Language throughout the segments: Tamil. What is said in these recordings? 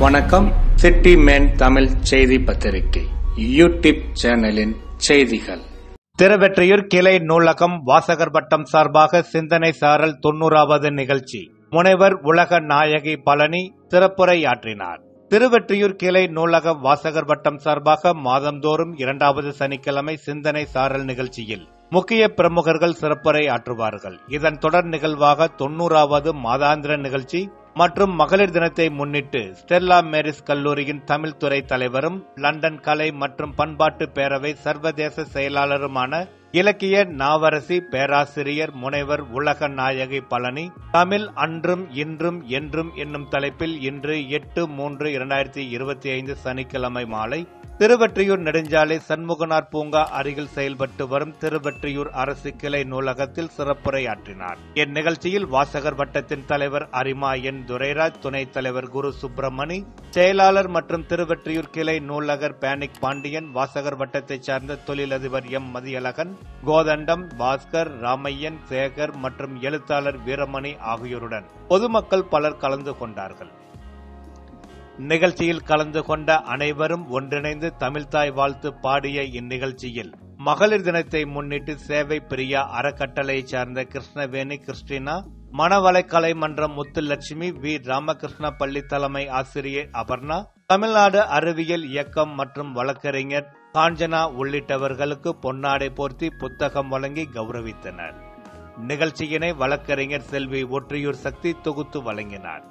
வணக்கம். சிட்டி மேன் தமிழ் செய்தி பத்திரிகை யூடியூப் சேனலின் செய்திகள். திருவெற்றியூர் கிளை நூலகம் வாசகர் வட்டம் சார்பாக சிந்தனை சாரல் 90வது நிகழ்ச்சி. முனைவர் உலக நாயகி பழனி சிறப்புரையாற்றினார். திருவெற்றியூர் கிளை நூலக வாசகர் வட்டம் சார்பாக மாதந்தோறும் 2வது சனிக்கிழமை சிந்தனை சாரல் நிகழ்ச்சியில் முக்கிய பிரமுகர்கள் சிறப்புரை ஆற்றுவார்கள். இதன் தொடர் நிகழ்வாக 90வது மாதாந்திர நிகழ்ச்சி மற்றும் மகளிர் தினத்தை முன்னிட்டு ஸ்டெல்லா மேரிஸ் கல்லூரியின் தமிழ் துறை தலைவரும் லண்டன் கலை மற்றும் பண்பாட்டு பேரவை சர்வதேச செயலாளருமான இலக்கிய நாவரசி பேராசிரியர் முனைவர் உலக நாயகி பழனி தமிழ் அன்றும் இன்றும் என்றும் என்னும் தலைப்பில் இன்று 8/3/2025 சனிக்கிழமை மாலை திருவெற்றியூர் நெடுஞ்சாலை சண்முகனார் பூங்கா அருகில் செயல்பட்டு வரும் திருவெற்றியூர் அரசு கிளை நூலகத்தில் சிறப்புரையாற்றினார். இந்நிகழ்ச்சியில் வாசகர் வட்டத்தின் தலைவர் அரிமா என் துரைராஜ், துணைத் தலைவர் குரு சுப்பிரமணி, செயலாளர் மற்றும் திருவெற்றியூர் கிளை நூலகர் பேனிக் பாண்டியன், வாசகர் வட்டத்தைச் சார்ந்த தொழிலதிபர் எம் மதியழகன், கோதண்டம், பாஸ்கர், ராமையன், சேகர் மற்றும் எழுத்தாளர் வீரமணி ஆகியோருடன் பொதுமக்கள் பலர் கலந்து கொண்டார்கள். நிகழ்ச்சியில் கலந்து கொண்ட அனைவரும் ஒன்றிணைந்து தமிழ்தாய் வாழ்த்து பாடிய இந்நிகழ்ச்சியில் மகளிர் தினத்தை முன்னிட்டு சேவை பிரியா அறக்கட்டளையை சார்ந்த கிருஷ்ணவேணி கிறிஸ்டினா, மணவளைக்கலை மன்றம் முத்துலட்சுமி, வி ராமகிருஷ்ண பள்ளி தலைமை ஆசிரியர் அபர்ணா, தமிழ்நாடு அறிவியல் இயக்கம் மற்றும் வழக்கறிஞர் காஞ்சனா உள்ளிட்டவர்களுக்கு பொன்னாடை போர்த்தி புத்தகம் வழங்கி கௌரவித்தனர். நிகழ்ச்சியினை வழக்கறிஞர் செல்வி ஒற்றியூர் சக்தி தொகுத்து வழங்கினார்.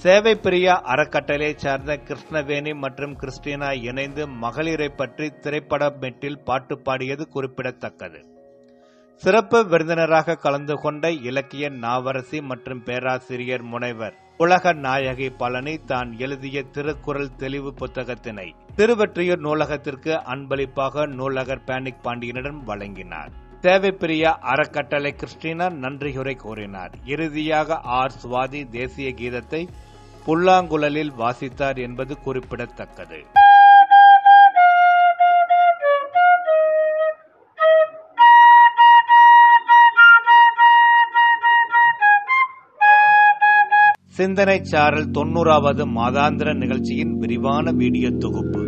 சேவை பிரியா அறக்கட்டளையை சார்ந்த கிருஷ்ணவேணி மற்றும் கிறிஸ்டினா இணைந்து மகளிரை பற்றி திரைப்பட மெட்டில் பாட்டு பாடியது குறிப்பிடத்தக்கது. சிறப்பு விருந்தினராக கலந்து கொண்ட இலக்கிய நாவரசி மற்றும் பேராசிரியர் முனைவர் உலக நாயகி பழனி தான் எழுதிய திருக்குறள் தெளிவு புத்தகத்தினை திருவெற்றியூர் நூலகத்திற்கு அன்பளிப்பாக நூலகர் பேனிக் பாண்டியனிடம் வழங்கினார். சேவை பிரியா அறக்கட்டளை கிறிஸ்டினா நன்றியுரை கூறினார். இறுதியாக ஆர் சுவாதி தேசிய கீதத்தை புல்லாங்குழலில் வாசித்தார் என்பது குறிப்பிடத்தக்கது. சிந்தனை சாரல் 90வது மாதாந்திர நிகழ்ச்சியின் விரிவான வீடியோ தொகுப்பு.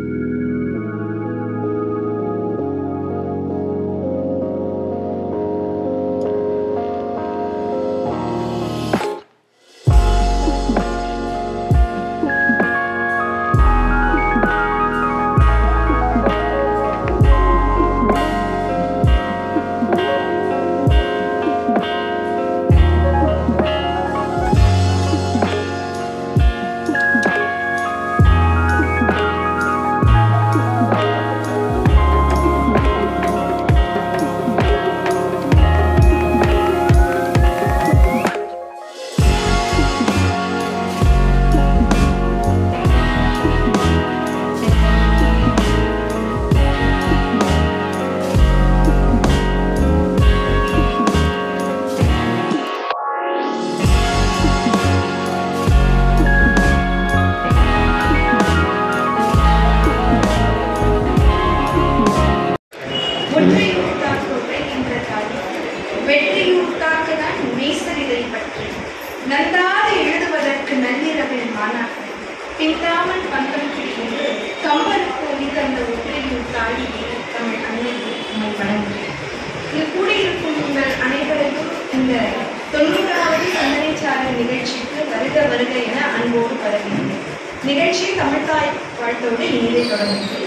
வெற்றியூர்த்தாக்குதான் மேசரிதை பற்றி நன்றாக எழுதுவதற்கு நள்ளிரவில் மாணாக்கர் பின்றாமல் பங்கம் பிடித்து கம்பனுக்கு ஒளிதந்த ஒற்றையூர் தாழியை தமிழ் அன்னையை வழங்குகிறேன். இது கூடியிருக்கும் உங்கள் அனைவரையும் இந்த 90வது சிந்தனை சாரல் நிகழ்ச்சிக்கு வருக வருக என அன்போடு வரவேற்கிறேன். நிகழ்ச்சி தமிழ்தாய் வாழ்த்தோடு இனிதை தொடங்குகிறது.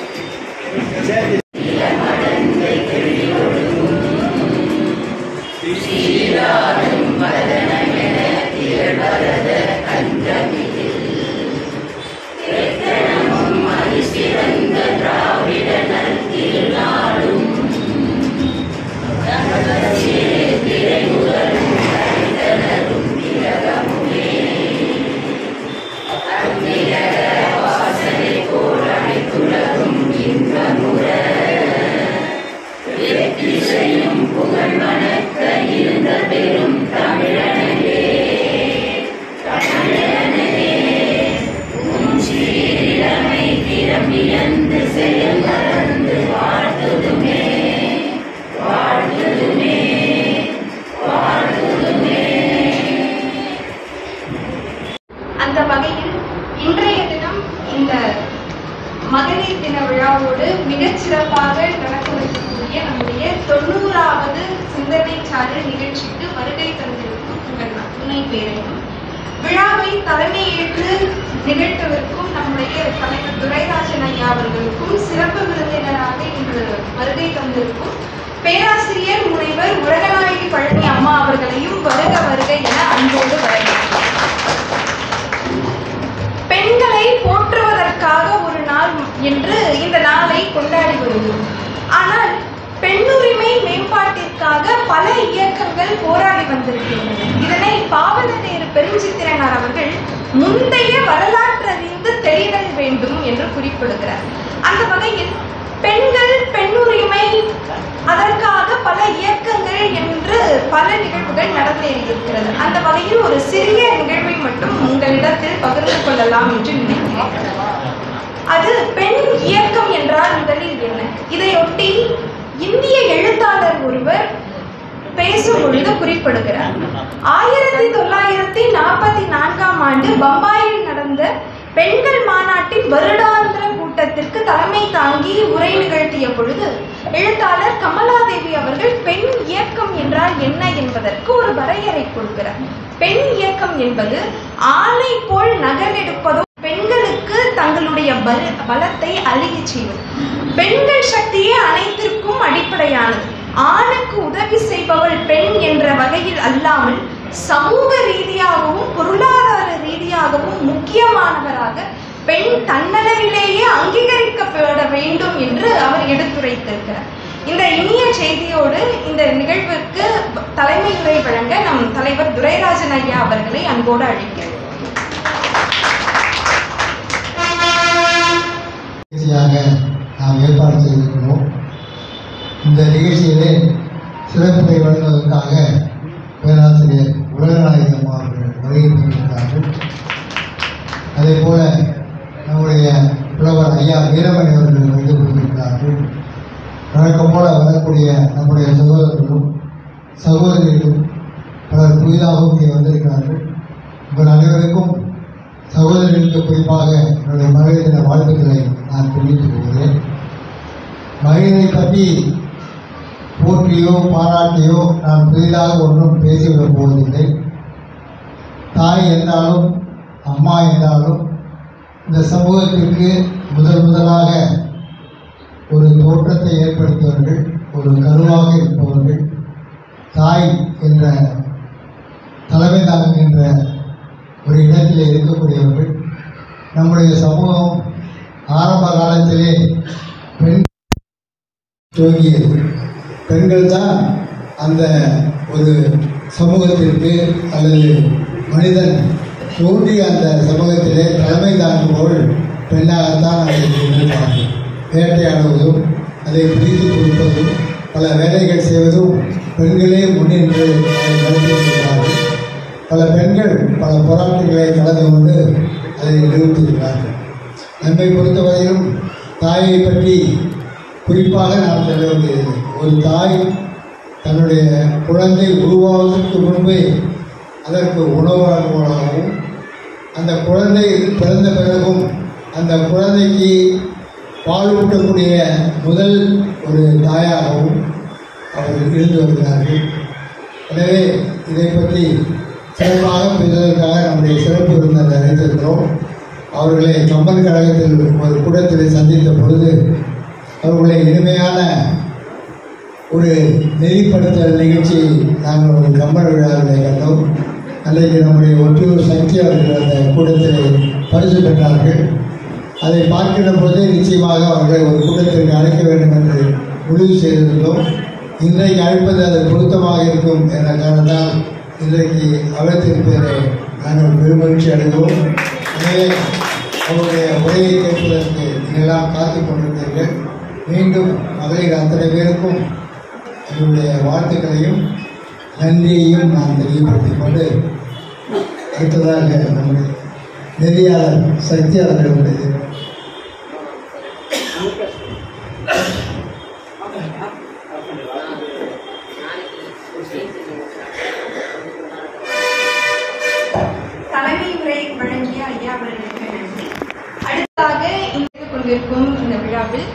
இன்பமுற இந்த மகளிர் தின விழாவோடு மிகச்சிறப்பாக நடக்கக்கூடிய நம்முடைய 90வது சிந்தனை சாரல் நிகழ்ச்சிக்கு வருகை தந்திருக்கும் உங்கள் துணை பேரையும் விழாவை தலைமையேற்று நிகழ்த்தவிருக்கும் நம்முடைய தலைவர் துரைராஜன் ஐயா அவர்களுக்கும் சிறப்பு விருந்தினராக இன்று வருகை தந்திருக்கும் பேராசிரியர் முனைவர் உலகநாயகி பழனி அம்மா அவர்களையும் வருக வருக என அன்போடு வரவேற்கிறேன். பெண்களை போற்றுவதற்காக ஒரு நாள் என்று இந்த நாளை கொண்டாடி வருகிறோம். ஆனால் பெண்ணுரிமை மேம்பாட்டிற்காக பல இயக்கங்கள் போராடி வந்திருக்கின்றன. இதனை பாவலரேறு பெருஞ்சித்திரனார் அவர்கள் முந்தைய வரலாற்றறிந்து தெளிதல் வேண்டும் என்று குறிப்பிடுகிறார். அந்த வகையில் பெண்கள், பெண்ணுரிமை, அதற்காக பல இயக்கங்கள் என்று பல நிகழ்வுகள் நடந்தேறியிருக்கிறது. அந்த வகையில் ஒரு சிறிய நிகழ்வை மட்டும் உங்களிடத்தில் பகிர்ந்து கொள்ளலாம் என்று நினைக்கிறேன். அது பெண் இயக்கம் என்றால் முதலில் என்ன? இதையொட்டி இந்திய எழுத்தாளர் ஒருவர் பேசும் பொழுது குறிப்பிடுகிறார். 1944ஆம் ஆண்டு பம்பாயில் நடந்த பெண்கள் மாநாட்டின் வருடாந்திர கூட்டத்திற்கு தலைமை தாங்கி உரை நிகழ்த்திய பொழுது எழுத்தாளர் கமலாதேவி அவர்கள் பெண் இயக்கம் என்றால் என்ன என்பதற்கு ஒரு வரையறை கொடுக்கிறார். பெண் இயக்கம் என்பது ஆணை போல் நகலெடுப்பதோ பெண்களுக்கு தங்களுடைய பலத்தை அழிய செய்வது. பெண்கள் சக்தியே அனைத்திற்கும் அடிப்படையானது. ஆணுக்கு உதவி செய்பவள் பெண் என்ற வகையில் அல்லாமல் சமூக ரீதியாகவும் பொருளாதார ரீதியாகவும் முக்கியமானவராக பெண் தன்னளவிலேயே அங்கீகரிக்கப்பட வேண்டும் என்று அவர் எடுத்துரைத்திருக்கிறார். இந்த இனிய செய்தியோடு இந்த நிகழ்வுக்கு தலைமை உரை வழங்க நம் தலைவர் துரைராஜன் ஐயா அவர்களை அன்போடு அழைக்கிறேன். நாம் ஏற்பாடு செய்திருக்கிறோம். இந்த நிகழ்ச்சியிலே சிறப்புரை வழங்குவதற்காக பேராசிரியர் உலகநாயகி அம்மா அவர்கள் வருகை பெற்றிருக்கிறார்கள். அதே போல நம்முடைய புலவர் ஐயா வீரமணி அவர்கள் வருகை பெற்றிருக்கிறார்கள். வழக்கம் போல வரக்கூடிய நம்முடைய சகோதரர்களும் சகோதரிகளும் பலர் புதிதாகவும் இங்கே வந்திருக்கிறார்கள். உங்கள் அனைவருக்கும் சகோதரிகளுக்கு குறிப்பாக என்னுடைய மகளிர் தின வாழ்த்துக்களை நான் தெரிவித்துக் கொள்கிறேன். மகளிரை பற்றி போற்றியோ பாராட்டியோ நான் புதிதாக ஒன்றும் பேசிவிடப் போவதில்லை. தாய் என்றாலும் அம்மா என்றாலும் இந்த சமூகத்திற்கு முதலாக ஒரு தோற்றத்தை ஏற்படுத்தியவர்கள், ஒரு கருவாக இருப்பவர்கள், தாய் என்ற தலைமை தாங்குகின்ற ஒரு இடத்திலே இருக்கக்கூடியவர்கள். நம்முடைய சமூகம் ஆரம்ப காலத்திலே பெண் துவங்கியது. பெண்கள் தான் அந்த ஒரு சமூகத்திற்கு அல்லது மனிதன் தோன்றிய அந்த சமூகத்திலே தலைமை தாங்குபவள் பெண்ணாகத்தான் அதை இருப்பார்கள். வேட்டையாடுவதும் அதை பிரித்து கொடுப்பதும் பல வேலைகள் செய்வதும் பெண்களே முன்னின்று அதை நடத்தியிருக்கிறார்கள். பல பெண்கள் பல போராட்டங்களை கலந்து கொண்டு அதை நிறுத்தியிருக்கிறார்கள். நம்மை பொறுத்தவரையிலும் தாயை பற்றி குறிப்பாக நாம் சொல்ல வேண்டியது, ஒரு தாய் தன்னுடைய குழந்தை உருவாவதற்கு முன்பே அதற்கு உணவு வழங்குவதாகவும், அந்த குழந்தை பிறந்த பிறகும் அந்த குழந்தைக்கு பால் ஊட்டக்கூடிய முதல் ஒரு தாயாகவும் அவர்கள் இருந்து வருகிறார்கள். எனவே இதை பற்றி சிறப்பாக பேசுவதற்காக நம்முடைய சிறப்பு விருந்தினரை அழைத்திருக்கிறோம். அவர்களை கம்பன் கழகத்தில் ஒரு கூட்டத்தில் சந்தித்த பொழுது அவர்களை இனிமையான ஒரு நெறிப்படுத்தல் நிகழ்ச்சியை நாங்கள் ஒரு கம்பன் விழாவிலே கண்டோம். அன்றைக்கு நம்முடைய ஒற்றூர் சக்தி அவர்கள் அந்த கூட்டத்தில் பரிசு பெற்றார்கள். அதை பார்க்கின்ற பொழுதே நிச்சயமாக அவர்களை ஒரு கூட்டத்திற்கு அழைக்க வேண்டும் என்று முடிவு செய்திருந்தோம். இன்றைக்கு அழைப்பது அது பொருத்தமாக இருக்கும் என்ற காரணத்தால் இன்றைக்கு அழைத்திருப்பதை நாங்கள் பெருமகிழ்ச்சி அடைவோம். எனவே அவருடைய உரையை கேட்பதற்கு இதெல்லாம் காத்துக் கொண்டிருந்தீர்கள். மீண்டும் மகளிர் அத்தனை பேருக்கும் என்னுடைய வாழ்த்துக்களையும் நன்றியையும் நான் தெளிவுபடுத்திக் கொண்டு அடுத்ததாக நம்முடைய நெறியாளர் சக்தி அவர்களுடைய தலைமை உரை வழங்கிய ஐயா அவர்களுக்கு நன்றி. அடுத்ததாக இங்கு கொண்டிருக்கும் இந்த விழாவில்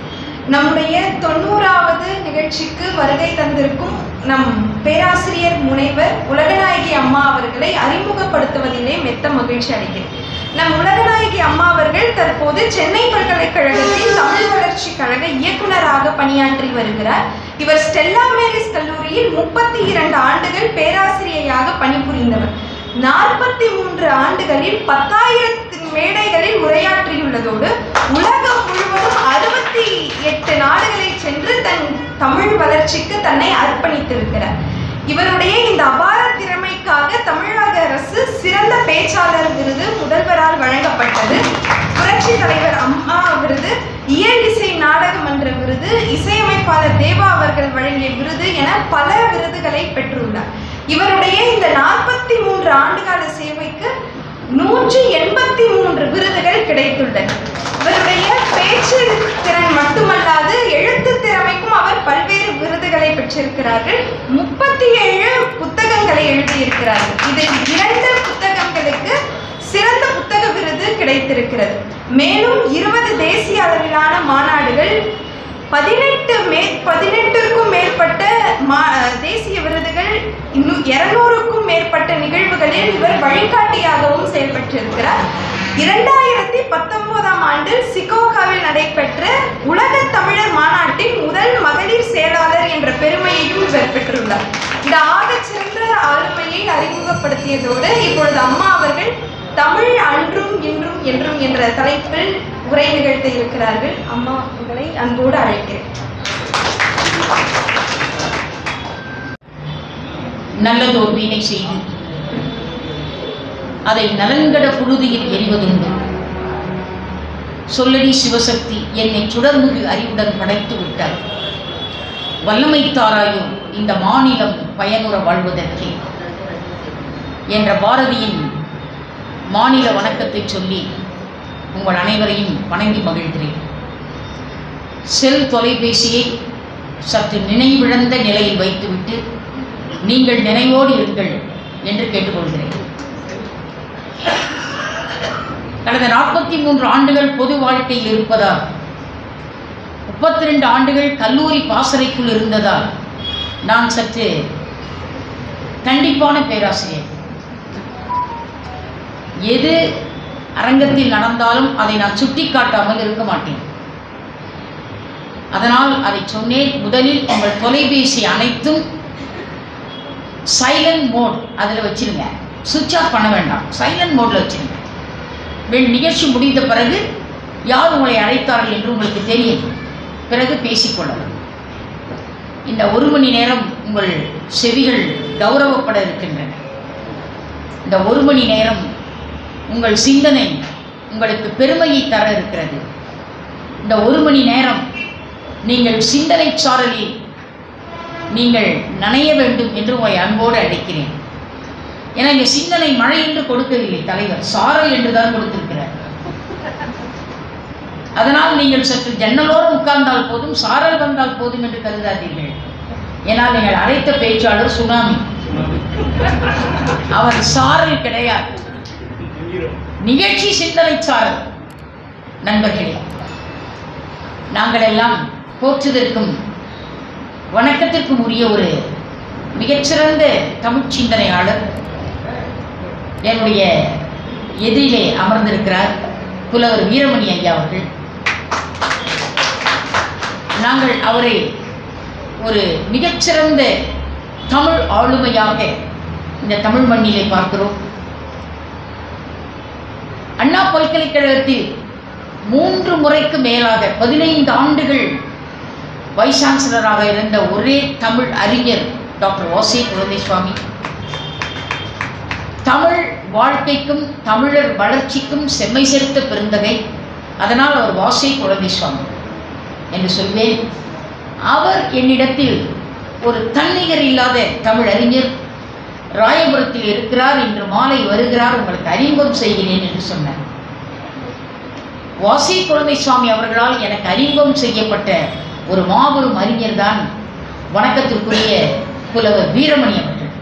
நம்முடைய 90வது நிகழ்ச்சிக்கு வருகை தந்திருக்கும் நம் பேராசிரியர் முனைவர் உலகநாயகி அம்மா அவர்களை அறிமுகப்படுத்துவதிலே மெத்த மகிழ்ச்சி அடைகிறேன். நம் உலகநாயகி அம்மா அவர்கள் தற்போது சென்னை பல்கலைக்கழகத்தில் தமிழ் வளர்ச்சி கழக இயக்குநராக பணியாற்றி வருகிறார். இவர் ஸ்டெல்லா மேரிஸ் கல்லூரியில் 32 ஆண்டுகள் பேராசிரியையாக பணிபுரிந்தவர். 43 ஆண்டுகளில் 10,000 மேடைகளில் உரையாற்றியுள்ளதோடு உலகம் முழுவதும் 68 நாடுகளை சென்று தன் தமிழ் வளர்ச்சிக்கு தன்னை அர்ப்பணித்திருக்கிறார். இவருடைய இந்த அபார திறமைக்காக தமிழக அரசு சிறந்த பேச்சாளர் விருது முதல்வரால் வழங்கப்பட்டது. புரட்சி தலைவர் அம்மா விருது, இயல் இசை நாடக மன்ற விருது, இசையமைப்பாளர் தேவா அவர்கள் வழங்கிய விருது என பல விருதுகளை பெற்றுள்ளார். இவருடைய இந்த 43 ஆண்டுகால சேவைக்கு 183 விருதுகள் கிடைத்துள்ளன. இவருடைய பேச்சு திறன் மட்டுமல்லாது எழுத்து திறமைக்கும் அவர் பல்வேறு விருதுகளை பெற்றிருக்கிறார்கள். 37 புத்தகங்களை எழுதியிருக்கிறார்கள். இதில் 2 புத்தகங்களுக்கு சிறந்த புத்தக விருது கிடைத்திருக்கிறது. மேலும் 20 தேசிய அளவிலான மாநாடுகள், 18க்கும் மேற்பட்ட தேசிய விருதுகள், இன்னும் 200க்கும் மேற்பட்ட நிகழ்வுகளில் இவர் வழிகாட்டியாகவும் செயல்பட்டிருக்கிறார். 2019ஆம் ஆண்டில் சிகாகோவில் நடைபெற்ற உலக தமிழர் மாநாட்டின் முதல் மகளிர் செயலாளர் என்ற பெருமையையும் இவர் பெற்றுள்ளார். இந்த ஆகச்சிறந்த ஆளுமையை அறிமுகப்படுத்தியதோடு இப்பொழுது அம்மா அவர்கள் தமிழ் அன்றும் இன்றும் என்றும் என்ற தலைப்பில் உரை நிகழ்த்த இருக்கிறார்கள். அம்மா உங்களை அன்போடு அழைக்கிறேன். நல்லதோர் வீணை செய்து அதை நலன்கட புழுதியில் எறிவதுண்டு. சொல்லடி சிவசக்தி என்னை சுடர்முகு அறிவுடன் படைத்து விட்டார். வல்லமை தாராயோ இந்த மாநிலம் பயனுற வாழ்வதற்கே என்ற பாரதியின் மாநில வணக்கத்தை சொல்லி உங்கள் அனைவரையும் வணங்கி மகிழ்கிறேன். செல் தொலைபேசியை சற்று நினைவிழந்த நிலையில் வைத்துவிட்டு நீங்கள் நினைவோடு இருங்கள் என்று கேட்டுக்கொள்கிறேன். கடந்த 43 ஆண்டுகள் பொது வாழ்க்கையில் இருப்பதால், 32 ஆண்டுகள் கல்லூரி பாசறைக்குள் இருந்ததால் நான் சற்று கண்டிப்பான பேராசிரியர். எது அரங்கத்தில் நடந்தாலும் அதை நான் சுட்டி காட்டாமல் இருக்க மாட்டேன். அதனால் அதை சொன்னேன். முதலில் உங்கள் தொலைபேசி அனைத்தும் சைலண்ட் மோட் அதில் வச்சிருங்க. சுவிட்ச் ஆஃப் பண்ண வேண்டாம், சைலண்ட் மோடில் வச்சிருங்க. நிகழ்ச்சி முடிந்த பிறகு யார் உங்களை அழைத்தார்கள் என்று உங்களுக்கு தெரியும். பிறகு பேசிக்கொள்ளலாம். இந்த 1 மணி நேரம் உங்கள் செவிகள் கௌரவப்பட இருக்கின்றன. இந்த 1 மணி நேரம் உங்கள் சிந்தனை உங்களுக்கு பெருமையை தர இருக்கிறது. இந்த 1 மணி நேரம் நீங்கள் சிந்தனை சாரலில் நீங்கள் நனைய வேண்டும் என்று உங்களை அன்போடு அழைக்கிறேன். ஏன்னா இங்கே சிந்தனை மழை என்று கொடுக்கவில்லை தலைவர், சாரல் என்று தான் கொடுத்திருக்கிறார். அதனால் நீங்கள் சற்று ஜன்னலோடு உட்கார்ந்தால் போதும், சாரல் வந்தால் போதும் என்று கருதாதீர்கள். ஏனால் நீங்கள் அழைத்த பேச்சாளர் சுனாமி, அவர் சாரல் கிடையாது, நிகழ்ச்சி சிந்தனை சாரல். நண்பர்களே, நாங்கள் எல்லாம் போற்றுதற்கும் வணக்கத்திற்கும் உரிய ஒரு மிகச்சிறந்த தமிழ் சிந்தனையாளர் என்னுடைய எதிரிலே அமர்ந்திருக்கிறார் புலவர் வீரமணி ஐயா அவர்கள். நாங்கள் அவரை ஒரு மிகச்சிறந்த தமிழ் ஆளுமையாக இந்த தமிழ் மண்ணிலே பார்க்கிறோம். அண்ணா பல்கலைக்கழகத்தில் 3 முறைக்கு மேலாக 15 ஆண்டுகள் வைஸ் சான்சலராக இருந்த ஒரே தமிழ் அறிஞர் டாக்டர் வாசே குழந்தைசுவாமி. தமிழ் வாழ்க்கைக்கும் தமிழர் வளர்ச்சிக்கும் செம்மை சேர்த்த பெருந்தகை. அதனால் அவர் வாசே குழந்தைசுவாமி என்று சொல்வேன். அவர் என்னிடத்தில் ஒரு தன்னிகர் இல்லாத தமிழ் அறிஞர், ராயபுரத்தில் இருக்கிறார், இன்று மாலை வருகிறார், உங்களுக்கு அறிமுகம் செய்கிறேன் என்று சொன்னார். வாசே குழந்தைசுவாமி அவர்களால் எனக்கு அறிமுகம் செய்யப்பட்ட ஒரு மாபெரும் அறிஞர் தான் வணக்கத்திற்குரிய புலவர் வீரமணி அவர்கள்.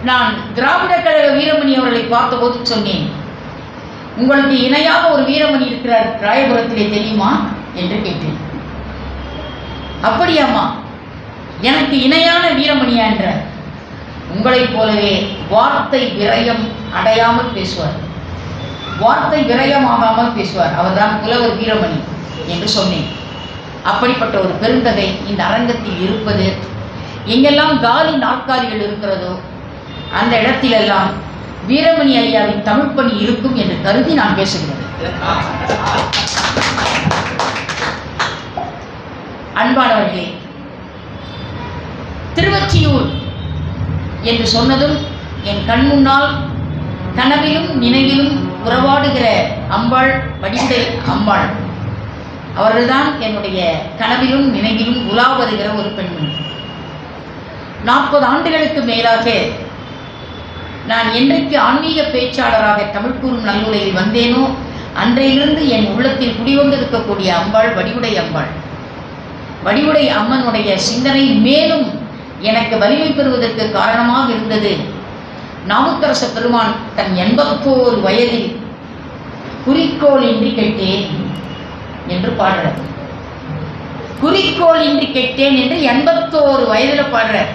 நான் திராவிட கழக வீரமணி அவர்களை பார்த்தபோது சொன்னேன், உங்களுக்கு இணையாக ஒரு வீரமணி இருக்கிறார் ராயபுரத்திலே தெரியுமா என்று கேட்டேன். அப்படியாம்மா, எனக்கு இணையான வீரமணியா என்ற உங்களைப் போலவே வார்த்தை விரயம் அடையாமல் பேசுவார், வார்த்தை விரயமாகாமல் பேசுவார். அவர்தான் புலவர் வீரமணி என்று சொன்னேன். அப்படிப்பட்ட ஒரு பெருந்தகை இந்த அரங்கத்தில் இருப்பது, எங்கெல்லாம் காலி நாற்காலிகள் இருக்கிறதோ அந்த இடத்திலெல்லாம் வீரமணி ஐயாவின் தமிழ் பணி இருக்கும் என்று கருதி நான் பேசுகிறேன். அன்பானவர்களே, திருவொற்றியூர் என்று சொன்னதும் என் கண் முன்னால் கனவிலும் நினைவிலும் உறவாடுகிற அம்பாள், வடிவுடை அம்பாள் அவர்கள்தான் என்னுடைய கனவிலும் நினைவிலும் உலா வருகிற ஒரு பெண்மணி. 40 ஆண்டுகளுக்கு மேலாக நான் என்றைக்கு ஆன்மீக பேச்சாளராக தமிழ் கூறும் நல்லுலகில் வந்தேனோ அன்றையிலிருந்து என் உள்ளத்தில் குடிவந்திருக்கக்கூடிய அம்பாள் வடிவுடை அம்பாள். வடிவுடை அம்மனுடைய சிந்தனை மேலும் எனக்கு வலிமை பெறுவதற்கு காரணமாக இருந்தது. நாவுக்கரச பெருமான் தன் 81 வயதில் குறிக்கோள் இன்றி கேட்டேன் என்று பாடுறார். குறிக்கோள் இன்றி கேட்டேன் என்று 81 வயதில் பாடுறார்.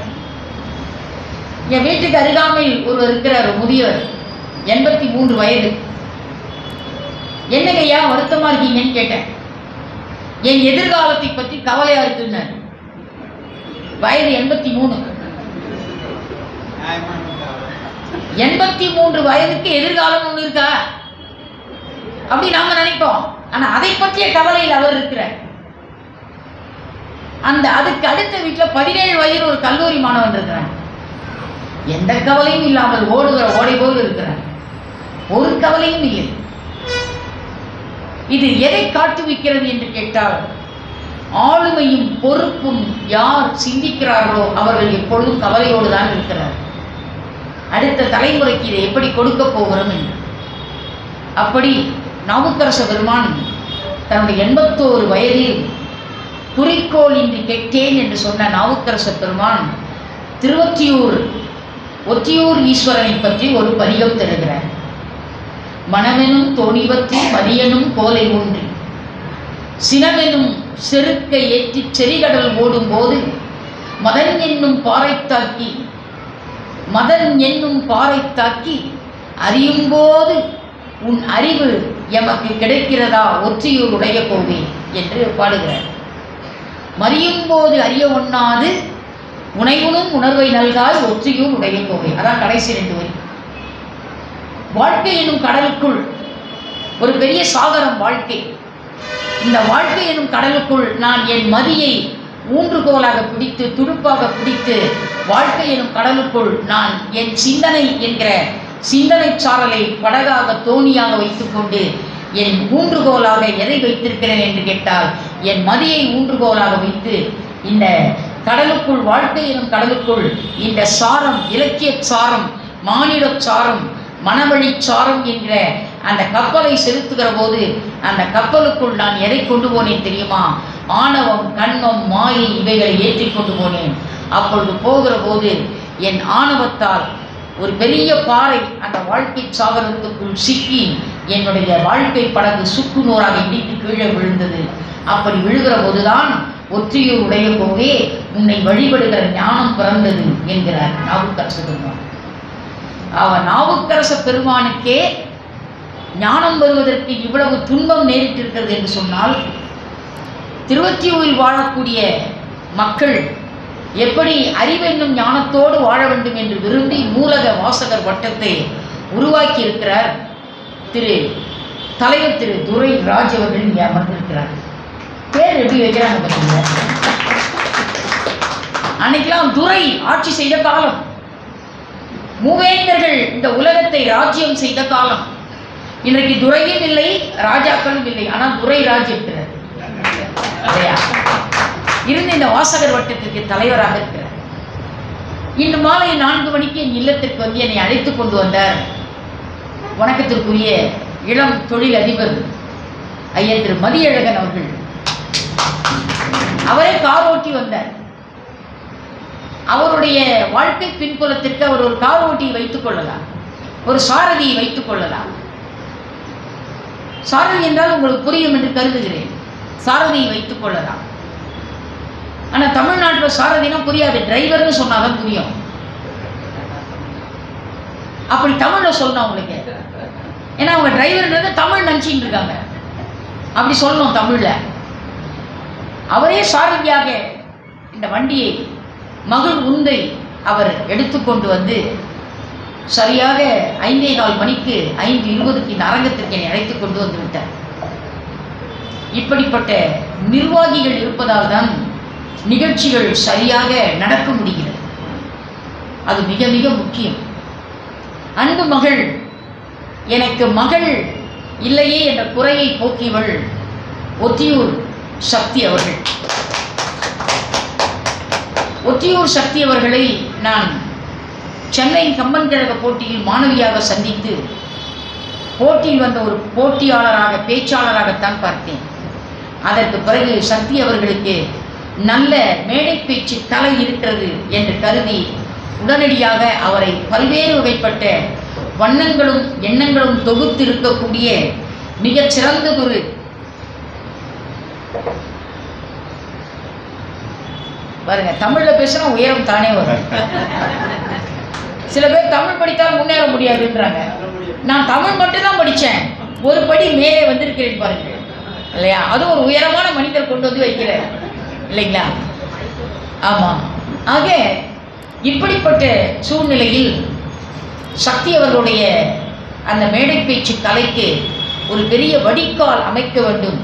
என் வீட்டுக்கு அருகாமையில் ஒருவர் இருக்கிறார், முதியவர், 83 வயது. என்னங்க ஐயா வருத்தமா இருக்கீங்கன்னு கேட்டேன். என் எதிர்காலத்தை பற்றி கவலையா இருக்குன்னு. வயது 83. 83 வயதுக்கு எதிர்காலம் ஒன்று இருக்கா அப்படி நாம நினைப்போம். ஆனா அதை பற்றிய கவலையில் அவர் இருக்கிறார். அதுக்கு அடுத்த வீட்டில் 17 வயது ஒரு கல்லூரி மாணவன் இருக்கிறான். எந்த கவலையும் இல்லாமல் ஓடுகிற ஓடை போல் இருக்கிறார். ஒரு கவலையும் இல்லை. இது எதை காட்டுவிக்கிறது என்று கேட்டால், ஆளுமையும் பொறுப்பும் யார் சிந்திக்கிறார்களோ அவர்கள் எப்பொழுதும் கவலையோடு தான் இருக்கிறார். அடுத்த தலைமுறைக்கு இதை எப்படி கொடுக்க போகிறோம் என்று. அப்படி நாவுக்கரச பெருமான் தன்னுடைய 81 வயதில் குறிக்கோள் இன்றி கெட்டேன் என்று சொன்ன நாவுக்கரச பெருமான் ஒற்றியூர் ஈஸ்வரனை பற்றி ஒரு பதிகம் தருகிறார். மனமெனும் தோணிவற்றி மதியனும் கோலை ஊன்றி சினமெனும் செருக்க ஏற்றி செறிகடல் ஓடும் போது மதன் என்னும் பாறை தாக்கி அறியும்போது உன் அறிவு எமக்கு கிடைக்கிறதா ஒற்றியூர் உடைய கோவே என்று பாடுகிறார். மறியும் போது அறிய ஒண்ணாது உனைவுனும் உணர்வை நல்காய் ஒற்றியூர் உடைய கோவை. அதான் கடைசி 2 வரி. வாழ்க்கை எனும் கடலுக்குள் ஒரு பெரிய சாகரம் வாழ்க்கை. இந்த வாழ்க்கை எனும் கடலுக்குள் நான் என் மதியை ஊன்றுகோலாக பிடித்து துடுப்பாக பிடித்து வாழ்க்கை எனும் கடலுக்குள் நான் என் சிந்தனை என்கிற சிந்தனை சாரலை படகாக தோணியாக வைத்துக்கொண்டு என் ஊன்றுகோலாக எதை வைத்திருக்கிறேன் என்று கேட்டால் என் மதியை ஊன்றுகோலாக வைத்து இந்த கடலுக்குள், வாழ்க்கை எனும் கடலுக்குள் இந்த சாரம், இலக்கிய சாரம், மானிட சாரம், மனவழி சாரம் என்கிற அந்த கப்பலை செலுத்துகிற போது அந்த கப்பலுக்குள் நான் எதை கொண்டு போனேன் தெரியுமா? ஆணவம், கண்மம், மாயை இவைகளை ஏற்றி கொண்டு போனேன். அப்பொழுது போகிற போது என் ஆணவத்தால் ஒரு பெரிய பாறை அந்த வாழ்க்கை சாகரத்துக்குள் சிக்கி என்னுடைய வாழ்க்கை படகு சுக்கு நூறாக இடித்து கீழே விழுந்தது. அப்படி விழுகிற போதுதான் ஒற்றியூர் உடைய கோவே உன்னை வழிபடுகிற ஞானம் பிறந்தது என்கிறார் நாவுக்கரச பெருமான். நாவுக்கரச பெருமானுக்கே ஞானம் வருவதற்கு இவ்வளவு துன்பம் நேரிட்டிருக்கிறது என்று சொன்னால், திருவொற்றியூரில் வாழக்கூடிய மக்கள் எப்படி அறிவென்னும் ஞானத்தோடு வாழ வேண்டும் என்று விரும்பி நூலக வாசகர் வட்டத்தை உருவாக்கி இருக்கிறார் தலைவர் திரு துரை ராஜ் அவர்கள் இங்கே அமர்ந்திருக்கிறார். பேர் எப்படி வைக்கிறாங்க பார்த்தீங்களா? அன்னைக்கெல்லாம் துரை ஆட்சி செய்த காலம், மூவேந்தர்கள் இந்த உலகத்தை ராஜ்யம் செய்த காலம். இன்றைக்கு துரையும் இல்லை, ராஜாக்களும் இல்லை, ஆனால் துரை ராஜ் இருக்கிறார் இருந்து இந்த வாசகர் வட்டத்திற்கு தலைவராக இருக்கிறார். இன்று மாலை 4 மணிக்கு என் இல்லத்திற்கு வந்து என்னை அழைத்து கொண்டு வந்தார் வணக்கத்திற்குரிய இளம் தொழில் அதிபர் ஐயன் திரு மதியழகன் அவர்கள். அவரே கார் ஓட்டி வந்தார். அவருடைய வாழ்க்கை பின்புலத்திற்கு அவர் ஒரு கார் ஓட்டியை வைத்துக் கொள்ளலாம், ஒரு சாரதியை வைத்துக் கொள்ளலாம். சாரதி என்றால் உங்களுக்கு புரியும் என்று கருதுகிறேன். சாரதியை வைத்துக் கொள்ளலாம். ஆனால் தமிழ்நாட்டில் சாரதினா புரியாது, டிரைவர்னு சொன்னாதான் புரியும். அப்படி தமிழில் சொல்லணும் அவங்களுக்கு. ஏன்னா அவங்க டிரைவர்ன்றது தமிழ் நினச்சிட்டு இருக்காங்க. அப்படி சொல்லணும் தமிழில். அவரே சாரதியாக இந்த வண்டியை மகள் உந்தை அவர் எடுத்துக்கொண்டு வந்து சரியாக 5:15 மணிக்கு 5:20க்கு இந்த அரங்கத்திற்கு என்னை அழைத்து கொண்டு வந்து விட்டார். இப்படிப்பட்ட நிர்வாகிகள் இருப்பதால் தான் நிகழ்ச்சிகள் சரியாக நடக்க முடிகிறது. அது மிக மிக முக்கியம். அன்பு மகள், எனக்கு மகள் இல்லையே என்ற குறையை போக்கியவள் ஒத்தியூர் சக்தி அவர்கள். ஒத்தியூர் சக்தி அவர்களை நான் சென்னை கம்பன் கழக போட்டியில் மாணவியாக சந்தித்து போட்டியில் வந்த ஒரு போட்டியாளராக பேச்சாளராகத்தான் பார்த்தேன். அதற்கு பிறகு சக்தி அவர்களுக்கு நல்ல மேடை பேச்சு கலை இருக்கிறது என்று கருதி உடனடியாக அவரை பல்வேறு வகைப்பட்ட வண்ணங்களும் எண்ணங்களும் தொகுத்து இருக்கக்கூடிய மிகச் சிறந்த ஒரு பாருங்க, தமிழ்ல பேசுனா உயரம் தானே வரும். சில பேர் தமிழ் படித்தால் முன்னேற முடியாதுன்றாங்க. நான் தமிழ் மட்டும்தான் படித்தேன், ஒரு படி மேலே வந்திருக்கிறேன் பாருங்க, இல்லையா? அது ஒரு உயரமான மனிதர் கொண்டு வந்து வைக்கிறேன், இல்லைங்களா? ஆமாம். ஆக இப்படிப்பட்ட சூழ்நிலையில் சக்தி அவர்களுடைய அந்த மேடை பேச்சு கலைக்கு ஒரு பெரிய வடிகால் அமைக்க வேண்டும்.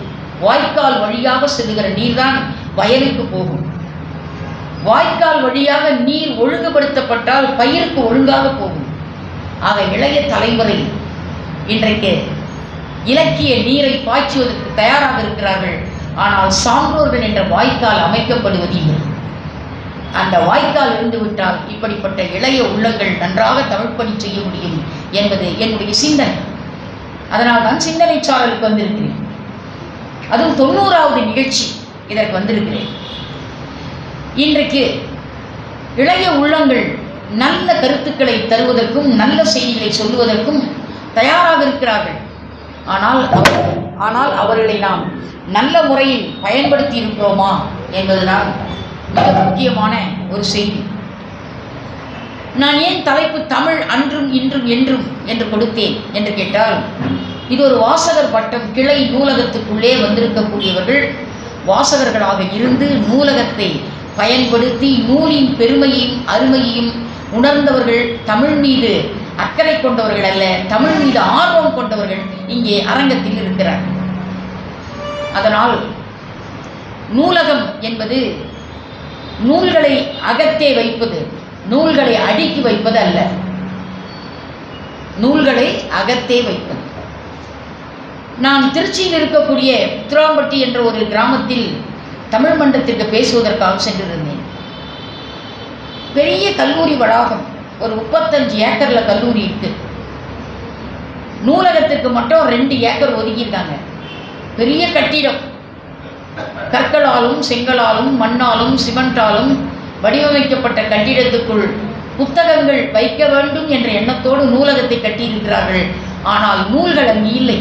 வாய்க்கால் வழியாக செல்லுகிற நீர் தான் வயலுக்கு போகும். வாய்க்கால் வழியாக நீர் ஒழுங்குபடுத்தப்பட்டால் பயிருக்கு ஒழுங்காக போகும். ஆக இளைய தலைமுறை இன்றைக்கு இலக்கிய நீரை பாய்ச்சுவதற்கு தயாராக இருக்கிறார்கள். ஆனால் சான்றோர்கள் என்ற வாய்க்கால் அமைக்கப்படுவதில்லை. அந்த வாய்க்கால் இருந்துவிட்டால் இப்படிப்பட்ட இளைய உள்ளங்கள் நன்றாக தமிழ் பணி செய்ய முடியும் என்பது என்னுடைய சிந்தனை. அதனால் தான் சிந்தனை சாரலுக்கு வந்திருக்கிறேன். அதுவும் 90வது நிகழ்ச்சி இதற்கு வந்திருக்கிறேன். இன்றைக்கு இளைய உள்ளங்கள் நல்ல கருத்துக்களை தருவதற்கும் நல்ல செய்திகளை சொல்லுவதற்கும் தயாராக இருக்கிறார்கள். ஆனால் அவர்களை நாம் நல்ல முறையில் பயன்படுத்தி இருக்கிறோமா என்பதுதான் மிக முக்கியமான ஒரு செய்தி. நான் ஏன் தலைப்பு தமிழ் அன்றும் இன்றும் என்றும் என்று கொடுத்தேன் என்று கேட்டால், இது ஒரு வாசகர் பட்டம். கிளை நூலகத்துக்குள்ளே வந்திருக்கக்கூடியவர்கள் வாசகர்களாக இருந்து நூலகத்தை பயன்படுத்தி நூலின் பெருமையையும் அருமையையும் உணர்ந்தவர்கள், தமிழ் மீது அக்கறை கொண்டவர்கள் அல்ல, தமிழ் மீது ஆர்வம் கொண்டவர்கள் இங்கே அரங்கத்தில் இருக்கிறார்கள். அதனால் நூலகம் என்பது நூல்களை அகத்தே வைப்பது, நூல்களை அடுக்கி வைப்பது அல்ல, நூல்களை அகத்தே வைப்பது. நான் திருச்சியில் இருக்கக்கூடிய புத்திராம்பட்டி என்ற ஒரு கிராமத்தில் தமிழ் மன்றத்திற்கு பேசுவதற்காக சென்றிருந்தேன். பெரிய கல்லூரி வளாகம், ஒரு 35 ஏக்கரில் கல்லூரி இருக்கு. நூலகத்திற்கு மட்டும் 2 ஏக்கர் ஒதுக்கியிருக்காங்க. பெரிய கட்டிடம், கற்களாலும் செங்கலாலும் மண்ணாலும் சிமெண்டாலும் வடிவமைக்கப்பட்ட கட்டிடத்துக்குள் புத்தகங்கள் வைக்க வேண்டும் என்ற எண்ணத்தோடு நூலகத்தை கட்டியிருக்கிறார்கள். ஆனால் நூல்கள் அங்கு இல்லை.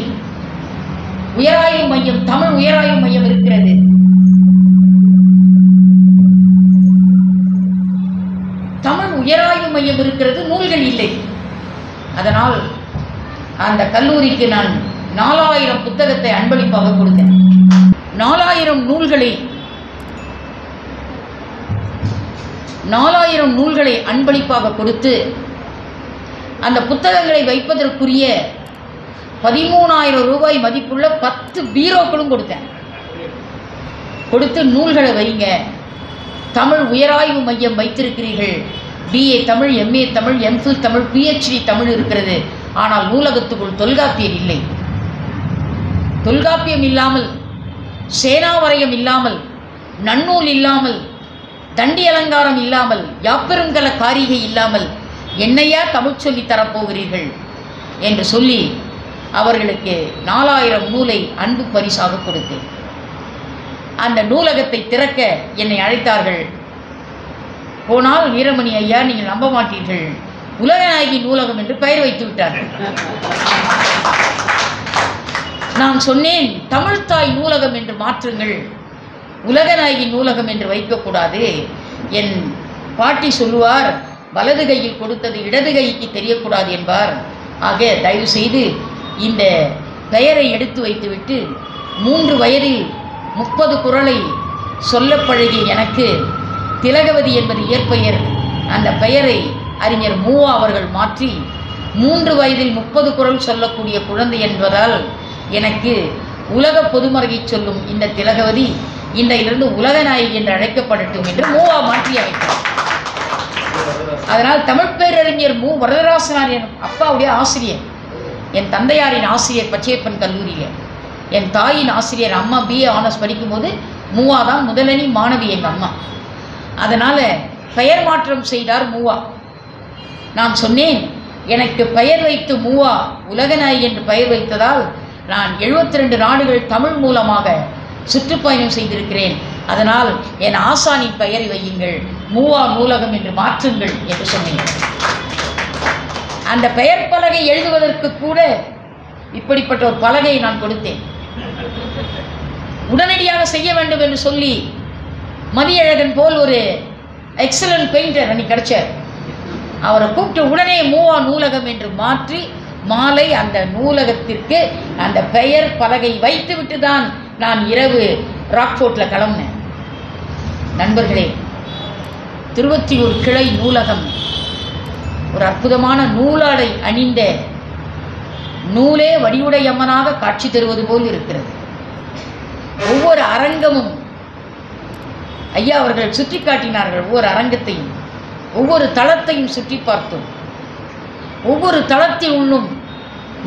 உயராய்வு மையம், தமிழ் உயராய்வு மையம் இருக்கிறது. தமிழ் உயராய்வு மையம் இருக்கிறது, நூல்கள் இல்லை. அதனால் அந்த கல்லூரிக்கு நான் 4000 புத்தகத்தை அன்பளிப்பாக கொடுத்தேன். 4000 நூல்களை அன்பளிப்பாக கொடுத்து அந்த புத்தகங்களை வைப்பதற்குரிய 13,000 ரூபாய் மதிப்புள்ள 10 பீரோக்களும் கொடுத்து நூல்களை வைங்க. தமிழ் உயராய்வு மையம் வைத்திருக்கிறீர்கள். BA Tamil, MA Tamil, MPhil Tamil, PhD Tamil இருக்கிறது. ஆனால் நூலகத்துக்குள் தொல்காப்பியம் இல்லை. தொல்காப்பியம் இல்லாமல், சேனாவரையம் இல்லாமல், நன்னூல் இல்லாமல், தண்டி அலங்காரம் இல்லாமல், யாப்பெருங்கல காரிகை இல்லாமல் என்னையா தமிழ் சொல்லி தரப்போகிறீர்கள் என்று சொல்லி அவர்களுக்கு 4000 நூலை அன்பு பரிசாக கொடுத்தேன். அந்த நூலகத்தை திறக்க என்னை அழைத்தார்கள். போனால் வீரமணி ஐயா, நீங்கள் நம்ப மாட்டீர்கள், உலகநாயகி நூலகம் என்று பெயர் வைத்து விட்டார்கள். நான் சொன்னேன், தமிழ்த்தாய் நூலகம் என்று மாற்றுங்கள், உலகநாயகி நூலகம் என்று வைக்கக்கூடாது. என் பாட்டி சொல்லுவார், வலது கையில் கொடுத்தது இடது கைக்கு தெரியக்கூடாது என்பார். ஆக தயவு செய்து இந்த பெயரை எடுத்து வைத்துவிட்டு 3 வயதில் 30 குறளை சொல்ல பழகிய எனக்கு திலகவதி என்பது இயற்பெயர். அந்த பெயரை அறிஞர் மூவா அவர்கள் மாற்றி 3 வயதில் 30 குறள் சொல்லக்கூடிய குழந்தை என்பதால் எனக்கு உலக பொதுமறையை சொல்லும் இந்த திலகவதி இன்றையிலிருந்து உலகநாயகி என்று அழைக்கப்படட்டும் என்று மூவா மாற்றி அமைத்தார். அதனால் தமிழ் பேரறிஞர் மு வரதராசனார் என் அப்பாவுடைய ஆசிரியர், என் தந்தையாரின் ஆசிரியர் பச்சையப்பன் கல்லூரியில், என் தாயின் ஆசிரியர் அம்மா BA ஆனர்ஸ் படிக்கும்போது மூவா தான் முதலணி மாணவி எங்கள் அம்மா. அதனால் பெயர் மாற்றம் செய்தார் மூவா. நான் சொன்னேன், எனக்கு பெயர் வைத்து மூவா உலகநாயகி என்று பெயர் வைத்ததால் நான் 72 நாடுகள் தமிழ் மூலமாக சுற்றுப்பயணம் செய்திருக்கிறேன். அதனால் என் ஆசானின் பெயரை வையுங்கள், மூவா நூலகம் என்று மாற்றுங்கள் என்று சொன்னேன். அந்த பெயர் பலகை எழுதுவதற்கு கூட இப்படிப்பட்ட ஒரு பலகையை நான் கொடுத்தேன். உடனடியாக செய்ய வேண்டும் என்று சொல்லி மதியழகன் போல் ஒரு எக்ஸலன்ட் பெயிண்டர் அன்னைக்கு கிடைச்சார். அவரை கூப்பிட்டு உடனே மூவா நூலகம் என்று மாற்றி மாலை அந்த நூலகத்திற்கு அந்த பெயர் பலகை வைத்துவிட்டு தான் நான் இரவு ராக்ஃபோர்ட்டில் கிளம்பினேன். நண்பர்களே, திருவொற்றியூர் கிளை நூலகம் ஒரு அற்புதமான நூலாடை அணிந்த நூலே வடிவுடையம்மனாக காட்சி தருவது போல் இருக்கிறது. ஒவ்வொரு அரங்கமும் ஐயா அவர்கள் சுற்றி காட்டினார்கள். ஒவ்வொரு அரங்கத்தையும் ஒவ்வொரு தளத்தையும் சுற்றி பார்த்தோம். ஒவ்வொரு தளத்தில் உள்ளும்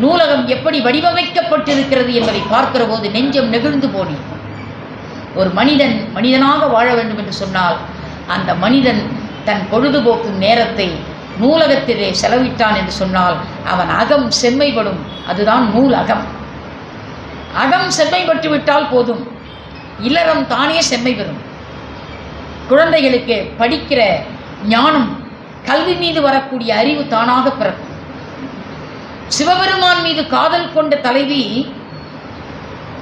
நூலகம் எப்படி வடிவமைக்கப்பட்டிருக்கிறது என்பதை பார்க்கிற போது நெஞ்சம் நெகிழ்ந்து போனேன். ஒரு மனிதன் மனிதனாக வாழ வேண்டும் என்று சொன்னால் அந்த மனிதன் தன் பொழுதுபோக்கும் நேரத்தை நூலகத்திலே செலவிட்டான் என்று சொன்னால் அவன் அகம் செம்மைப்படும். அதுதான் நூல் அகம். அகம் செம்மைப்பட்டு விட்டால் போதும், இல்லறம் தானே செம்மை பெறும். குழந்தைகளுக்கு படிக்கிற ஞானம், கல்வி மீது வரக்கூடிய அறிவு தானாக பிறக்கும். சிவபெருமான் மீது காதல் கொண்ட தலைவி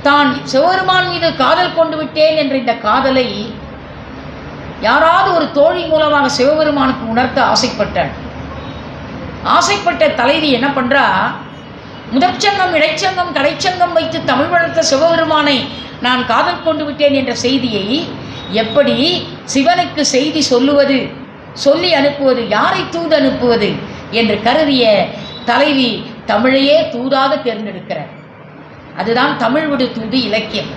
தான் சிவபெருமான் மீது காதல் கொண்டு விட்டேன் என்ற இந்த காதலை யாராவது ஒரு தோழி மூலமாக சிவபெருமானுக்கு உணர்த்த ஆசைப்பட்டாள். ஆசைப்பட்ட தலைவி என்ன பண்றா, முதற்சங்கம் இடைச்சங்கம் கடைச்சங்கம் வைத்து தமிழ் வளர்த்த சிவபெருமானை நான் காதல் கொண்டு விட்டேன் என்ற செய்தியை எப்படி சிவனுக்கு செய்தி சொல்லுவது, சொல்லி அனுப்புவது, யாரை தூது அனுப்புவது என்று கருதிய தலைவி தமிழையே தூதாக தேர்ந்தெடுக்கிறார். அதுதான் தமிழ் விடு தூது இலக்கியம்.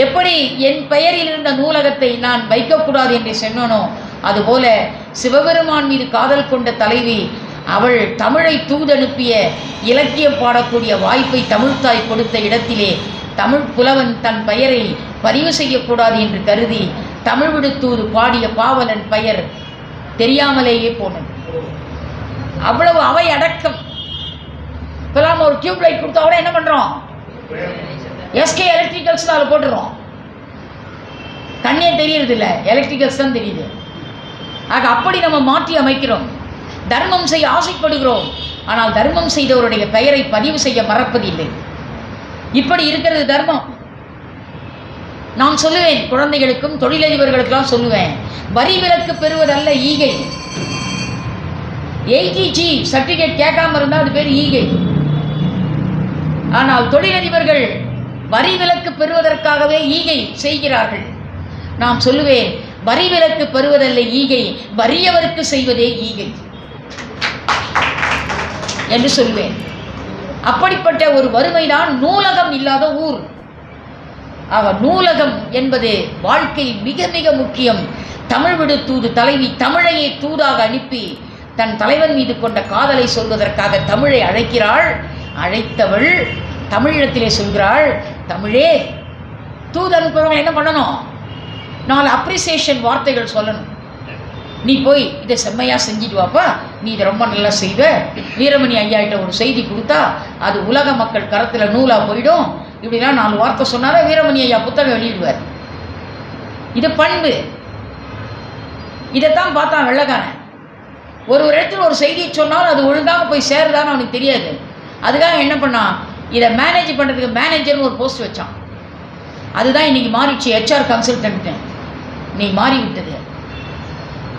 எப்படி என் பெயரில் இருந்த நூலகத்தை நான் வைக்கக்கூடாது என்று சொன்னனோ அதுபோல சிவபெருமான் மீது காதல் கொண்ட தலைவி அவள் தமிழை தூதனுப்பிய இலக்கியம் பாடக்கூடிய வாய்ப்பை தமிழ்த்தாய் கொடுத்த இடத்திலே தமிழ் புலவன் தன் பெயரை பதிவு செய்யக்கூடாது என்று கருதி தமிழ் விடு தூது பாடிய பாவலன் பெயர் தெரியாமலேயே போனது. அவ்வளவு அவை அடக்கம். இப்பெல்லாம் ஒரு டியூப் லைட் கொடுத்தா கூட என்ன பண்றோம், எஸ்கே எலக்ட்ரிக்கல்ஸ் தான் போட்டுறோம். கண்ணே தெரியறது இல்லை, எலக்ட்ரிக்கல்ஸ் தான் தெரியுது. ஆக அப்படி நம்ம மாற்றி அமைக்கிறோம். தர்மம் செய்ய ஆசைப்படுகிறோம், ஆனால் தர்மம் செய்தவருடைய பெயரை பதிவு செய்ய மறப்பதில்லை. இப்படி இருக்கிறது தர்மம். நான் சொல்லுவேன், குழந்தைகளுக்கும் தொழிலதிபர்களுக்கெல்லாம் சொல்லுவேன், வரி விலக்கு பெறுவதல்ல ஈகை. 80G சர்டிஃபிகேட் கேட்காம இருந்தால் அது பேர் ஈகை. ஆனால் தொழிலதிபர்கள் வரி விலக்கு பெறுவதற்காகவே ஈகை செய்கிறார்கள். நான் சொல்லுவேன், வரி விலக்கு பெறுவதல்ல ஈகை, வறியவருக்கு செய்வதே ஈகை என்று சொல்வேன். அப்படிப்பட்ட ஒரு வறுமைதான் நூலகம் இல்லாத ஊர். நூலகம் என்பது வாழ்க்கையில் மிக மிக முக்கியம். தமிழ் விடு தூது தலைவி தமிழையே தூதாக அனுப்பி தன் தலைவன் மீது கொண்ட காதலை சொல்வதற்காக தமிழை அழைக்கிறாள். அழைத்தவள் தமிழிடத்திலே சொல்கிறாள், தமிழே தூது அனுப்புறவங்க என்ன பண்ணணும், 4 அப்ரிசியேஷன் வார்த்தைகள் சொல்லணும். நீ போய் இதை செம்மையாக செஞ்சுட்டு வாப்பா, நீ இதை ரொம்ப நல்லா செய்வ, வீரமணி ஐயாட்ட ஒரு செய்தி கொடுத்தா அது உலக மக்கள் கரத்தில் நூலாக போயிடும், இப்படிலாம் 4 வார்த்தை சொன்னாரா வீரமணி ஐயா புத்தகம் வெளியிடுவார். இது பண்பு. இதைத்தான் பார்த்தான் வெள்ளைக்காரன். ஒரு இடத்துல ஒரு செய்தியை சொன்னால் அது ஒழுங்காக போய் சேருதான்னு அவனுக்கு தெரியாது. அதுக்காக என்ன பண்ணான், இதை மேனேஜ் பண்ணுறதுக்கு மேனேஜர்னு ஒரு போஸ்ட் வச்சான். அதுதான் இன்னைக்கு மாறிடுச்சு, ஹெச்ஆர் கன்சல்டன்ட் நீ மாறிவிட்டது.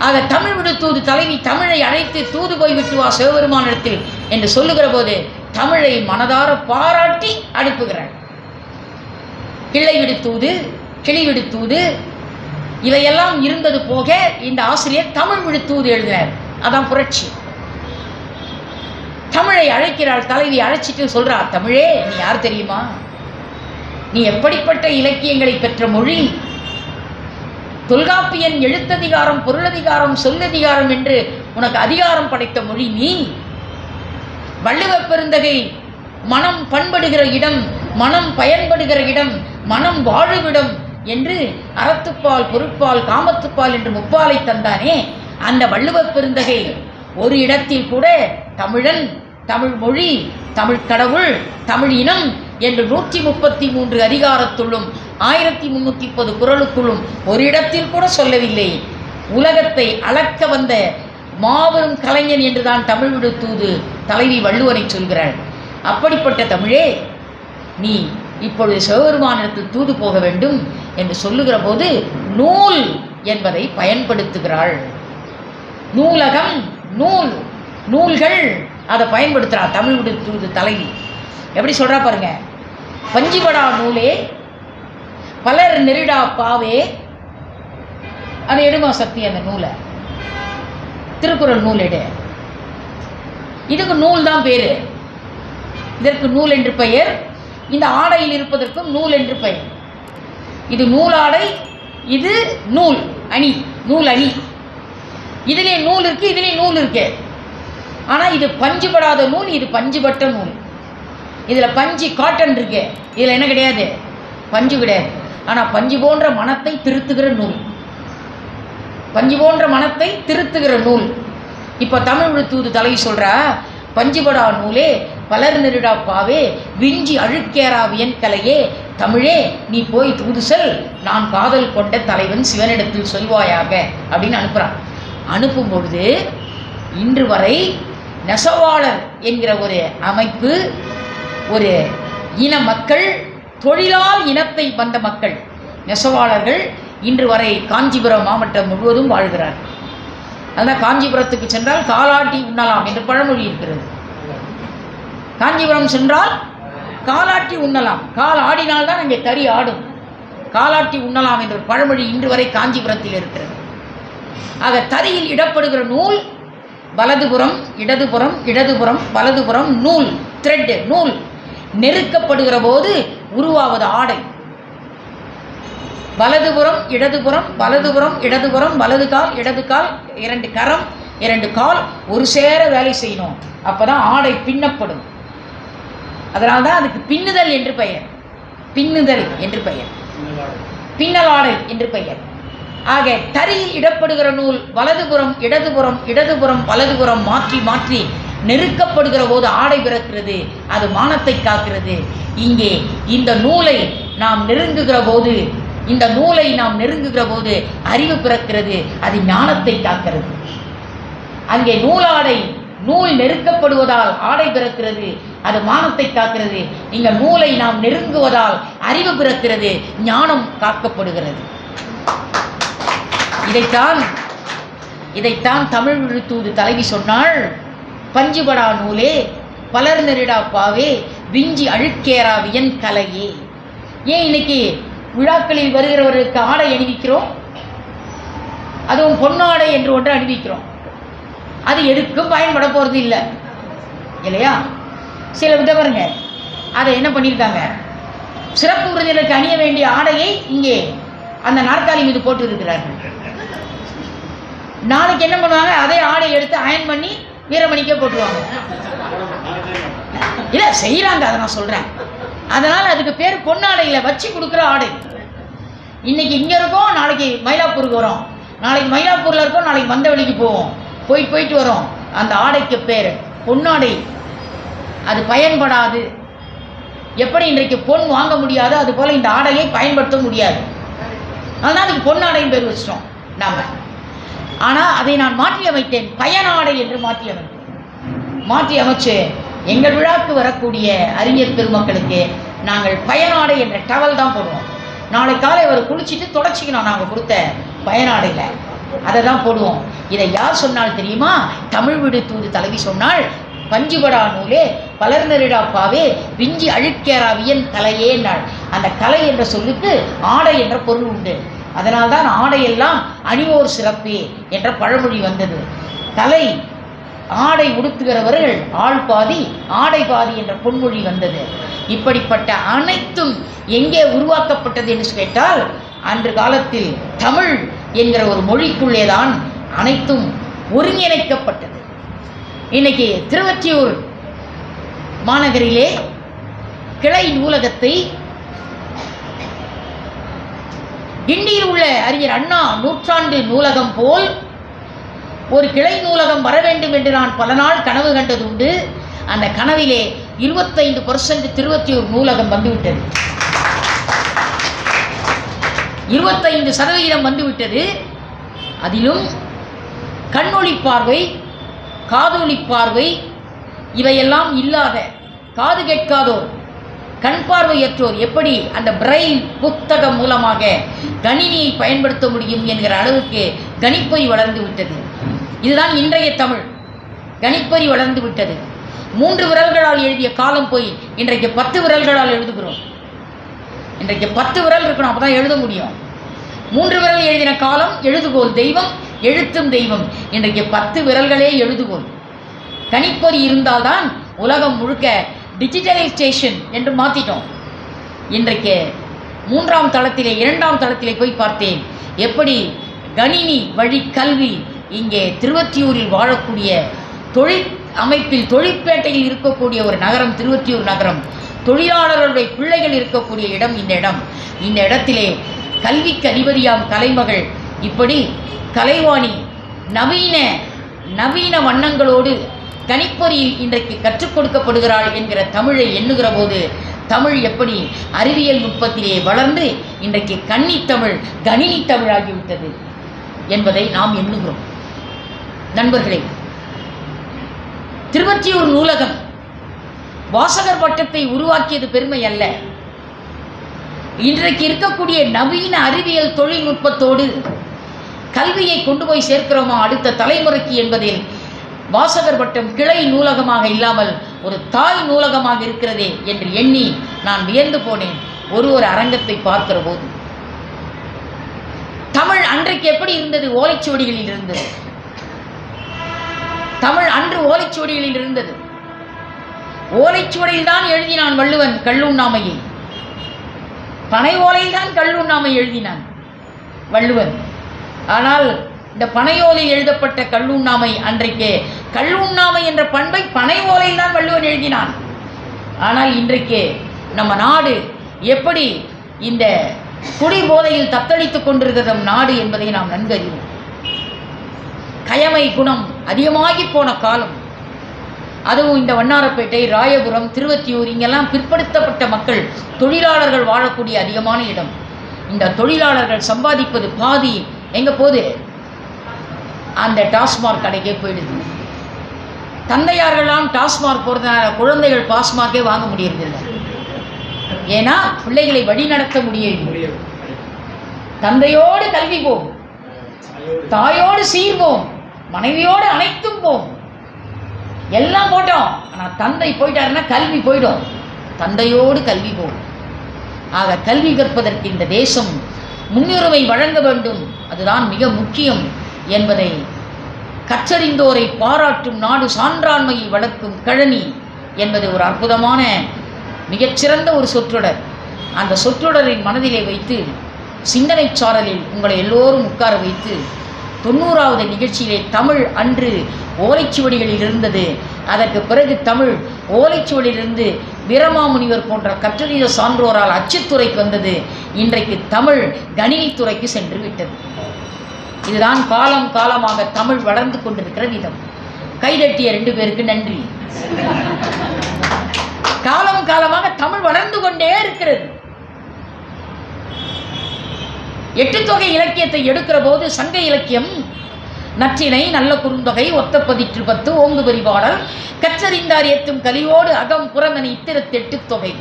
ஆக தமிழ் விடு தூது தலைவி தமிழை அழைத்து தூது போய் விட்டு வா சிவபெருமானிடத்தில் என்று சொல்லுகிற போது தமிழை மனதார பாராட்டி அனுப்புகிறாள். கிளை விடுத்தூது, கிளி விடுத்தூது இவையெல்லாம் இருந்தது போக இந்த ஆசிரியர் தமிழ் விடுத்தூது எழுதினார். அதான் புரட்சி. தமிழை அழைக்கிறாள் தலைவி. அழைச்சிட்டு சொல்றா, தமிழே நீ யார் தெரியுமா? நீ எப்படிப்பட்ட இலக்கியங்களை பெற்ற மொழி? தொல்காப்பியன் எழுத்ததிகாரம், பொருளதிகாரம், சொல்லதிகாரம் என்று உனக்கு அதிகாரம் படைத்த மொழி நீ. வள்ளுவ பெருந்தகை மனம் பண்படுகிற இடம், மனம் பயன்படுகிற இடம், மனம் வாழுவிடம் என்று அறத்துப்பால், பொருட்பால், காமத்துப்பால் என்று முப்பாலை தந்தானே, அந்த வள்ளுவ பெருந்தகை ஒரு இடத்தில் கூட தமிழன், தமிழ் மொழி, தமிழ் கடவுள், தமிழ் இனம் என்று 133 அதிகாரத்துள்ளும் 1330 குறளுக்குள்ளும் ஒரு இடத்தில் கூட சொல்லவில்லை. உலகத்தை அளக்க வந்த மாபெரும் கலைஞன் என்றுதான் தமிழ் விடுத்தூது தலைவி வள்ளுவனை சொல்கிறாள். அப்படிப்பட்ட தமிழே நீ இப்பொழுது சிவபெருமானிடத்தில் தூது போக வேண்டும் என்று சொல்லுகிற போது நூல் என்பதை பயன்படுத்துகிறாள். நூலகம், நூல், நூல்கள் அதை பயன்படுத்துகிறார் தமிழ் விடுத்தூது தலைவி. எப்படி சொல்கிறா பாருங்க. பஞ்சிபடா நூலே பலர் நெருடா பாவே. அதை எடுமா சக்தி, அந்த நூலை திருக்குறள் நூல் எடு. இதுக்கு நூல் தான் பேரு. இதற்கு நூல் என்று பெயர். இந்த ஆடையில் இருப்பதற்கும் நூல் என்று பெயர். இது நூலாடை, இது நூல் அணி, நூல் அணி. இதிலே நூல் இருக்கு, இதிலே நூல் இருக்கு. ஆனால் இது பஞ்சுபடாத நூல், இது பஞ்சுபட்ட நூல். இதில் பஞ்சு காட்டன் இருக்கு, இதில் என்ன கிடையாது, பஞ்சு கிடையாது. ஆனால் பஞ்சு போன்ற மனத்தை திருத்துகிற நூல், பஞ்சு போன்ற மனத்தை திருத்துகிற நூல். இப்போ தமிழ் விடுத்தூது தலைவி சொல்கிறா, பஞ்சுபடா நூலே பலர் நெருடா பாவே விஞ்சி அழுக்கேரா வியன்கலையே. தமிழே நீ போய் தூது செல், நான் காதல் கொண்ட தலைவன் சிவனிடத்தில் சொல்வாயாக அப்படின்னு அனுப்புகிறான். அனுப்பும் பொழுது இன்று வரை நெசவாளர் என்கிற ஒரு அமைப்பு, ஒரு இன மக்கள், தொழிலால் இனத்தை வந்த மக்கள் நெசவாளர்கள் இன்று வரை காஞ்சிபுரம் மாவட்டம் முழுவதும் வாழ்கிறார். அதனால் காஞ்சிபுரத்துக்கு சென்றால் காலாட்டி உண்ணலாம் என்று பழமொழி இருக்கிறது. காஞ்சிபுரம் சென்றால் காலாட்டி உண்ணலாம், கால் ஆடினால்தான் அங்கே கறி ஆடும், காலாட்டி உண்ணலாம் என்ற பழமொழி இன்று வரை காஞ்சிபுரத்தில் இருக்கிறது. ஆக தறியில் இடப்படுகிற நூல் வலதுபுறம் இடதுபுறம், இடதுபுறம் வலதுபுறம், நூல் த்ரெட், நூல் நெருக்கப்படுகிற போது உருவாவது ஆடை. வலதுபுறம் இடதுபுறம், வலதுபுறம் இடதுபுறம், வலது கால் இடது கால், 2 கரம் 2 கால் ஒரு சேர வேலை செய்யணும். அப்போதான் ஆடை பின்னப்படும். அதனால்தான் அதுக்கு பின்னுதல் என்று பெயர், பின்னுதல் என்று பெயர், பின்னல் ஆடை என்று பெயர். ஆக தறியில் இடப்படுகிற நூல் வலதுபுறம் இடதுபுறம், இடதுபுறம் வலதுபுறம் மாற்றி மாற்றி நெருக்கப்படுகிற போது ஆடை பிறக்கிறது. அது மானத்தை காக்கிறது. இங்கே இந்த நூலை நாம் நெருங்குகிற போது, இந்த நூலை நாம் நெருங்குகிற போது அறிவு பிறக்கிறது. அது ஞானத்தை காக்கிறது. அங்கே நூலாடை, நூல் நெருக்கப்படுவதால் ஆடை பிறக்கிறது, அது மானத்தை காக்கிறது. இங்க நூலை நாம் நெருங்குவதால் அறிவு பிறக்கிறது, ஞானம் காக்கப்படுகிறது. இதைத்தான் தமிழ் விழுத்தூது தலைவி சொன்னாள். பஞ்சுபடா நூலே பலர் நெருடா பாவே விஞ்சி அழுக்கேரா வியன் கலையே. ஏன் இன்னைக்கு விழாக்களில் வருகிறவர்களுக்கு ஆடை அணிவிக்கிறோம்? அதுவும் பொன்னாடை என்று ஒன்று அணிவிக்கிறோம். அது எதுக்கும் பயன்பட போகிறது இல்லை இல்லையா? சில விதவருங்க அதை என்ன பண்ணியிருக்காங்க, சிறப்பு விருந்தினருக்கு அணிய வேண்டிய ஆடையை இங்கே அந்த நாற்காலி மீது போட்டு இருக்கிறார்கள். நாளைக்கு என்ன பண்ணுவாங்க, அதே ஆடை எடுத்து அயன் பண்ணி வீரமணிக்கே போட்டுருவாங்க. இல்லை செய்கிறாங்க, அதை நான் சொல்கிறேன். அதனால் அதுக்கு பேர் பொன்னாடையில் வச்சு கொடுக்குற ஆடை. இன்னைக்கு இங்கே இருக்கோம், நாளைக்கு மயிலாப்பூருக்கு வரோம், நாளைக்கு மயிலாப்பூரில் இருக்கோம், நாளைக்கு மந்தவெளிக்கு போவோம், போயிட்டு வரோம். அந்த ஆடைக்கு பேர் பொன்னாடை. அது பயன்படாது. எப்படி இன்றைக்கு பொன் வாங்க முடியாது, அதுபோல் இந்த ஆடையை பயன்படுத்த முடியாது. அதனால் அதுக்கு பொன்னாடைன்னு பேர் வச்சிட்டோம் நாம். ஆனால் அதை நான் மாற்றி அமைத்தேன், பயனாடை என்று மாற்றி அமைச்சு எங்கள் விழாக்கு வரக்கூடிய அறிஞர் பெருமக்களுக்கு நாங்கள் பயனாடை என்ற டவல் தான் போடுவோம். நாளை காலை அவர் குளிச்சுட்டு தொடச்சிக்கணும். நாங்கள் கொடுத்த பயனாடையில் அதை தான் போடுவோம். இதை யார் சொன்னால் தெரியுமா? தமிழ் விடு தூது தலைவி சொன்னால், பஞ்சுபடா நூலே பலர்நரிடாப்பாவே விஞ்சி அழுக்கேராவியன் கலையே நாள். அந்த கலை என்ற சொல்லுக்கு ஆடை என்ற பொருள் உண்டு. அதனால்தான் ஆடையெல்லாம் அணிவோர் சிறப்பே என்ற பழமொழி வந்தது. கலை ஆடை உடுத்துகிறவர்கள் ஆள் பாதி ஆடை பாதி என்ற பொன்மொழி வந்தது. இப்படிப்பட்ட அனைத்தும் எங்கே உருவாக்கப்பட்டது என்று கேட்டால், அன்று காலத்தில் தமிழ் என்கிற ஒரு மொழிக்குள்ளேதான் அனைத்தும் ஒருங்கிணைக்கப்பட்டது. இன்னைக்கு திருவொற்றியூர் மாநகரிலே கிளை நூலகத்தை கிண்டியில் உள்ள அறிஞர் அண்ணா நூற்றாண்டு நூலகம் போல் ஒரு கிளை நூலகம் வர வேண்டும் என்று நான் பல நாள் கனவு கண்டது உண்டு. அந்த கனவிலே 25% திருவொற்றியூர் நூலகம் வந்துவிட்டது. 25% வந்துவிட்டது. அதிலும் கண்ணொளி பார்வை, காதொளி பார்வை இவையெல்லாம் இல்லாத, காது கேட்காதோர், கண் பார்வையற்றோர் எப்படி அந்த பிரைல் புத்தகம் மூலமாக கணினியை பயன்படுத்த முடியும் என்கிற அளவுக்கு கணிப்பொறி வளர்ந்து விட்டது. இதுதான் இன்றைய தமிழ். கணிப்பொறி வளர்ந்து விட்டது. 3 விரல்களால் எழுதிய காலம் போய் இன்றைக்கு 10 விரல்களால் எழுதுகிறோம். இன்றைக்கு 10 விரல் இருக்கணும், அப்பதான் எழுத முடியும். 3 விரல் எழுதின காலம் எழுதுகோல் தெய்வம், எழுத்தும் தெய்வம். இன்றைக்கு 10 விரல்களே எழுதுகோல். கணிப்பொறி இருந்தால்தான் உலகம் முழுக்க டிஜிட்டலைசேஷன் என்று மாற்றிட்டோம். இன்றைக்கு 3ஆம் தளத்திலே 2ஆம் தளத்திலே போய் பார்த்தேன். எப்படி கணினி வழி கல்வி இங்கே திருவொற்றியூரில் வாழக்கூடிய தொழில் அமைப்பில், தொழிற்பேட்டையில் இருக்கக்கூடிய ஒரு நகரம் திருவொற்றியூர் நகரம். தொழிலாளர்களுடைய பிள்ளைகள் இருக்கக்கூடிய இடம் இந்த இடம். இந்த இடத்திலே கல்விக்கு அதிபதியாம் கலைமகள் இப்படி கலைவாணி நவீன வண்ணங்களோடு கணிப்பொறியில் இன்றைக்கு கற்றுக் கொடுக்கப்படுகிறாள் என்கிற தமிழை எண்ணுகிற போது, தமிழ் எப்படி அறிவியல் நுட்பத்திலே வளர்ந்து இன்றைக்கு கன்னித்தமிழ் கணினி தமிழாகிவிட்டது என்பதை நாம் எண்ணுகிறோம். நண்பர்களே, திருவொற்றியூர் நூலகம் வாசகர் வட்டத்தை உருவாக்கியது பெருமை அல்ல. இன்றைக்கு இருக்கக்கூடிய நவீன அறிவியல் தொழில்நுட்பத்தோடு கல்வியை கொண்டு போய் சேர்க்கிறோமா அடுத்த தலைமுறைக்கு என்பதில் வாசகர் வட்டம் கிளை நூலகமாக இல்லாமல் ஒரு தாய் நூலகமாக இருக்கிறதே என்று எண்ணி நான் வியந்து போனேன். ஒரு அரங்கத்தை பார்க்கிற போது தமிழ் அன்றைக்கு எப்படி இருந்தது? ஓலைச்சுவடிகளில் இருந்தது. தமிழ் அன்று ஓலைச்சுவடிகளில் இருந்தது. ஓலைச்சுவடியில் தான் எழுதினான் வள்ளுவன் கல்லுண்ணாமையை. பனை ஓலையில் தான் கல்லுண்ணாமை எழுதினான் வள்ளுவன். ஆனால் இந்த பனையோலையில் எழுதப்பட்ட கல்லுண்ணாமை, அன்றைக்கு கல்லுண்ணாமை என்ற பண்பை பனை ஓலையில் தான் வள்ளுவன் எழுதினான். ஆனால் இன்றைக்கு நம்ம நாடு எப்படி இந்த குடி போதையில் தத்தளித்துக் கொண்டிருக்கிற நாடு என்பதை நாம் நன்கு அறிவோம். கயமை குணம் அதிகமாகி போன காலம். அதுவும் இந்த வண்ணாரப்பேட்டை, ராயபுரம், திருவொற்றியூர் இங்கெல்லாம் பிற்படுத்தப்பட்ட மக்கள், தொழிலாளர்கள் வாழக்கூடிய அதிகமான இடம். இந்த தொழிலாளர்கள் சம்பாதிப்பது பாதி எங்கே போகுது? அந்த டாஸ்மார்க் கடைக்கே போயிடுது. தந்தையார்கள்லாம் டாஸ்மார்க் போகிறதுனால குழந்தைகள் பாஸ்மார்க்கே வாங்க முடியறதில்லை. ஏன்னா பிள்ளைகளை வழி நடத்த முடியவில்லை. தந்தையோடு கல்வி போம், தாயோடு சீர்வோம், மனைவியோடு அனைத்தும் போம், எல்லாம் போட்டோம். ஆனால் தந்தை போயிட்டாருன்னா கல்வி போயிடும். தந்தையோடு கல்வி போம். ஆக கல்வி கற்பதற்கு இந்த தேசம் முன்னுரிமை வழங்க வேண்டும். அதுதான் மிக முக்கியம் என்பதை கற்றறிந்தோரை பாராட்டும் நாடு சான்றாண்மையை வளர்க்கும் கழனி என்பது ஒரு அற்புதமான மிகச்சிறந்த ஒரு சொற்றொடர். அந்த சொற்றொடரின் மனதிலே வைத்து சிந்தனை சாரலில் உங்களை எல்லோரும் உட்கார வைத்து 90வது நிகழ்ச்சியிலே தமிழ் அன்று ஓலைச்சுவடிகளில் இருந்தது. அதற்கு பிறகு தமிழ் ஓலைச்சுவடியிலிருந்து வீரமாமுனிவர் போன்ற கற்றறிந்த சான்றோரால் அச்சுத்துறைக்கு வந்தது. இன்றைக்கு தமிழ் கணினித்துறைக்கு சென்று விட்டது. இதுதான் காலம் காலமாக தமிழ் வளர்ந்து கொண்டிருக்கிற விதம். கைதட்டிய 2 பேருக்கு நன்றி. காலம் காலமாக தமிழ் வளர்ந்து கொண்டே இருக்கிறது. 8 தொகை இலக்கியத்தை எடுக்கிற போது சங்க இலக்கியம் நற்றினை நல்ல குறுந்தொகை ஒத்தப்பதிற்று 10 ஓங்கு பரிபாடல் கற்றறிந்தார் ஏத்தும் கலியோடு அகம் புறமென இத்திரத்தெட்டு தொகை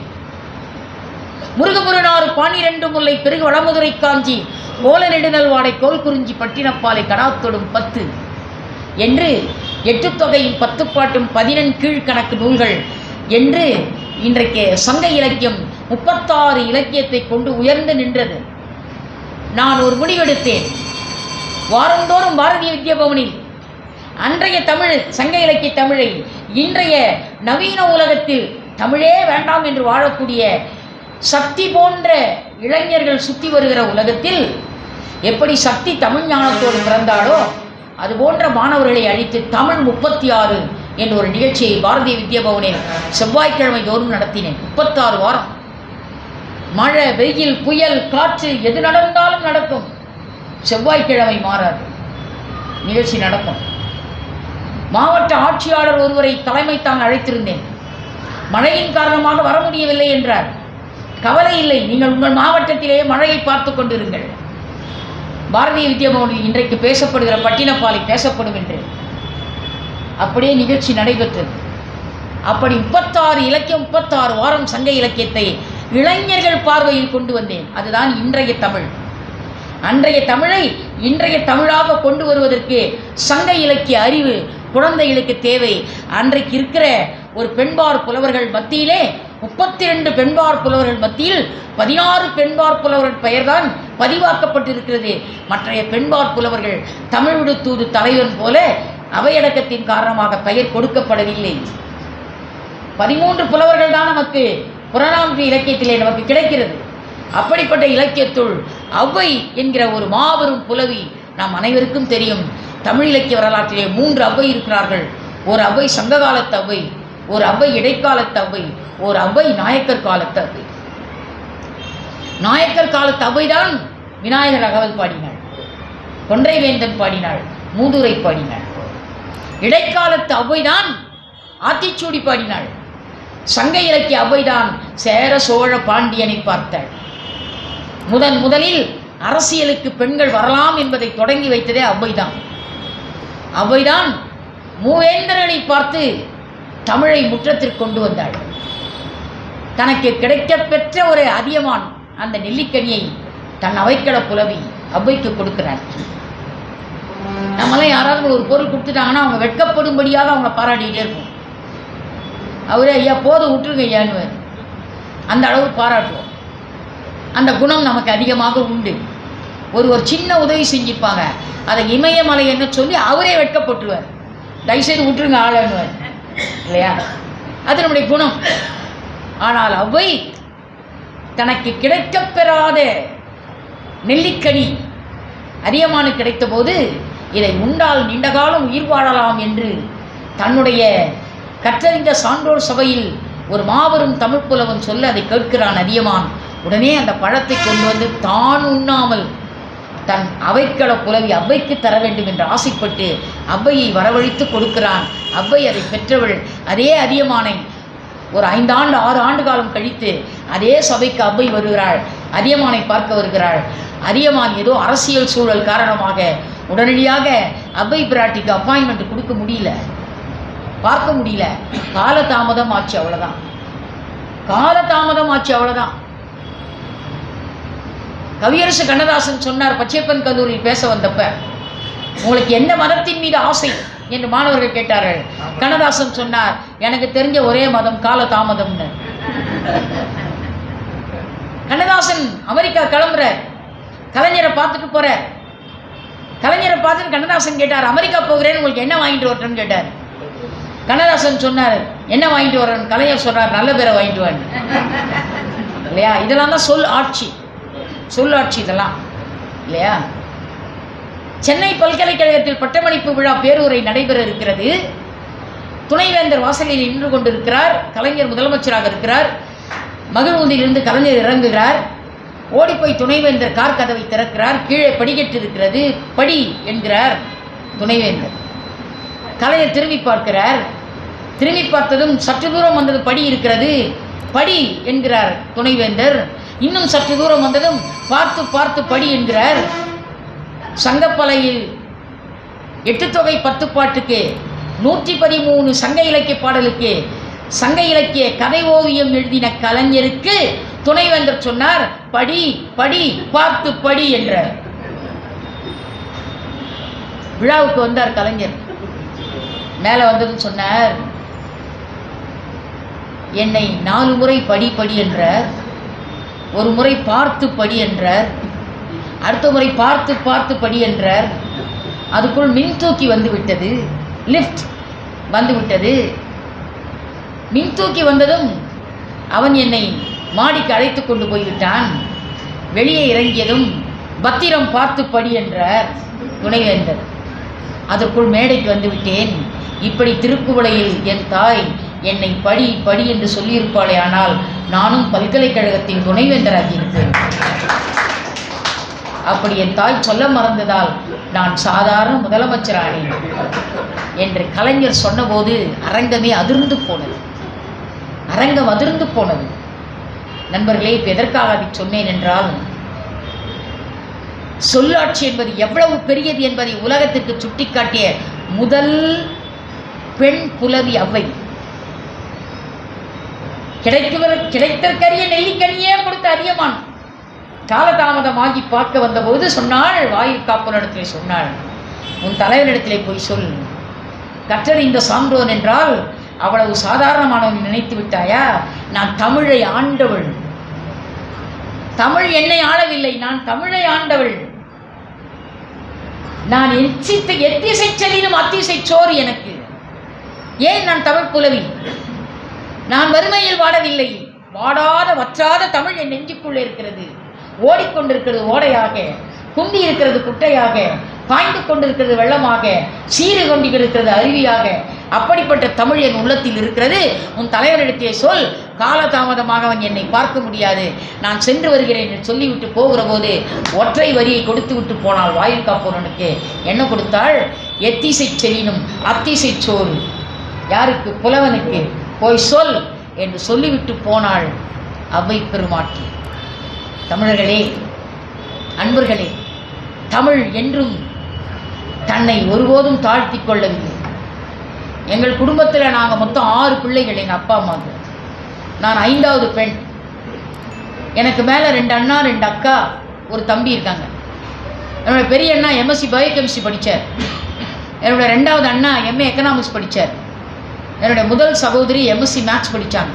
முருகமுருனாறு 12 முல்லை பெருகு வடமுதுரை காஞ்சி கோல நெடுநல் வாடை கோல் குறிஞ்சி பட்டினப்பாலை கடாத்தொடும் 10 என்று 8 தொகையும் 10 பாட்டும் 14 கீழ்கணக்கு நூல்கள் என்று இன்றைக்கு சங்க இலக்கியம் 36 இலக்கியத்தை கொண்டு உயர்ந்து நின்றது. நான் ஒரு முடிவெடுத்தேன். வாரந்தோறும் பாரதிய வித்யாபவனில் அன்றைய தமிழ் சங்க இலக்கிய தமிழை இன்றைய நவீன உலகத்தில் தமிழே வேண்டாம் என்று வாழக்கூடிய சக்தி போன்ற இளைஞர்கள் சுற்றி வருகிற உலகத்தில் எப்படி சக்தி தமிழ் ஞானத்தோடு பிறந்தாலோ அது போன்ற மாணவர்களை அழித்து தமிழ் 36 என்ற ஒரு நிகழ்ச்சியை பாரதிய வித்யாபவனில் செவ்வாய்க்கிழமை தோறும் நடத்தினேன். 36 வாரம். மழை, வெயில், புயல், காற்று எது நடந்தாலும் நடக்கும். செவ்வாய்க்கிழமை மாறாது, நிகழ்ச்சி நடக்கும். மாவட்ட ஆட்சியாளர் ஒருவரை தலைமை தான் அழைத்திருந்தேன். மழையின் காரணமாக வர முடியவில்லை என்றார். கவலை இல்லை, நீங்கள் உங்கள் மாவட்டத்திலேயே மழையை பார்த்து கொண்டிருங்கள். பாரதிய வித்யாபவனில் இன்றைக்கு பேசப்படுகிற பட்டினப்பாலை பேசப்படும் என்று அப்படியே நிகழ்ச்சி நடைபெற்றது. அப்படி 36 இலக்கியம் 36 வாரம் சங்க இலக்கியத்தை இளைஞர்கள் பார்வையில் கொண்டு வந்தேன். அதுதான் இன்றைய தமிழ். அன்றைய தமிழை இன்றைய தமிழாக கொண்டு வருவதற்கு சங்க இலக்கிய அறிவு குழந்தைகளுக்கு தேவை. அன்றைக்கு இருக்கிற ஒரு பெண்பார் புலவர்கள் மத்தியிலே 32 பெண்பார் புலவர்கள் மத்தியில் 16 பெண்பார் புலவர்கள் பெயர்தான் பதிவாக்கப்பட்டிருக்கிறது. மற்றைய பெண்பார் புலவர்கள் தமிழ் விடுத்தூது தலைவன் போல அவையடக்கத்தின் காரணமாக பெயர் கொடுக்கப்படவில்லை. 13 புலவர்கள் தான் நமக்கு புறநானூற்று இலக்கியத்திலே நமக்கு கிடைக்கிறது. அப்படிப்பட்ட இலக்கியத்துள் ஔவை என்கிற ஒரு மாபெரும் புலவி நாம் அனைவருக்கும் தெரியும். தமிழ் இலக்கிய வரலாற்றிலே 3 ஔவை இருக்கிறார்கள். ஒரு ஔவை சங்க காலத்து ஔவை, ஒரு ஔவை இடைக்காலத்து ஔவை, ஒரு ஔவை நாயக்கர் காலத்து ஔவை. நாயக்கர் காலத்து ஔவைதான் விநாயகர் அகவல் பாடினாள், கொன்றைவேந்தன் பாடினாள், மூதுரை பாடினாள். இடைக்காலத்து ஔவைதான் ஆத்திச்சூடி பாடினாள். சங்க இலக்கிய ஔவைதான் சேர சோழ பாண்டியனை பார்த்தாள். முதலில் அரசியலுக்கு பெண்கள் வரலாம் என்பதை தொடங்கி வைத்ததே ஔவைதான். ஔவைதான் மூவேந்தர்களை பார்த்து தமிழை முற்றத்திற்கு கொண்டு வந்தாள். தனக்கு கிடைக்கப் பெற்ற ஒரு அதியமான் அந்த நெல்லிக்கனியை தன் அவைக்கள புலவி ஔவைக்கு கொடுக்கிறாள். நம்மளாம் யாராவது ஒரு பொருள் கொடுத்துட்டாங்கன்னா அவங்க வெட்கப்படும்படியாக அவங்க பாராட்டிகிட்டே இருப்போம். அவரே ஐயா போதும் விட்டுருங்க ஐயான்னு அந்த அளவு பாராட்டுவோம். அந்த குணம் நமக்கு அதிகமாக உண்டு. ஒரு சின்ன உதவி செஞ்சுப்பாங்க, அதை இமயமலை என்ன சொல்லி அவரே வெட்கப்பட்டுருவார். தயவுசெய்து விட்டுருங்க ஆளுன்னுவார் இல்லையா? அது நம்முடைய குணம். ஆனால் ஔவை தனக்கு கிடைக்கப்பெறாத நெல்லிக்கனி அதியமானு கிடைத்த போது இதை உண்டால் நீண்ட காலம் உயிர் வாழலாம் என்று தன்னுடைய கற்றறிந்த சான்றோர் சபையில் ஒரு மாபெரும் தமிழ் புலவன் சொல்ல அதை கேட்கிறான் அதியமான். உடனே அந்த பழத்தை கொண்டு வந்து தான் உண்ணாமல் தன் அவைக்கள புலவி ஔவைக்கு தர வேண்டும் என்று ஆசைப்பட்டு ஔவையை வரவழைத்து கொடுக்கிறான். ஔவை அதை பெற்றவள். அதே அதியமானை ஒரு 5 ஆண்டு 6 ஆண்டு காலம் கழித்து அதே சபைக்கு ஔவை வருகிறாள். அதியமானை பார்க்க வருகிறாள். அதியமான் ஏதோ அரசியல் சூழல் காரணமாக உடனடியாக ஔவை பிராட்டிக்கு அப்பாயின்மெண்ட் கொடுக்க முடியல, பார்க்க முடியல. காலதாமதம் ஆச்சு, அவ்வளோதான். காலதாமதம் ஆச்சு, அவ்வளோதான். கவியரசு கண்ணதாசன் சொன்னார், பச்சையப்பன் கல்லூரியில் பேச வந்தப்ப, உங்களுக்கு எந்த மதத்தின் மீது ஆசை என்று மாணவர்கள் கேட்டார்கள். கண்ணதாசன் சொன்னார், எனக்கு தெரிஞ்ச ஒரே மதம் காலதாமதம்னு. கண்ணதாசன் அமெரிக்கா கிளம்புற, கலைஞரை பார்த்துட்டு போற. கலைஞரை பார்த்துட்டு கண்ணதாசன் கேட்டார், அமெரிக்கா போகிறேன்னு உங்களுக்கு என்ன வாங்கிட்டு வரட்டும்னு கேட்டார். கண்ணதாசன் சொன்னார், என்ன வாங்கிட்டு வரேன்னு. கலைஞர் சொன்னார், நல்ல பேரை வாங்கிட்டு வாங்க இல்லையா? இதெல்லாம் தான் சொல் ஆட்சி, சொல்லாட்சி இதெல்லாம் இல்லையா? சென்னை பல்கலைக்கழகத்தில் பட்டமளிப்பு விழா பேருரை நடைபெற இருக்கிறது. துணைவேந்தர் வாசலில் நின்று கொண்டிருக்கிறார். கலைஞர் முதலமைச்சராக இருக்கிறார். மகிழ்வுந்திலிருந்து கலைஞர் இறங்குகிறார். ஓடிப்போய் துணைவேந்தர் கார் கதவை திறக்கிறார். கீழே படிக்கட்டு இருக்கிறது. படி என்கிறார் துணைவேந்தர். கலைஞர் திரும்பி பார்க்கிறார். திரும்பி பார்த்ததும் சற்று தூரம் வந்தது படி இருக்கிறது. படி என்கிறார் துணைவேந்தர். இன்னும் சற்று தூரம் வந்ததும் பார்த்து பார்த்து படி என்கிறார். சங்கப்பலையில் 8 தொகை 10 பாட்டுக்கு 113 சங்க இலக்கிய பாடலுக்கு சங்க இலக்கிய கதை ஓவியம் எழுதின கலைஞருக்கு துணைவேந்தர் சொன்னார், படி படி பார்த்து படி என்றார். விழாவுக்கு வந்தார் கலைஞர். மேலே வந்ததுன்னு சொன்னார், என்னை 4 முறை படி படி என்றார், ஒரு முறை பார்த்து படி என்றார், அடுத்த முறை பார்த்து பார்த்து படி என்றார். அதுக்குள் மின் தூக்கி வந்து விட்டது, லிஃப்ட் வந்து விட்டது. மின் தூக்கி வந்ததும் அவன் என்னை மாடிக்கு அழைத்து கொண்டு போய்விட்டான். வெளியே இறங்கியதும் பத்திரம் பார்த்து படி என்றார் துணைவேந்தர். அதற்குள் மேடைக்கு வந்து விட்டேன். இப்படி திருக்குவளையில் என் தாய் என்னை படி படி என்று சொல்லியிருப்பாளே, ஆனால் நானும் பல்கலைக்கழகத்தின் துணைவேந்தராகி இருப்பேன். அப்படி என் தாய் சொல்ல மறந்ததால் நான் சாதாரண முதலமைச்சரானேன் என்று கலைஞர் சொன்னபோது அரங்கமே அதிர்ந்து போனது. அரங்கம் அதிர்ந்து போனது. நண்பர்களே, இப்போ எதற்காக அதை சொன்னேன் என்றால், சொல்லாட்சி என்பது எவ்வளவு பெரியது என்பதை உலகத்திற்கு சுட்டிக்காட்டிய முதல் பெண் புலவி அவ்வை. கிடைத்தற்கரிய நெல்லிக்கனியே கொடுத்த அதியமான் காலதாமதமாகி பார்க்க வந்தபோது சொன்னாள், வாயில் காப்பனிடத்திலே சொன்னாள், உன் தலைவனிடத்திலே போய் சொல், கற்றறிந்த சான்றோன் என்றால் அவ்வளவு சாதாரணமானவன் நினைத்து விட்டாயா? நான் தமிழை ஆண்டவள். தமிழ் என்னை ஆளவில்லை, நான் தமிழை ஆண்டவள். நான் எத்திசை செல்லினும் அத்திசை சோறு எனக்கு. ஏன் நான் தமிழ் புலவி? நான் வறுமையில் வாடவில்லை. வாடாத வற்றாத தமிழ் என் நெஞ்சுக்குள்ளே இருக்கிறது. ஓடிக்கொண்டிருக்கிறது ஓடையாக, குந்தி இருக்கிறது குட்டையாக, பாய்ந்து கொண்டிருக்கிறது வெள்ளமாக, சீறு கொண்டிருக்கிறது அருவியாக. அப்படிப்பட்ட தமிழ் என் உள்ளத்தில் இருக்கிறது. உன் தலைவரிடத்தே சொல், காலதாமதமாக அவன் என்னை பார்க்க முடியாது, நான் சென்று வருகிறேன் என்று சொல்லிவிட்டு போகிற போது ஒற்றை வரியை கொடுத்து விட்டு போனாள். வாயில் காப்போனுக்கு என்ன கொடுத்தாள்? எத்திசை செல்லினும் அத்திசை சோறு. யாருக்கு? புலவனுக்கு. போய் சொல் என்று சொல்லிவிட்டு போனாள் அவ்வை பெருமாட்டி. தமிழர்களே, அன்பர்களே, தமிழ் என்றும் தன்னை ஒருபோதும் தாழ்த்தி கொள்ளவில்லை. எங்கள் குடும்பத்தில் நாங்கள் மொத்தம் 6 பிள்ளைகள். எங்கள் அப்பா அம்மாவுக்கு நான் 5வது பெண். எனக்கு மேலே 2 அண்ணா 2 அக்கா ஒரு தம்பி இருக்காங்க. என்னோடய பெரிய அண்ணா எம்எஸ்சி பயோகெமிஸ்ட்ரி படித்தார். என்னோடய 2வது அண்ணா எம்ஏ எக்கனாமிக்ஸ் படித்தார். என்னுடைய முதல் சகோதரி எம்எஸ்சி மேத்ஸ் படித்தாங்க.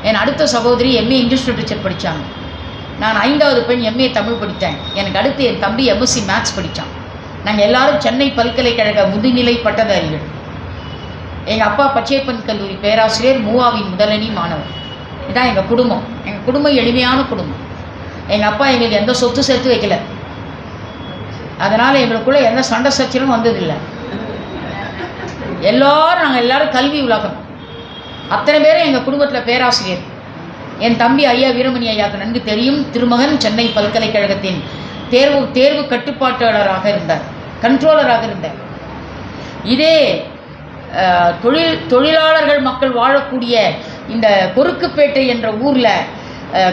என் அடுத்த சகோதரி எம்ஏ இங்கிலீஷ் லிட்ரேச்சர் படித்தாங்க. நான் 5வது பெண் எம்ஏ தமிழ் படித்தேன். எனக்கு அடுத்து என் தம்பி எம்எஸ்சி மேத்ஸ் படித்தான். நாங்கள் எல்லாரும் சென்னை பல்கலைக்கழக முதுநிலை பட்டதாரிகள். எங்கள் அப்பா பச்சையப்பன் கல்லூரி பேராசிரியர், மூவாவின் முதலணி மாணவர். இதுதான் எங்கள் குடும்பம். எங்கள் குடும்பம் எளிமையான குடும்பம். எங்கள் அப்பா எங்களுக்கு எந்த சொத்து சேர்த்து வைக்கல. அதனால் எங்களுக்குள்ளே எந்த சண்டை சச்சரவும் வந்ததில்லை. நாங்கள் எல்லாரும் கல்வி உலகம். அத்தனை பேரும் எங்கள் குடும்பத்தில் பேராசிரியர். என் தம்பி ஐயா வீரமணி ஐயாவுக்கு நன்கு தெரியும். திருமகன் சென்னை பல்கலைக்கழகத்தின் தேர்வு கட்டுப்பாட்டாளராக இருந்தார், கண்ட்ரோலராக இருந்தார். இதே தொழிலாளர்கள் மக்கள் வாழக்கூடிய இந்த கொருக்குப்பேட்டை என்ற ஊரில்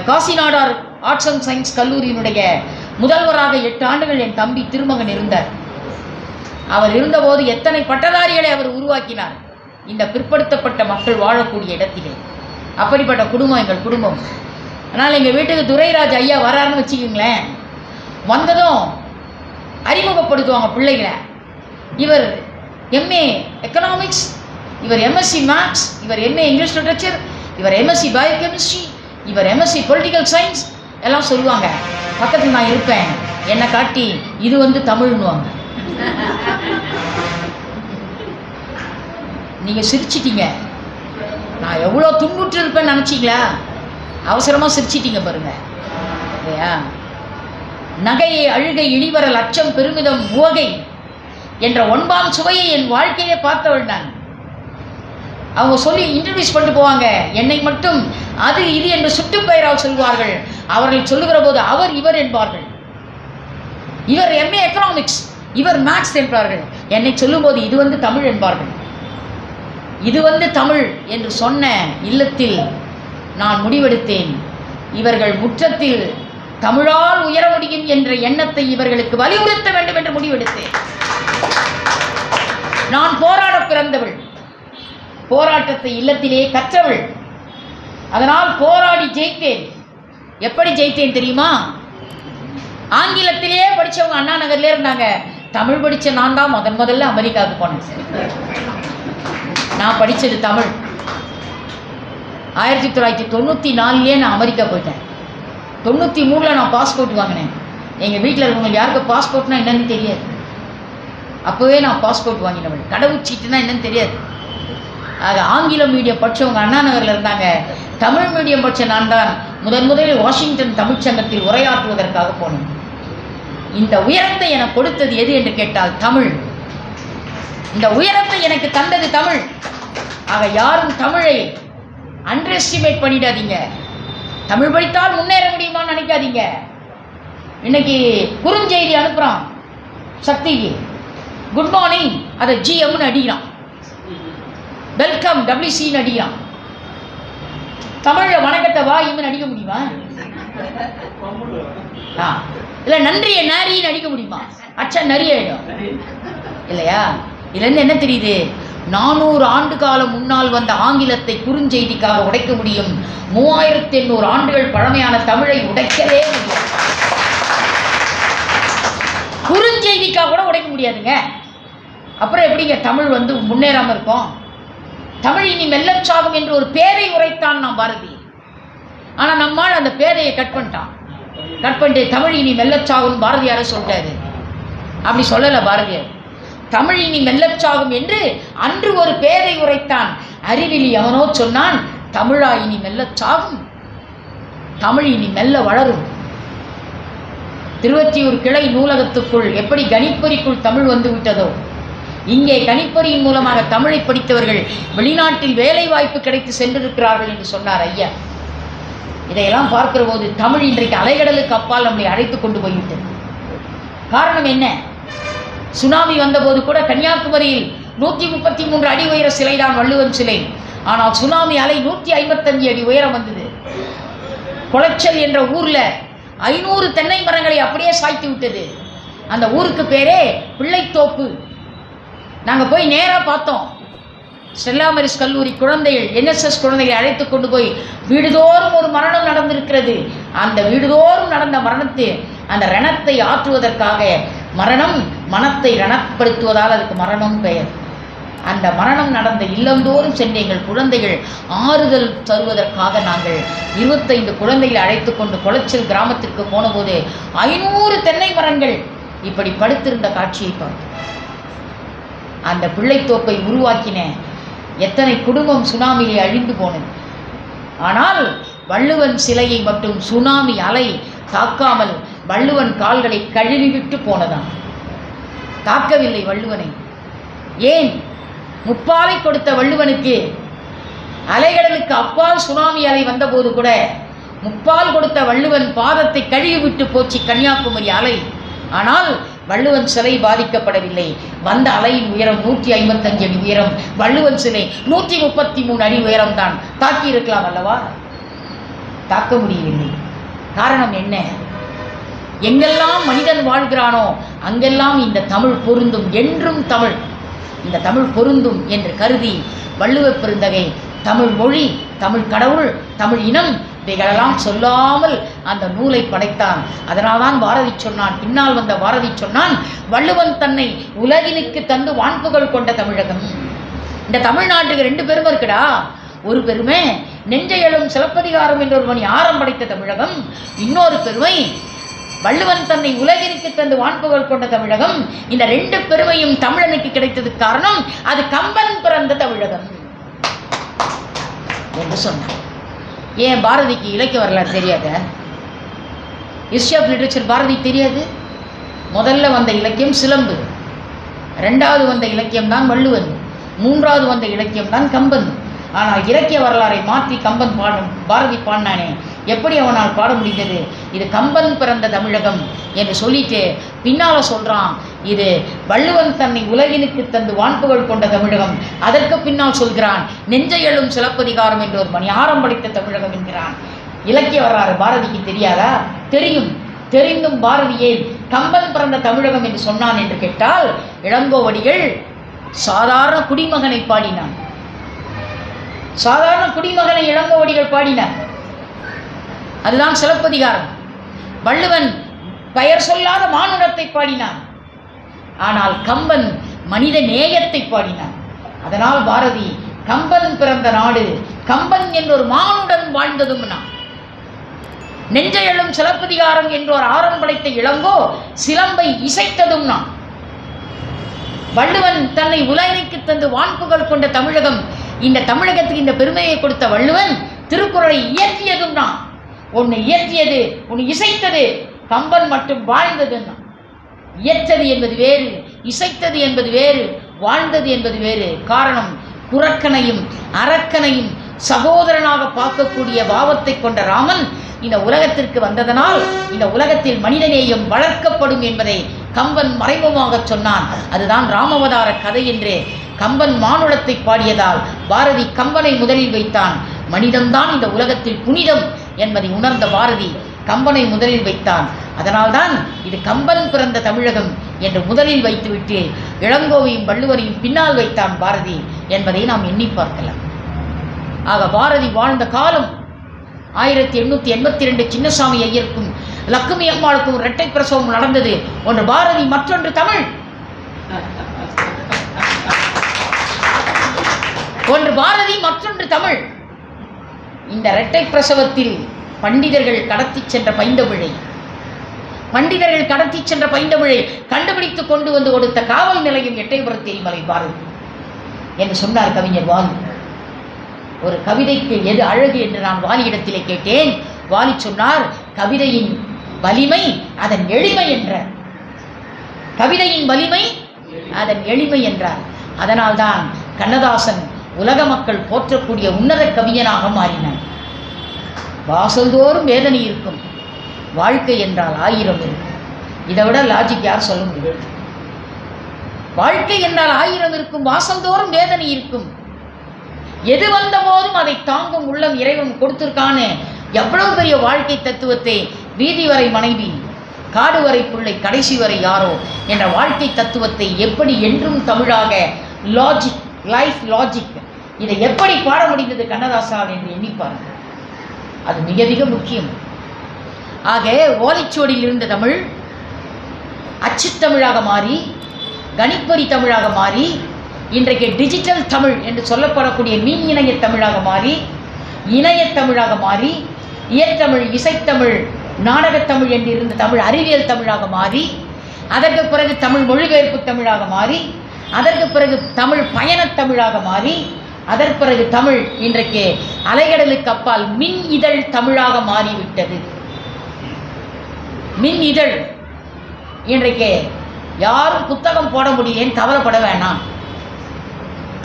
காசிநாடார் ஆர்ட்ஸ் அண்ட் சயின்ஸ் கல்லூரியினுடைய முதல்வராக 8 ஆண்டுகள் என் தம்பி திருமகன் இருந்தார். அவர் இருந்தபோது எத்தனை பட்டதாரிகளை அவர் உருவாக்கினார் இந்த பிற்படுத்தப்பட்ட மக்கள் வாழக்கூடிய இடத்திலே. அப்படிப்பட்ட குடும்பம் எங்கள் குடும்பம். அதனால் எங்கள் வீட்டுக்கு துரைராஜ் ஐயா வராருன்னு வச்சுக்கிங்களேன், வந்ததும் அறிமுகப்படுத்துவாங்க பிள்ளைகளை. இவர் எம்ஏ எக்கனாமிக்ஸ், இவர் எம்எஸ்சி மேத்ஸ், இவர் எம்ஏ இங்கிலீஷ் லிட்ரேச்சர், இவர் எம்எஸ்சி பயோகெமிஸ்ட்ரி, இவர் எம்எஸ்சி பொலிட்டிக்கல் சயின்ஸ் எல்லாம் சொல்லுவாங்க. பக்கத்தில் நான் இருப்பேன், என்னை காட்டி இது தமிழ்னுவாங்க. நீங்கள் சிரிச்சிட்டீங்க. நான் எவ்வளோ துன்புற்று இருப்பேன்னு நினச்சிங்களா? அவசரமாக சிரிச்சிட்டீங்க பாருங்க, இல்லையா? நகையை அழுகை இழிவரல் அச்சம் பெருமிதம் உவகை என்ற 9ஆம் சுவையை என் வாழ்க்கையை பார்த்தவள் நான். அவங்க சொல்லி இன்ட்ரடியூஸ் பண்ணிட்டு போவாங்க. என்னை மட்டும் அது இது என்று சுட்டுப்பெயரால் சொல்வார்கள். அவர்கள் சொல்லுகிற போது அவர் இவர் என்பார்கள். இவர் எம்ஏ எக்கனாமிக்ஸ், இவர் மேத்ஸ் என்பார்கள். என்னை சொல்லும்போது இது தமிழ் என்பார்கள். இது தமிழ் என்று சொன்ன இல்லத்தில் நான் முடிவெடுத்தேன். இவர்கள் முற்றத்தில் தமிழால் உயர முடியும் என்ற எண்ணத்தை இவர்களுக்கு வலியுறுத்த வேண்டும் என்று முடிவெடுத்தேன். நான் போராட பிறந்தவள், போராட்டத்தை இல்லத்திலே கற்றவள். அதனால் போராடி ஜெயித்தேன். எப்படி ஜெயித்தேன் தெரியுமா? ஆங்கிலத்திலேயே படித்தவங்க அண்ணா நகர்ல இருந்தாங்க. தமிழ் படித்த நான் தான் முதல்ல அமெரிக்காவுக்கு போனேன். நான் படித்தது தமிழ். 1994 நான் அமெரிக்கா போயிட்டேன். 93 நான் பாஸ்போர்ட் வாங்கினேன். எங்கள் வீட்டில் இருக்கவங்க யாருக்கு பாஸ்போர்ட்னா என்னன்னு தெரியாது. அப்போவே நான் பாஸ்போர்ட் வாங்கினவள். கடவுச்சீட்டுனா என்னன்னு தெரியாது. அது ஆங்கில மீடியம் படித்தவங்க அண்ணா நகரில் இருந்தாங்க. தமிழ் மீடியம் படித்த நான் தான் முதலில் வாஷிங்டன் தமிழ்ச்சங்கத்தில் உரையாற்றுவதற்காக போனேன். இந்த உயரத்தை எனக்கு கொடுத்தது எது என்று கேட்டால் தமிழ். இந்த உயரத்தை எனக்கு தந்தது தமிழ். ஆக யாரும் தமிழை அண்டர் எஸ்டிமேட் பண்ணிடாதீங்க. தமிழ் படித்தால் முன்னேற முடியுமான்னு நினைக்காதீங்க. இன்னைக்கு குறுஞ்செய்தி அனுப்புகிறான் சக்திக்கு, குட் மார்னிங் அதை ஜிஎம்னு அடிக்கிறான், வெல்கம் டபிள்யூசின்னு அடிக்கிறான். தமிழில் வணக்கத்தை வாயின்னு அடிக்க முடியுமா? இல்லை நன்றியை நரின்னு அடிக்க முடியுமா? அச்சா நரி ஆயிடும் இல்லையா? இதுலேருந்து என்ன தெரியுது? 400 ஆண்டு காலம் முன்னால் வந்த ஆங்கிலத்தை குறுஞ்செய்திக்காக உடைக்க முடியும். 3800 ஆண்டுகள் பழமையான தமிழை உடைக்கவே முடியும். குறுஞ்செய்திக்காக கூட உடைக்க முடியாதுங்க. அப்புறம் எப்படிங்க தமிழ் முன்னேறாமல் இருக்கும்? தமிழ் இனி மெல்லச்சாகும் என்று ஒரு பேரை உரைத்தான் நாம் பாரதி. ஆனால் நம்மால் அந்த பேரையை கட் பண்ணிட்டு தமிழ் இனி மெல்லச்சாகும் பாரதியாரை சொல்லிட்டாரு. அப்படி சொல்லலை பாரதியார். தமிழ் இனி மெல்லச்சாகும் என்று அன்று ஒரு பேரை உரைத்தான். அறிவிலி அவனோ சொன்னான், தமிழா இனி மெல்லச்சாகும், தமிழ் இனி மெல்ல வளரும். திருவொற்றியூர் கிளை நூலகத்துக்குள் எப்படி கணிப்பொறிக்குள் தமிழ் வந்து விட்டதோ, இங்கே கணிப்பொறியின் மூலமாக தமிழை படித்தவர்கள் வெளிநாட்டில் வேலை வாய்ப்பு கிடைத்து சென்றிருக்கிறார்கள் என்று சொன்னார் ஐயா. இதையெல்லாம் பார்க்கிற போது தமிழ் இன்றைக்கு அலைகடலுக்கு அப்பால் நம்மை அழைத்து கொண்டு போய்விட்டது. காரணம் என்ன? சுனாமி வந்தபோது கூட கன்னியாகுமரியில் 133 அடி உயர சிலைதான் வள்ளுவன் சிலை. ஆனால் சுனாமி அலை 155 அடி உயரம் வந்தது. குளச்சல் என்ற ஊர்ல 500 தென்னை மரங்களை அப்படியே சாய்த்து விட்டது. அந்த ஊருக்கு பேரே பிள்ளைத்தோப்பு. நாங்கள் போய் நேராக பார்த்தோம். ஸ்டெல்லா மேரிஸ் கல்லூரி குழந்தைகள், NSS குழந்தைகளை அழைத்து கொண்டு போய் வீடுதோறும் ஒரு மரணம் நடந்திருக்கிறது. அந்த வீடுதோறும் நடந்த மரணத்தை, அந்த ரணத்தை ஆற்றுவதற்காக, மரணம் மனத்தை ரணப்படுத்துவதால் அதுக்கு மரணம் பெயர். அந்த மரணம் நடந்த இல்லந்தோறும் சென்று எங்கள் குழந்தைகள் ஆறுதல் தருவதற்காக நாங்கள் 25 குழந்தைகளை அழைத்து கொண்டு குளச்சல் கிராமத்திற்கு போனபோது 500 தென்னை மரங்கள் இப்படி படுத்திருந்த காட்சியை பார்த்தோம். அந்த பிள்ளைத்தோப்பை உருவாக்கின எத்தனை குடும்பம் சுனாமியை அழிந்து போனது. ஆனால் வள்ளுவன் சிலையை மட்டும் சுனாமி அலை தாக்காமல் வள்ளுவன் கால்களை கழுவிவிட்டு போனதான். தாக்கவில்லை வள்ளுவனை. ஏன்? முப்பாலை கொடுத்த வள்ளுவனுக்கு அலைகடலுக்கு அப்பால் சுனாமி அலை வந்தபோது கூட முப்பால் கொடுத்த வள்ளுவன் பாதத்தை கழுவிவிட்டு போச்சு கன்னியாகுமரி அலை. ஆனால் வள்ளுவன் சிலை பாதிக்கப்படவில்லை. வந்த அலையின் உயரம் 155 அடி உயரம், வள்ளுவன் சிலை 133 அடி உயரம் தான். தாக்கி இருக்கலாம் அல்லவா? தாக்க முடியவில்லை. காரணம் என்ன? எங்கெல்லாம் மனிதன் வாழ்கிறானோ அங்கெல்லாம் இந்த தமிழ் பொருந்தும், என்றும் தமிழ், இந்த தமிழ் பொருந்தும் என்று கருதி வள்ளுவ பெருந்தகை தமிழ் மொழி, தமிழ் கடவுள், தமிழ் இனம் இவைகளெல்லாம் சொல்லாமல் அந்த நூலை படைத்தான். அதனால்தான் பாரதி சொன்னான், பின்னால் வந்த பாரதி சொன்னான், வள்ளுவன் தன்னை உலகினுக்கு தந்து வான்புகள் கொண்ட தமிழகம். இந்த தமிழ்நாட்டுக்கு 2 பெருமை இருக்குடா. ஒரு பெருமை நெஞ்சையழும் சிலப்பதிகாரம் என்ற ஒரு மணி ஆரம் படைத்த தமிழகம். இன்னொரு பெருமை வள்ளுவன் தன்னை உலகிற்கு தந்து வான்புகள் கொண்ட தமிழகம். இந்த 2 பெருமையும் தமிழனுக்கு கிடைத்ததுக்கு காரணம் அது கம்பன் பிறந்த தமிழகம் என்று சொன்னார். ஏன் பாரதிக்கு இலக்கிய வரலாறு தெரியாத? ஹிஸ்டரி ஆஃப் லிட்ரேச்சர் பாரதி தெரியாது? முதல்ல வந்த இலக்கியம் சிலம்பு, 2வது வந்த இலக்கியம் தான் வள்ளுவன், 3வது வந்த இலக்கியம் தான் கம்பன். ஆனால் இலக்கிய வரலாறை மாற்றி கம்பன் பாரதி பாடினானே, எப்படி அவனால் பாட முடிந்தது? இது கம்பன் பிறந்த தமிழகம் என்று சொல்லிட்டு பின்னால் சொல்கிறான், இது வள்ளுவன் தன்னை உலகினுக்கு தந்து வான்புகள் கொண்ட தமிழகம். அதற்கு பின்னால் சொல்கிறான், நெஞ்சையழும் சிலப்பதிகாரம் என்ற ஒரு மணி ஆரம் படைத்த தமிழகம் என்கிறான். இலக்கிய வரலாறு பாரதிக்கு தெரியாதா? தெரியும். தெரிந்தும் பாரதியை கம்பன் பிறந்த தமிழகம் என்று சொன்னான் என்று கேட்டால், இளங்கோவடிகள் சாதாரண குடிமகனை பாடினான். சாதாரண குடிமகனை இளங்கோவடிகள் பாடினார். அதுதான் சிலப்பதிகாரம். வள்ளுவன் பெயர் சொல்லாத மானுடத்தை பாடினான். ஆனால் கம்பன் மனித நேயத்தை பாடினான். அதனால் பாரதி கம்பன் பிறந்த நாடு, கம்பன் என்றொரு மானுடன் வாழ்ந்ததும் நான். நெஞ்சையெழும் சிலப்பதிகாரம் என்றோர் ஆரம் படைத்த இளங்கோ சிலம்பை இசைத்ததும் நான். வள்ளுவன் தன்னை உலகிற்கு தந்து வான்புகழ் கொண்ட தமிழகம், இந்த தமிழகத்துக்கு இந்த பெருமையை கொடுத்த வள்ளுவன் திருக்குறளை இயற்றியதும் நான். ஒன்று இயற்றியது, ஒன்று இசைத்தது. கம்பன் மட்டும் வாழ்ந்தது நான். இயற்றது என்பது வேறு, இசைத்தது என்பது வேறு, வாழ்ந்தது என்பது வேறு. காரணம், குரக்கனையும் அரக்கனையும் சகோதரனாக பார்க்கக்கூடிய பாவத்தை கொண்ட ராமன் இந்த உலகத்திற்கு வந்ததனால் இந்த உலகத்தில் மனிதநேயம் வளர்க்கப்படும் என்பதை கம்பன் மறைமுகமாக சொன்னான். அதுதான் ராமவதார கதை என்று கம்பன் மானுடத்தை பாடியதால் பாரதி கம்பனை முதலில் வைத்தான். மனிதம்தான் இந்த உலகத்தில் புனிதம் என்பதை உணர்ந்த பாரதி கம்பனை முதலில் வைத்தான். அதனால்தான் இது கம்பன் பிறந்த தமிழகம் என்று முதலில் வைத்துவிட்டு இளங்கோவையும் வள்ளுவரையும் பின்னால் வைத்தான் பாரதி என்பதை நாம் எண்ணி பார்க்கலாம். ஆக பாரதி வாழ்ந்த காலம் 1882 சின்னசாமி ஐயருக்கும் லக்குமி அம்மாளுக்கும் இரட்டை பிரசவம் நடந்தது. ஒன்று பாரதி, மற்றொன்று தமிழ். ஒன்று பாரதி, மற்றொன்று தமிழ். இந்த இரட்டை பிரசவத்தில் பண்டிதர்கள் கடத்தி சென்ற பைந்தமிழை கண்டுபிடித்து கொண்டு வந்து கொடுத்த காவல் நிலையம் எட்டயபுரத்து எரிமலை பாரதி என்று சொன்னார் கவிஞர் வாலி. ஒரு கவிதைக்கு எது அழகு என்று நான் வாலியிடத்திலே கேட்டேன். வாலி சொன்னார், கவிதையின் வலிமை அதன் எளிமை என்றார். கவிதையின் வலிமை அதன் எளிமை என்றார். அதனால்தான் கண்ணதாசன் உலக மக்கள் போற்றக்கூடிய உன்னத கவிஞனாக மாறினார். வாசல்தோறும் வேதனை இருக்கும், வாழ்க்கை என்றால் 1000 இருக்கும். இதை விட லாஜிக் யார் சொல்ல முடியும்? வாழ்க்கை என்றால் 1000 இருக்கும், வாசல்தோறும் வேதனை இருக்கும். எது வந்த போதும் அதை தாங்கும் உள்ளம் இறைவன் கொடுத்திருக்கானே. எவ்வளவு பெரிய வாழ்க்கை தத்துவத்தை வீதி வரை மனைவி, காடு வரை பிள்ளை, கடைசி வரை யாரோ என்ற வாழ்க்கை தத்துவத்தை எப்படி என்றும் தமிழாக லாஜிக், லைஃப் லாஜிக், இதை எப்படி பாட முடிந்தது கண்ணதாசால் என்று எண்ணிப்பார்கள். அது மிக மிக முக்கியம். ஆக ஓலைச்சுவடியில் இருந்த தமிழ் அச்சுத்தமிழாக மாறி, கணிப்பொறி தமிழாக மாறி, இன்றைக்கு டிஜிட்டல் தமிழ் என்று சொல்லப்படக்கூடிய மின் இணைய தமிழாக மாறி, இணையத்தமிழாக மாறி, இயற்தமிழ், இசைத்தமிழ், நாடகத்தமிழ் என்று இருந்த தமிழ் அறிவியல் தமிழாக மாறி, அதற்கு பிறகு தமிழ் மொழிபெயர்ப்பு தமிழாக மாறி, அதற்கு பிறகு தமிழ் பயணத் தமிழாக மாறி, அதற்கு பிறகு தமிழ் இன்றைக்கு அலைகடலுக்கு அப்பால் மின் இதழ் தமிழாக மாறிவிட்டது. மின் இதழ் இன்றைக்கு யாரும் புத்தகம் போட முடியலன்னு கவலைப்பட வேணாம்.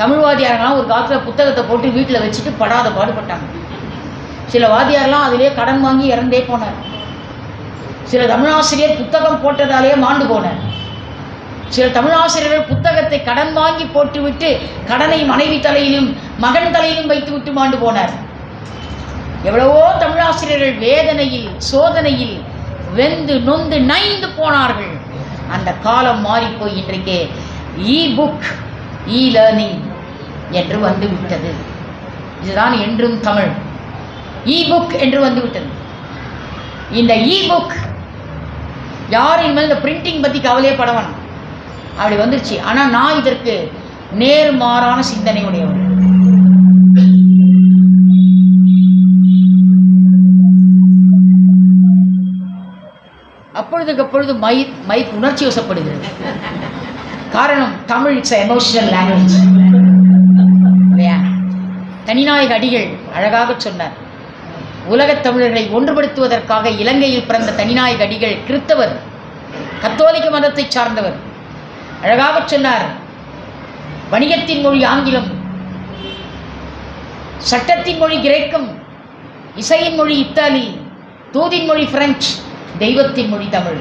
தமிழ் வாத்தியாரெல்லாம் ஒரு காலத்தில் புத்தகத்தை போட்டு வீட்டில் வச்சுட்டு படாத பாடுபட்டாங்க. சில வாத்தியாரெல்லாம் அதிலே கடன் வாங்கி இறந்தே போனார். சில தமிழாசிரியர் புத்தகம் போட்டதாலேயே மாண்டு போனார். சில தமிழாசிரியர்கள் புத்தகத்தை கடன் வாங்கி போட்டுவிட்டு கடனை மனைவி தலையிலும் மகன் தலையிலும் வைத்து விட்டு மாண்டு போனார். எவ்வளவோ தமிழாசிரியர்கள் வேதனையில், சோதனையில் வெந்து நொந்து நைந்து போனார்கள். அந்த காலம் மாறிப்போய் இன்றைக்கு இ புக், இ லேர்னிங் என்று வந்துவிட்டது. இதுதான் என்றும் தமிழ். இ புக் என்று வந்துவிட்டது. இந்த இ புக் யாரின் மேல் இந்த பிரிண்டிங் பற்றி கவலையே படவன் அப்படி வந்துருச்சு. ஆனால் நான் இதற்கு நேர்மாறான சிந்தனை உடையவன். அப்பொழுதுக்கு அப்பொழுது மைக் உணர்ச்சி வசப்படுகிறது. காரணம், தமிழ் இட்ஸ் எமோஷனல் லாங்குவேஜ் இல்லையா? தனிநாயக அடிகள் அழகாக சொன்னார். உலகத் தமிழர்களை ஒன்றுபடுத்துவதற்காக இலங்கையில் பிறந்த தனிநாயக அடிகள் கிறித்தவர், கத்தோலிக்க மதத்தை சார்ந்தவர். அழகாக சொன்னார், வணிகத்தின் மொழி ஆங்கிலம், சட்டத்தின் மொழி கிரேக்கம், இசையின் மொழி இத்தாலி, தூதின் மொழி பிரெஞ்சு, தெய்வத்தின் மொழி தமிழ்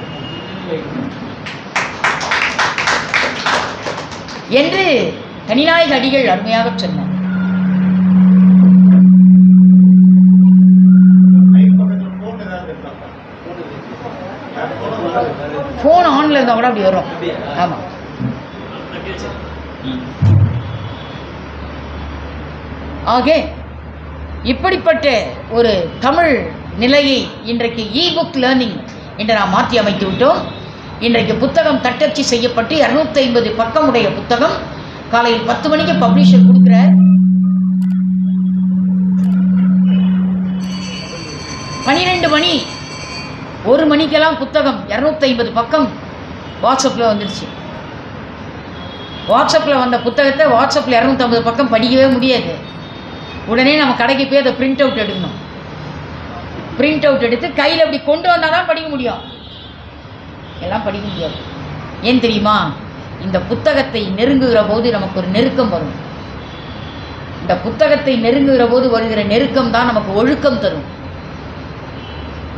என்று தனிநாயக அடிகள் அருமையாக சொன்னார். போன் ஆன்ல இருந்தா கூட அப்படி வரும். ஆமா, ஆக இப்படிப்பட்ட ஒரு தமிழ் நிலையை இன்றைக்கு இ-புக் லேர்னிங் என்று நாம் மாற்றி அமைத்து விட்டோம். இன்றைக்கு புத்தகம் தட்டச்சு செய்யப்பட்டு 250 பக்கம் உடைய புத்தகம் காலையில் 10 மணிக்கு பப்ளிஷர் கொடுக்கிறார். 12 மணி 1 மணிக்கெல்லாம் புத்தகம் 250 பக்கம் வாட்ஸ்அப்பில் வந்துடுச்சு. வாட்ஸ்அப்பில் வந்த புத்தகத்தை வாட்ஸ்அப்பில் 250 பக்கம் படிக்கவே முடியாது. உடனே நம்ம கடைக்கு போய் அதை பிரிண்ட் அவுட் எடுக்கணும். பிரிண்ட் அவுட் எடுத்து கையில் அப்படி கொண்டு வந்தால் தான் படிக்க முடியும், எல்லாம் படிக்க முடியாது. ஏன் தெரியுமா? இந்த புத்தகத்தை நெருங்குகிற போது நமக்கு ஒரு நெருக்கம் வரும். இந்த புத்தகத்தை நெருங்குகிற போது வருகிற நெருக்கம் தான் நமக்கு ஒழுக்கம் தரும்.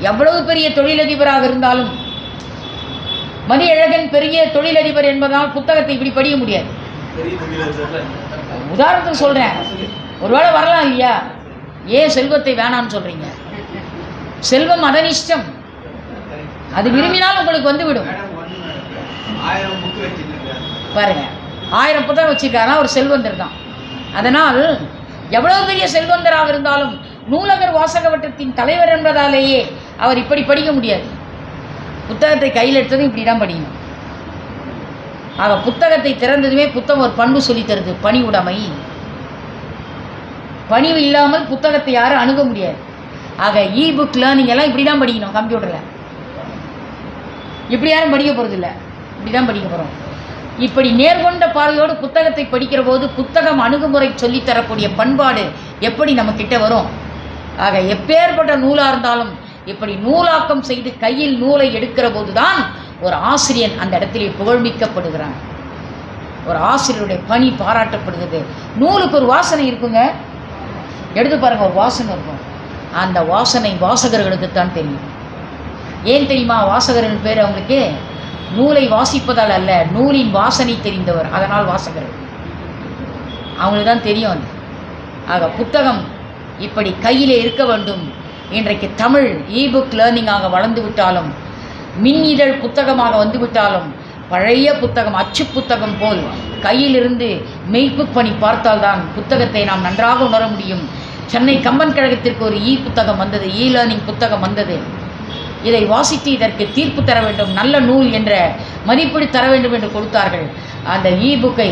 எவ்வளவு பெரிய தொழிலதிபராக இருந்தாலும், மதியழகன் பெரிய தொழிலதிபர் என்பதால் புத்தகத்தை இப்படி படிக்க முடியாது. உதாரணத்துக்கு சொல்கிறேன், ஒருவேளை வரலாம் இல்லையா? ஏன் செல்வத்தை வேணான்னு சொல்கிறீங்க? செல்வம் அதனிஷ்டம், அது விரும்பினால் உங்களுக்கு வந்துவிடும். பாருங்க, 1000 புத்தகம் வச்சிருக்காருன்னா ஒரு செல்வந்தர் தான். அதனால் எவ்வளவு பெரிய செல்வந்தராக இருந்தாலும் நூலகர் வாசக வட்டத்தின் தலைவர் என்பதாலேயே அவர் இப்படி படிக்க முடியாது. புத்தகத்தை கையில் எடுத்ததும் இப்படி தான் படிக்கணும். ஆக புத்தகத்தை திறந்ததுமே புத்தகம் ஒரு பண்பு சொல்லி தருது, பணிவுடைமை. பணிவு இல்லாமல் புத்தகத்தை யாரும் அணுக முடியாது. ஆக இ-புக் லேர்னிங் எல்லாம் இப்படி தான் படிக்கணும். கம்ப்யூட்டரில் இப்படி யாரும் படிக்க போகிறது இல்லை, இப்படி தான் படிக்க போகிறோம். இப்படி நேர்கொண்ட பார்வையோடு புத்தகத்தை படிக்கிற போது புத்தகம் அணுகுமுறை சொல்லித்தரக்கூடிய பண்பாடு எப்படி நம்ம கிட்ட வரும்? ஆக எப்பேற்பட்ட நூலாக இருந்தாலும் இப்படி நூலாக்கம் செய்து கையில் நூலை எடுக்கிற போது தான் ஒரு ஆசிரியன் அந்த இடத்திலே புகழ்மிக்கப்படுகிறான். ஒரு ஆசிரியருடைய பணி பாராட்டப்படுகிறது. நூலுக்கு ஒரு வாசனை இருக்குங்க, எடுத்து பாருங்கள், ஒரு வாசனை இருக்கும். அந்த வாசனை வாசகர்களுக்குத்தான் தெரியும். ஏன் தெரியுமா? வாசகர்கள் பேர் அவங்களுக்கு நூலை வாசிப்பதால் அல்ல, நூலின் வாசனை தெரிந்தவர், அதனால் வாசகர்கள், அவங்களுக்கு தான் தெரியும் அது. ஆக புத்தகம் இப்படி கையிலே இருக்க வேண்டும். இன்றைக்கு தமிழ் இ-புக் லேர்னிங்காக வளர்ந்து விட்டாலும், மின் இதழ் புத்தகமாக வந்து விட்டாலும், பழைய புத்தகம் அச்சு புத்தகம் போல் கையிலிருந்து மெய்ப்புக் பணி பார்த்தால்தான் புத்தகத்தை நாம் நன்றாக உணர முடியும். சென்னை கம்பன் கழகத்திற்கு ஒரு புத்தகம் வந்தது, லேர்னிங் புத்தகம் வந்தது. இதை வாசித்து இதற்கு தீர்ப்பு தர வேண்டும், நல்ல நூல் என்ற மதிப்பீடு தர வேண்டும் என்று கொடுத்தார்கள். அந்த இ-புக்கை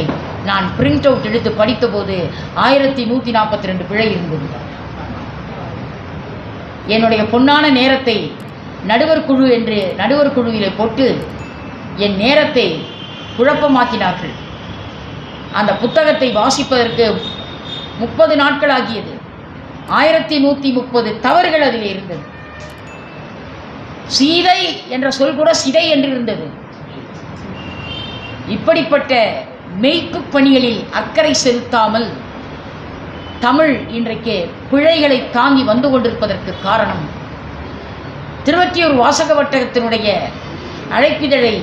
நான் பிரிண்ட் அவுட் எடுத்து படித்தபோது 1142 பிழை இருந்தது. என்னுடைய பொன்னான நேரத்தை நடுவர் குழுவிலே போட்டு என் நேரத்தை குழப்பமாக்கினார்கள். அந்த புத்தகத்தை வாசிப்பதற்கு 30 நாட்கள் ஆகியது. 1130 தவறுகள் அதில் இருந்தது. சீதை என்ற சொல் கூட சிதை என்று இருந்தது. இப்படிப்பட்ட மெய்ப்பு பணிகளில் அக்கறை செலுத்தாமல் தமிழ் இன்றைக்கு பிழைகளை தாங்கி வந்து கொண்டிருப்பதற்கு காரணம், திருவொற்றியூர் வாசக வட்டத்தினுடைய அழைப்பிதழை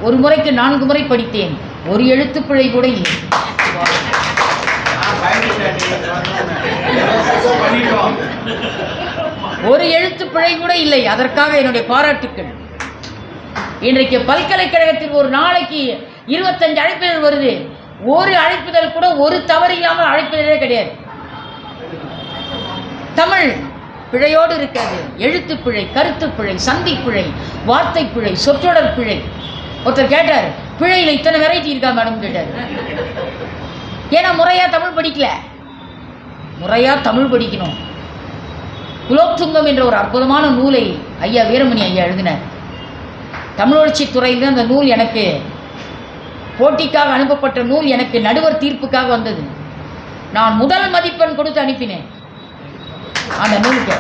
ஒரு முறைக்கு 4 முறை படித்தேன், ஒரு எழுத்து பிழை கூட இல்லை. ஒரு எழுத்து பிழை கூட இல்லை. அதற்காக என்னுடைய பாராட்டுக்கள். இன்றைக்கு பல்கலைக்கழகத்தில் ஒரு நாளைக்கு 25 அழைப்பிதழ் வருது. ஒரு அழைப்பிதழ் கூட ஒரு தவறு இல்லாமல் அழைப்பிதழே கிடையாது. தமிழ் பிழையோடு இருக்கிறது. எழுத்து பிழை, கருத்து பிழை, சந்தி பிழை, வார்த்தை பிழை, சொற்றொடர் பிழை. ஒருத்தர் கேட்டார், பிழையில் இத்தனை வெரைட்டி இருக்கா மேடம் கேட்டார். ஏன்னா முறையாக தமிழ் படிக்கல. முறையாக தமிழ் படிக்கணும். குலோத்துங்கம் என்ற ஒரு அற்புதமான நூலை ஐயா வீரமணி ஐயா எழுதினார். தமிழ் வளர்ச்சித் துறையில் அந்த நூல் எனக்கு போட்டிக்காக அனுப்பப்பட்ட நூல் எனக்கு நடுவர் தீர்ப்புக்காக வந்தது. நான் முதல் மதிப்பெண் கொடுத்து அனுப்பினேன் அந்த நூலுக்கு.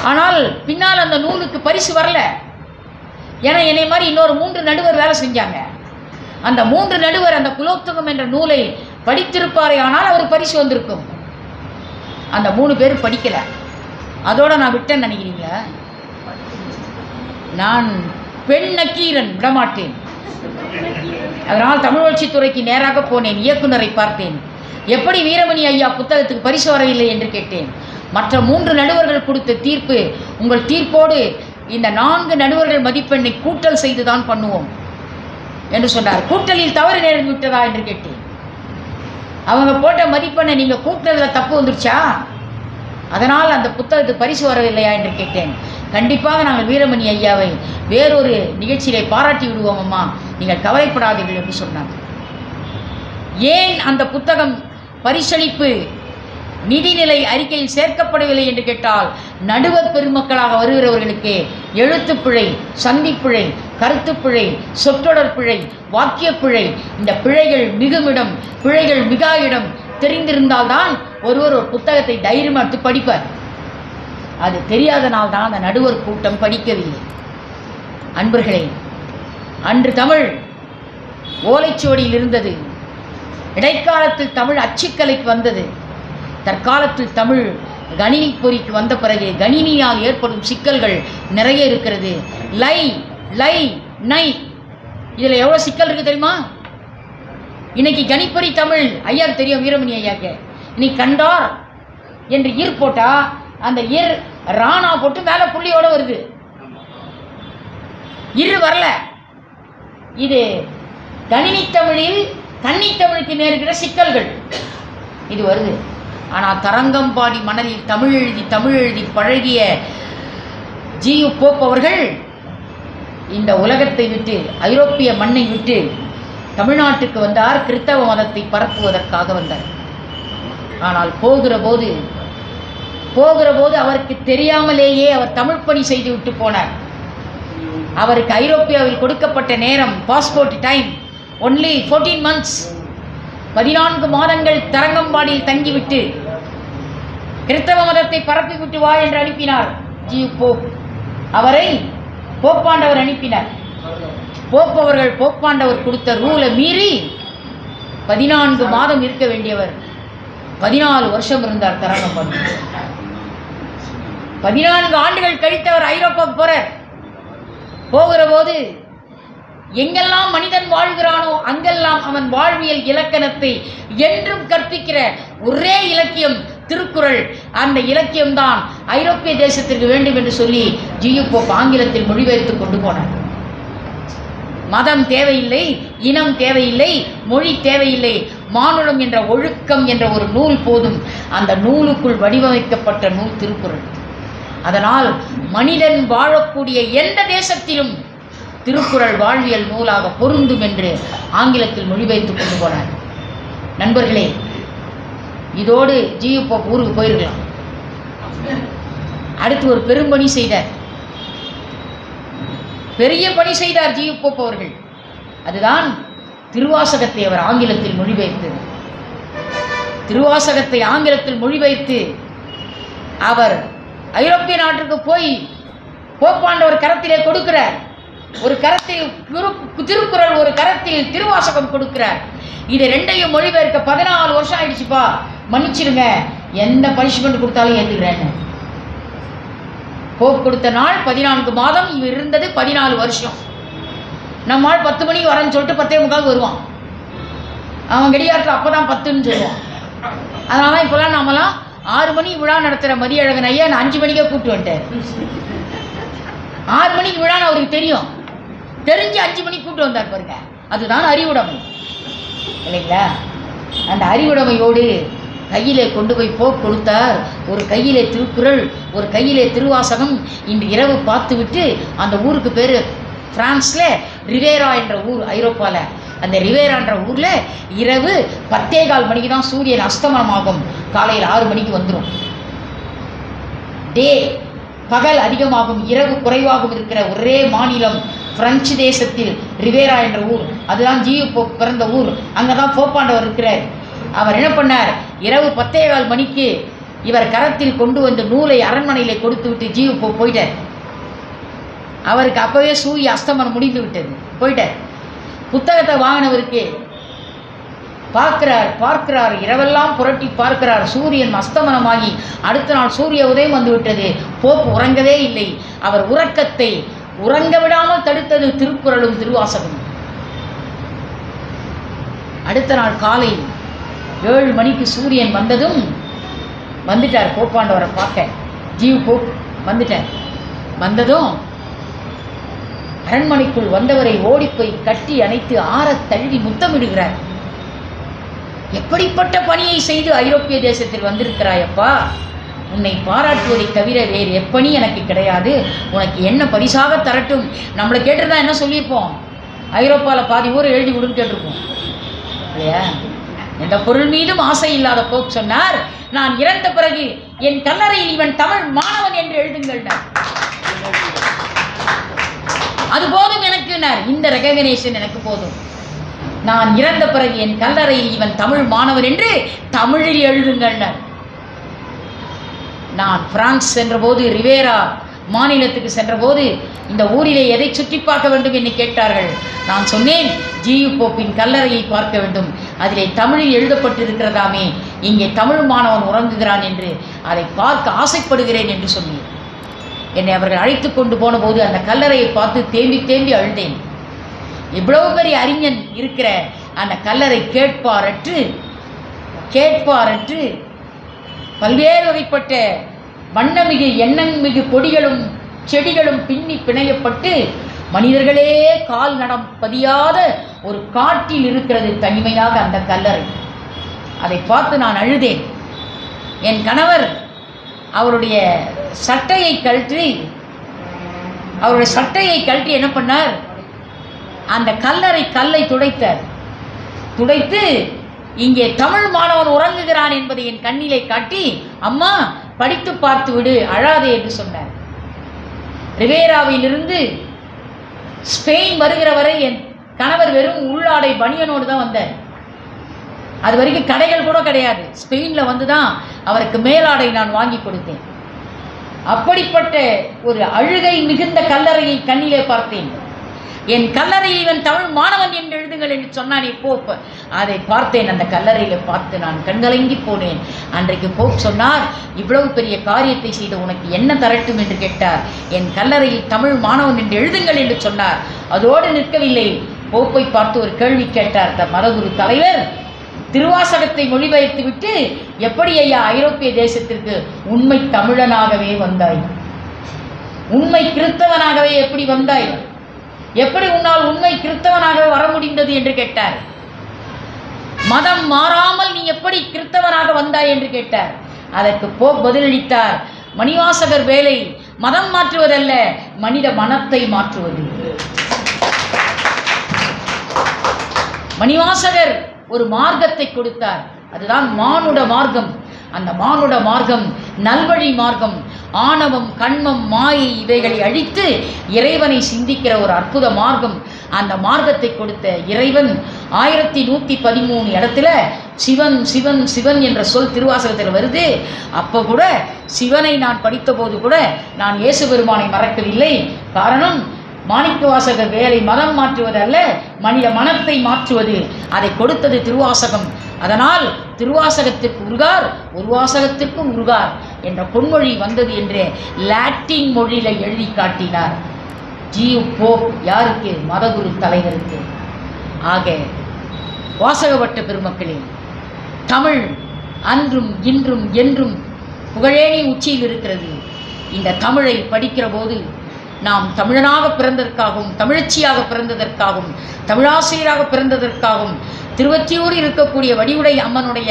ஆனால் பின்னால் அந்த நூலுக்கு பரிசு வரல. ஏன்னா என்னை மாதிரி இன்னொரு 3 நடுவர் வேலை செஞ்சாங்க. அந்த 3 நடுவர் அந்த குலோத்துங்கம் என்ற நூலை படித்திருப்பாரே, ஆனால் அவர் பரிசு வந்திருக்கும். அந்த 3 பேர் படிக்கலை. அதோட நான் விட்டேன்னு நினைக்கிறீங்களா? நான் பெண் நக்கீரன் விடமாட்டேன். அதனால் தமிழ் வளர்ச்சித்துறைக்கு நேராக போனேன். இயக்குனரை பார்த்தேன். எப்படி வீரமணி ஐயா புத்தகத்துக்கு பரிசு வரவில்லை என்று கேட்டேன். மற்ற 3 நடுவர்கள் கொடுத்த தீர்ப்பு, உங்கள் தீர்ப்போடு இந்த 4 நடுவர்கள் மதிப்பெண்ணை கூட்டல் செய்துதான் பண்ணுவோம். என்று சொன்னார். கூட்டலில் தவறு நேர்ந்து விட்டதா என்று கேட்டேன். அவங்க போட்ட மதிப்பெண்ணை நீங்கள் கூட்டினதுல தப்பு வந்துருச்சா, அதனால் அந்த புத்தகத்துக்கு பரிசு வரவில்லையா என்று கேட்டேன். கண்டிப்பாக நாங்கள் வீரமணி ஐயாவை வேறொரு நிகழ்ச்சியிலே பாராட்டி விடுவோம் அம்மா, நீங்கள் கவலைப்படாதீர்கள் என்று சொன்னார். ஏன் அந்த புத்தகம் பரிசளிப்பு நிதிநிலை அறிக்கையில் சேர்க்கப்படவில்லை என்று கேட்டால், நடுவர் பெருமக்களாக வருகிறவர்களுக்கு எழுத்துப்பிழை, சந்திப்பிழை, கருத்துப்பிழை, சொற்றொடர் பிழை, வாக்கியப்பிழை, இந்த பிழைகள் மிகுமிடம், பிழைகள் மிகா இடம் தெரிந்திருந்தால்தான் ஒருவர் ஒரு புத்தகத்தை தைரியமாக எடுத்து படிப்பார். அது தெரியாதனால்தான் அந்த நடுவர் கூட்டம் படிக்கவில்லை. அன்பர்களே, அன்று தமிழ் ஓலைச்சுவடியில் இருந்தது. இடைக்காலத்தில் தமிழ் அச்சுக்கலைக்கு வந்தது. தற்காலத்தில் தமிழ் கணினி பொறிக்கு வந்த பிறகு கணினியால் ஏற்படும் சிக்கல்கள் நிறைய இருக்கிறது. லை, லை, நை, இதில் எவ்வளோ சிக்கல் இருக்குது தெரியுமா? இன்னைக்கு கணிப்பொறி தமிழ் ஐயாவுக்கு தெரியும், வீரமணி ஐயாக்கு. இன்னைக்கு கண்டார் என்று ஈர் போட்டால் அந்த ஈர் ராணா போட்டு மேலே புள்ளியோடு வருது, இரு வரல. இது கணினி தமிழில் கன்னித்தமிழுக்கு நேருகிற சிக்கல்கள் இது வருது. ஆனால் தரங்கம்பாடி மணலில் தமிழ் எழுதி பழகிய ஜியு போப் அவர்கள் இந்த உலகத்தை விட்டு, ஐரோப்பிய மண்ணை விட்டு தமிழ்நாட்டுக்கு வந்தார். கிறிஸ்தவ மதத்தை பரப்புவதற்காக வந்தார். ஆனால் போகிற போது அவருக்கு தெரியாமலேயே அவர் தமிழ் பணி செய்து விட்டு போனார். அவருக்கு ஐரோப்பியாவில் கொடுக்கப்பட்ட நேரம், பாஸ்போர்ட் டைம் ஒன்லி 14 months, 14 மாதங்கள் தரங்கம்பாடியில் தங்கிவிட்டு கிறிஸ்தவ மதத்தை பரப்பிவிட்டு வா என்று அனுப்பினார் ஜியு போப். அவரை போப்பாண்டவர் அனுப்பினார். போப் அவர்கள் போப்பாண்டவர் கொடுத்த ரூலை மீறி 14 மாதம் இருக்க வேண்டியவர் 14 வருஷம் இருந்தார் தரங்கம்பாடி. 14 ஆண்டுகள் கழித்தவர் ஐரோப்பாவுக்கு போறார். போகிற போது எங்கெல்லாம் மனிதன் வாழ்கிறானோ அங்கெல்லாம் அவன் வாழ்வியல் இலக்கணத்தை என்றும் கற்பிக்கிற ஒரே இலக்கியம் திருக்குறள். அந்த இலக்கியம்தான் ஐரோப்பிய தேசத்திற்கு வேண்டும் என்று சொல்லி ஜியு போப் ஆங்கிலத்தில் மொழிபெயர்த்து கொண்டு போனார். மதம் தேவையில்லை, இனம் தேவையில்லை, மொழி தேவையில்லை, மானுடம் என்ற ஒழுக்கம் என்ற ஒரு நூல் போதும். அந்த நூலுக்குள் வடிவமைக்கப்பட்ட நூல் திருக்குறள். அதனால் மனிதன் வாழக்கூடிய எந்த தேசத்திலும் திருக்குறள் வாழ்வியல் நூலாக பொருந்தும் என்று ஆங்கிலத்தில் மொழிபெயர்த்து கொண்டு போனார். நண்பர்களே, இதோடு ஜியு போப் ஊருக்கு போயிருக்கலாம். அடுத்து ஒரு பெரும்பணி செய்தார், பெரிய பணி செய்தார் ஜியு போப் அவர்கள். அதுதான் திருவாசகத்தை அவர் ஆங்கிலத்தில் மொழிபெயர்த்தது. திருவாசகத்தை ஆங்கிலத்தில் மொழிபெயர்த்து அவர் ஐரோப்பிய நாட்டுக்கு போய் போப்பாண்டவர் கரத்திலே கொடுக்கிறார். ஒரு கரத்தில் திருக்குறள், ஒரு கரத்தில் திருவாசகம் கொடுக்கிறார். இதை ரெண்டையும் மொழிபெயர்க்க 14 வருஷம் ஆயிடுச்சுப்பா, மன்னிச்சிருங்க, எந்த பனிஷ்மெண்ட் கொடுத்தாலும் ஏற்றுக்கிறேன்னு. போப் கொடுத்த நாள் 14 மாதம், இவர் இருந்தது 14 வருஷம். நம்மால் 10 மணிக்கு வரேன்னு சொல்லிட்டு 10:45 வருவான். அவன் கடிகாரத்தில் அப்போ தான் 10ன்னு சொல்லுவான். அதனால தான் இப்போலாம் நாமெல்லாம் 6 மணி விழா நடத்துகிற மதியழகன் ஐயா நான் 5 மணிக்கே கூப்பிட்டு வந்துட்டேன். 6 மணிக்கு விழான்னு அவருக்கு தெரியும், தெரிஞ்சு 5 மணிக்கு கூப்பிட்டு வந்தார் பாருங்க. அதுதான் அறிவுடைமை இல்லைங்களா? அந்த அறிவுடைமையோடு கையிலே கொண்டு போய் போப் கொடுத்தார். ஒரு கையிலே திருக்குறள், ஒரு கையிலே திருவாசகம். இன்று இரவு பார்த்து விட்டு, அந்த ஊருக்கு பேர் பிரான்ஸில் ரிவேரா என்ற ஊர், ஐரோப்பாவில். அந்த ரிவேரான்ற ஊரில் இரவு 10:15 மணிக்கு தான் சூரியன் அஸ்தமனமாகும். காலையில் 6 மணிக்கு வந்துடும். பகல் அதிகமாகும், இரவு குறைவாகவும் இருக்கிற ஒரே மாநிலம் பிரெஞ்சு தேசத்தில் ரிவேரா என்ற ஊர். அதுதான் ஜியு போப் பிறந்த ஊர். அங்கே தான் போப்பாண்டவர் இருக்கிறார். அவர் என்ன பண்ணார், இரவு 10:15 மணிக்கு இவர் கரத்தில் கொண்டு வந்த நூலை அரண்மனையில் கொடுத்து விட்டு ஜியு போப் போயிட்டார். அவருக்கு அப்போவே சூரிய அஸ்தமனம் முடிந்து விட்டது, போயிட்டார். புத்தகத்தை வாங்கினவருக்கு பார்க்கிறார், இரவெல்லாம் புரட்டி பார்க்கிறார். சூரியன் அஸ்தமனமாகி அடுத்த நாள் சூரிய உதயம் வந்து விட்டது. போப் உறங்கவே இல்லை. அவர் உறக்கத்தை உறங்க விடாமல் தடுத்தது திருக்குறளும் திருவாசகமும். அடுத்த நாள் காலை 7 மணிக்கு சூரியன் வந்ததும் வந்துட்டார் போப்பாண்டவரை பார்க்க. ஜியு போப் வந்துட்டார். வந்ததும் அரண்மனைக்குள் வந்தவரை ஓடிப்போய் கட்டி அணைத்து ஆறத் தழுவி முத்தமிடுகிறார். எப்படிப்பட்ட பணியை செய்து ஐரோப்பிய தேசத்தில் வந்திருக்கிறாயப்பா, உன்னை பாராட்டுவதை தவிர வேறு எப்பணி எனக்கு கிடையாது, உனக்கு என்ன பரிசாக தரட்டும். நம்மளை கேட்டிருந்தா என்ன சொல்லியிருப்போம்? ஐரோப்பாவில் பாதி ஊர் எழுதி விடுன்னு கேட்டிருப்போம் இல்லையா? எந்த பொருள் மீதும் ஆசை இல்லாத போப் சொன்னார், நான் இறந்த பிறகு என் கல்லறையில் இவன் தமிழ் மாணவன் என்று எழுதுங்கள். அது போதும் எனக்கு, இந்த ரெகக்னேஷன் எனக்கு போதும். நான் இறந்த பிறகு என் கல்லறையில் இவன் தமிழ் மாணவன் என்று தமிழில் எழுதுங்கள். நான் பிரான்ஸ் சென்றபோது, ரிவேரா மாநிலத்துக்கு சென்றபோது இந்த ஊரிலே எதை சுற்றி பார்க்க வேண்டும் என்று கேட்டார்கள். நான் சொன்னேன், ஜியு போப்பின் கல்லறையை பார்க்க வேண்டும், அதிலே தமிழில் எழுதப்பட்டிருக்கிறதாமே, இங்கே தமிழ் மாணவன் உறங்குகிறான் என்று, அதை பார்க்க ஆசைப்படுகிறேன் என்று சொன்னேன். என்னை அவர்கள் அழைத்து கொண்டு போன போது அந்த கல்லறையை பார்த்து தேம்பி தேம்பி அழுதேன். இவ்வளவு பெரிய அறிஞன் இருக்கிற அந்த கல்லறை கேட்பாரற்று பல்வேறு வகைப்பட்ட வண்ணமிகு எண்ணமிகு கொடிகளும் செடிகளும் பின்னி பிணையப்பட்டு மனிதர்களே கால் நடம் பதியாத ஒரு காட்டில் இருக்கிறது தனிமையாக அந்த கல்லறை. அதை பார்த்து நான் அழுதேன். என் கணவர் அவருடைய சட்டையை கழற்றி என்ன பண்ணார், அந்த கல்லை துடைத்து இங்கே தமிழ் மாணவன் உறங்குகிறான் என்பதை என் கண்ணிலே காட்டி, அம்மா படித்து பார்த்து விடு, அழாதே என்று சொன்னார். ரிவேராவிலிருந்து ஸ்பெயின் வருகிற வரை என் கணவர் வெறும் உள்ளாடை பனியனோடு தான் வந்தார். அது வரைக்கும் கடைகள் கூட கிடையாது. ஸ்பெயினில் வந்து தான் அவருக்கு மேலாடை நான் வாங்கி கொடுத்தேன். அப்படிப்பட்ட ஒரு அழுகை மிகுந்த கல்லறையை கண்ணிலே பார்த்தேன். என் கல்லறையில் இவன் தமிழ் மாணவன் என்று எழுதுங்கள் என்று சொன்னான் போப். அதை பார்த்தேன், அந்த கல்லறையில் பார்த்து நான் கண்கலங்கி போனேன். அன்றைக்கு போப் சொன்னார், இவ்வளவு பெரிய காரியத்தை செய்த உனக்கு என்ன தரட்டும் என்று கேட்டார். என் கல்லறையில் தமிழ் மாணவன் என்று எழுதுங்கள் என்று சொன்னார். அதோடு நிற்கவில்லை, போப்பை பார்த்து ஒரு கேள்வி கேட்டார் அந்த மதகுரு தலைவர். திருவாசகத்தை மொழிபெயர்த்து விட்டு எப்படி ஐயா ஐரோப்பிய தேசத்திற்கு உண்மை தமிழனாகவே வந்தாய், உண்மை கிறிஸ்தவனாகவே எப்படி வந்தாய், எப்படி உன்னால் உண்மை கிறிஸ்தவனாகவே வர முடிந்தது என்று கேட்டார். மதம் மாறாமல் நீ எப்படி கிறிஸ்தவனாக வந்தாய் என்று கேட்டார். அதற்கு போப் பதிலளித்தார், மணிவாசகர் வேலை மதம் மாற்றுவதல்ல, மனித மனத்தை மாற்றுவது. மணிவாசகர் ஒரு மார்க்கத்தை கொடுத்தார், அதுதான் மானுட மார்க்கம். அந்த மானுட மார்க்கம் நல்வழி மார்க்கம். ஆணவம் கண்மம் மாயை இவைகளை அழித்து இறைவனை சிந்திக்கிற ஒரு அற்புத மார்க்கம். அந்த மார்க்கத்தை கொடுத்த இறைவன் 1113 இடத்துல சிவன் சிவன் சிவன் என்ற சொல் திருவாசகத்தில் வருது. அப்போ கூட சிவனை நான் படித்த போது கூட நான் இயேசு பெருமானை மறக்கவில்லை. காரணம், மாணிக்கவாசகர் வேலை மதம் மாற்றுவதல்ல, மனித மனத்தை மாற்றுவது. அதை கொடுத்தது திருவாசகம். அதனால் திருவாசகத்திற்கு உருகார், ஒரு வாசகத்திற்கும் உருகார் என்ற பொன்மொழி வந்தது என்று லாட்டின் மொழியில எழுதி காட்டினார் ஜியு போப். யாருக்கு? மதகுரு தலைவருக்கு. ஆக வாசகப்பட்ட பெருமக்களே, தமிழ் அன்றும் இன்றும் என்றும் புகழேணி உச்சியில் இருக்கிறது. இந்த தமிழை படிக்கிற போது நாம் தமிழனாக பிறந்ததற்காகவும், தமிழச்சியாக பிறந்ததற்காகவும், தமிழாசிரியராக பிறந்ததற்காகவும், திருவொற்றியூரில் இருக்கக்கூடிய வடிவுடை அம்மனுடைய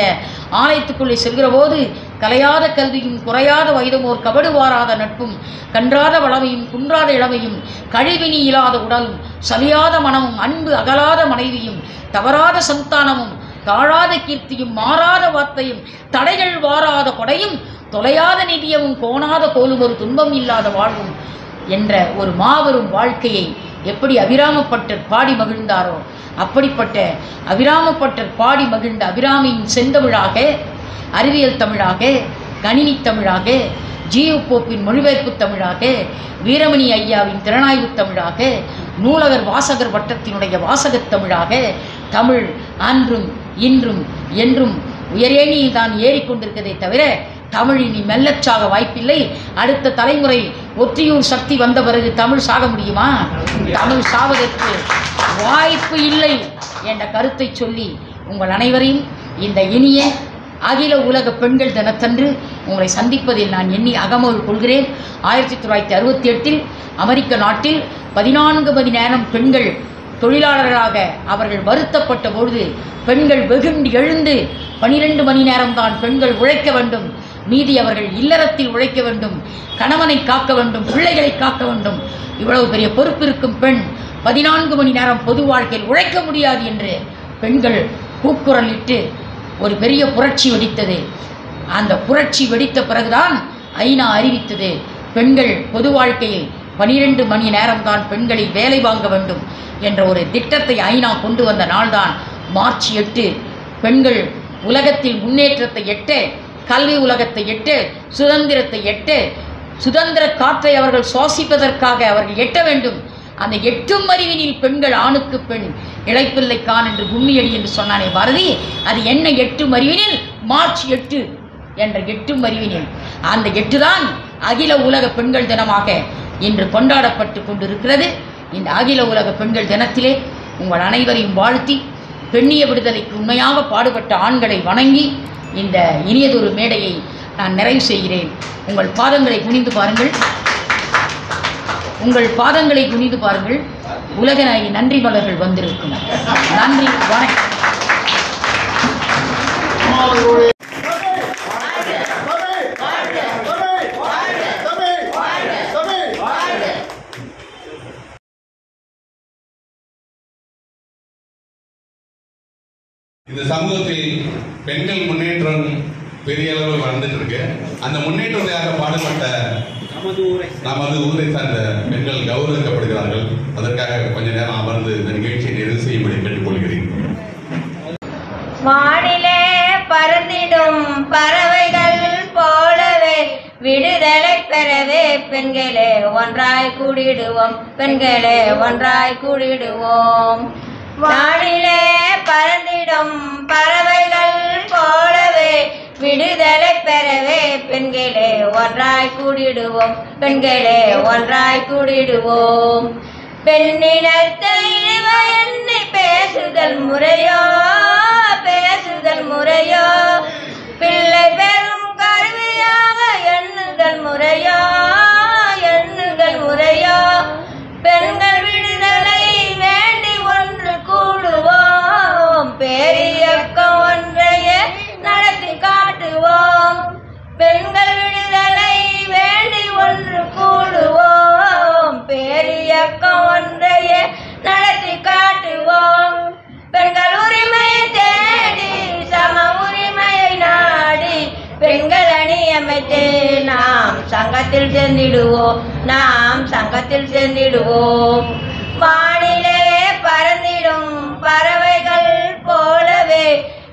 ஆலயத்துக்குள்ளே செல்கிற போது கலையாத கல்வியும் குறையாத வயதும் ஓர் கபடு வாராத நட்பும் கன்றாத வளமையும் குன்றாத இளமையும் கழிவினி இல்லாத உடலும் சலியாத மனமும் அன்பு அகலாத மனைவியும் தவறாத சந்தானமும் தாழாத கீர்த்தியும் மாறாத வார்த்தையும் தடைகள் வாராத கொடையும் தொலையாத நிதியமும் கோணாத கோலும் ஒரு துன்பம் இல்லாத வாழ்வும் என்ற ஒரு மாபெரும் வாழ்க்கையை எப்படி அபிராமப்பட்டர் பாடி மகிழ்ந்தாரோ அப்படிப்பட்ட அபிராமப்பட்டர் பாடி மகிழ்ந்த அபிராமியின் செந்தமிழாக, அறிவியல் தமிழாக, கணினி தமிழாக, ஜியு போப்பின் மொழிபெயர்ப்பு தமிழாக, வீரமணி ஐயாவின் திறனாய்வு தமிழாக, நூலகர் வாசகர் வட்டத்தினுடைய வாசகத் தமிழாக தமிழ் அன்றும் இன்றும் என்றும் உயரேணியில் தான் ஏறிக்கொண்டிருக்கிறதே தவிர தமிழ் இனி மெல்லச்சாக வாய்ப்பில்லை. அடுத்த தலைமுறை ஒற்றியூர் சக்தி வந்த பிறகு தமிழ் சாக முடியுமா? தமிழ் சாவதற்கு வாய்ப்பு இல்லை என்ற கருத்தை சொல்லி உங்கள் அனைவரையும் இந்த இனிய அகில உலக பெண்கள் தினத்தன்று உங்களை சந்திப்பதில் நான் எண்ணி அகமகிழ் கொள்கிறேன். 1968 அமெரிக்க நாட்டில் 14 மணி நேரம் பெண்கள் தொழிலாளர்களாக அவர்கள் வருத்தப்பட்ட பொழுது பெண்கள் வெகுண்டு எழுந்து 12 மணி நேரம் தான் பெண்கள் உழைக்க வேண்டும், மீதி அவர்கள் இல்லறத்தில் உழைக்க வேண்டும், கணவனை காக்க வேண்டும், பிள்ளைகளை காக்க வேண்டும், இவ்வளவு பெரிய பொறுப்பு இருக்கும் பெண் 14 மணி நேரம் பொது வாழ்க்கையில் உழைக்க முடியாது என்று பெண்கள் கூக்குரலிட்டு ஒரு பெரிய புரட்சி வெடித்தது. அந்த புரட்சி வெடித்த பிறகுதான் ஐநா அறிவித்தது பெண்கள் பொது வாழ்க்கையில் 12 மணி நேரம் தான் பெண்களை வேலை வாங்க வேண்டும் என்ற ஒரு திட்டத்தை ஐநா கொண்டு வந்த நாள்தான் மார்ச் 8. பெண்கள் உலகத்தில் முன்னேற்றத்தை எட்ட, கல்வி உலகத்தை எட்ட, சுதந்திரத்தை எட்ட, சுதந்திர காற்றை அவர்கள் சுவாசிப்பதற்காக அவர்கள் எட்ட வேண்டும். அந்த எட்டும் அறிவினில் பெண்கள் ஆணுக்கு பெண் இளைப்பில்லைக்கான் என்று கும்மியடி என்று சொன்னானே பாரதி, அது என்ன எட்டும் அறிவினில்? மார்ச் 8 என்ற எட்டும் அறிவினில். அந்த 8 தான் அகில உலக பெண்கள் தினமாக இன்று கொண்டாடப்பட்டு கொண்டிருக்கிறது. இந்த அகில உலக பெண்கள் தினத்திலே உங்கள் அனைவரையும் வாழ்த்தி, பெண்ணிய விடுதலைக்கு உண்மையாக பாடுபட்ட ஆண்களை வணங்கி இந்த இனியதொரு மேடையை நான் நிறைவு செய்கிறேன். உங்கள் பாதங்களை குனிந்து பாருங்கள், உங்கள் பாதங்களை குனிந்து பாருங்கள். உலகநாயகி நன்றி மலர்கள் வந்திருக்கும். நன்றி, வணக்கம். இந்த சமூகத்தில் பெண்கள் முன்னேற்றம் பெரிய அளவில் வளர்ந்துட்டு இருக்கு. அந்த முன்னேற்றத்தையாக பாடுபட்ட நமது ஊரை சார்ந்த பெண்கள் கௌரவிக்கப்படுகிறார்கள். அதற்காக கொஞ்ச நேரம் அமர்ந்து இந்த நிகழ்ச்சியை நிறைவு செய்யும்படி கேட்டுக்கொள்கிறேன். வானிலே பறந்திடும் பறவைகள் போலவே விடுதலை பெறவே பெண்களே ஒன்றாய் கூடிடுவோம், பெண்களே ஒன்றாய் கூடிடுவோம். வானிலே பறந்திடும் பறவைகள் போலவே விடுதலை பெறவே பெண்களே ஒன்றாய் கூடிடுவோம், பெண்களே ஒன்றாய் கூடிடுவோம். பெண்ணினத்தை எண்ணி பேசுதல் முறையோ, பேசுதல் முறையோ, பிள்ளை பெறும் கருவியாக எண்ணுதல் முறையோ, எண்ணுதல் முறையோ. பெண்கள் விடுதலை வேண்டி ஒன்று கூடுவோம், பேரியக்கம் ஒன்றையே நடத்தி காட்டுவோம். பெண்கள் விடுதலை வேண்டி ஒன்று கூடுவோம், பேரியக்கம் ஒன்றையே நடத்தி காட்டுவோம். பெண்கள் உரிமையை தேடி சம உரிமையை நாடி பெண்கள் அணி அமைத்து நாம் சங்கத்தில் சேர்ந்திடுவோம், நாம் சங்கத்தில் சேர்ந்திடுவோம். வானிலே பறந்திடும் பறவைகள் போலவே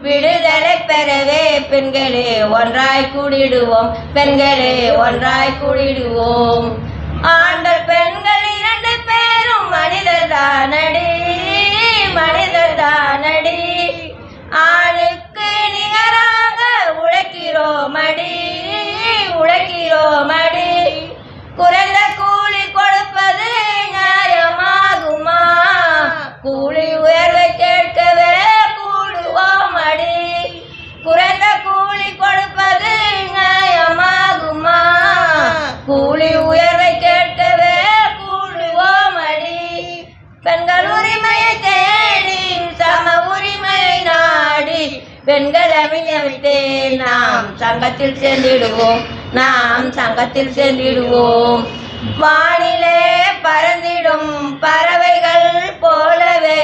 விடுதலை பெறவே பெண்களே ஒன்றாய் கூடிடுவோம், பெண்களே ஒன்றாய் கூடிடுவோம். ஆண்கள் பெண்கள் 2 பேரும் மனிதர் தானடி, மனிதர் தானடி. ஆணுக்கு நிகராக உழைக்கிறோம் அடி, உழைக்கிறோம் அடி. குறைந்த கூலி கொடுப்பது நியாயமாகுமா? கூலி உயர்வை கேட்கவே கூடுவோம் அடி. குறைந்த கூலி கொடுப்பது நியாயமாகுமா? கூலி உயர்வை கேட்கவே கூடுவோம் அடி. பெண்கள் உரிமையை தேடி சம உரிமையை நாடி பெண்கள் அமைத்து நாம் சங்கத்தில் சேர்ந்திடுவோம், நாம் சங்கத்தில் சேர்ந்திடுவோம். வானிலே பறந்திடும் பறவைகள் போலவே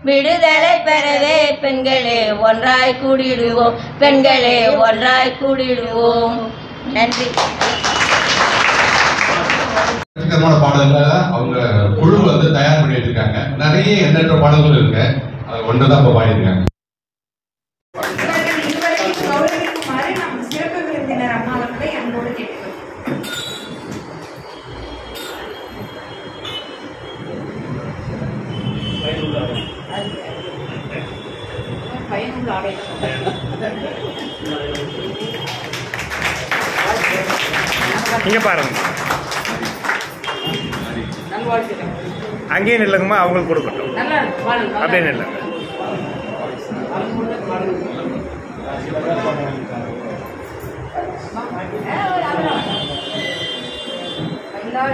விடுதலை பெறவே பெண்களே ஒன்றாய் கூடிடுவோம், பெண்களே ஒன்றாய் கூடிடுவோம். நன்றி. பாடல்களை அவங்க குழு தயார் பண்ணி வச்சிருக்காங்க. நிறைய எண்ணற்ற பாடல்கள் இருக்கு, அது ஒன்றுதான் இப்ப பாடிருக்காங்க. சிறப்பு விருந்தினர் அம்மா அவர்களை அன்போடு கேட்கிறோம். பயனுள்ள ஆடை இங்க பாருங்க, அங்கேயும் இல்லைங்கம்மா, அவங்களுக்கு கொடுக்கட்டும் அப்படின்னு இல்லைங்க.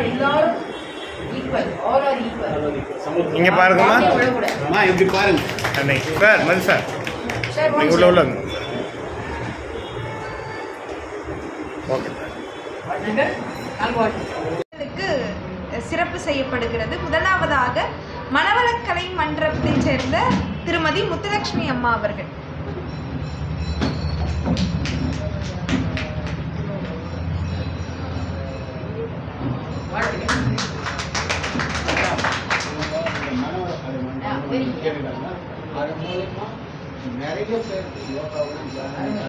எல்லாரும் இங்க பாருங்கம்மா. இப்படி பாருங்க சார் மதி சார் உள்ள உள்ளங்க. ஓகே. சிறப்பு செய்யப்படுகிறது. முதலாவதாக மணவளக்கலை மன்றத்தைச் சேர்ந்த திருமதி முத்துலட்சுமி அம்மா அவர்கள். நிறைய பேருக்கு யோகாவும்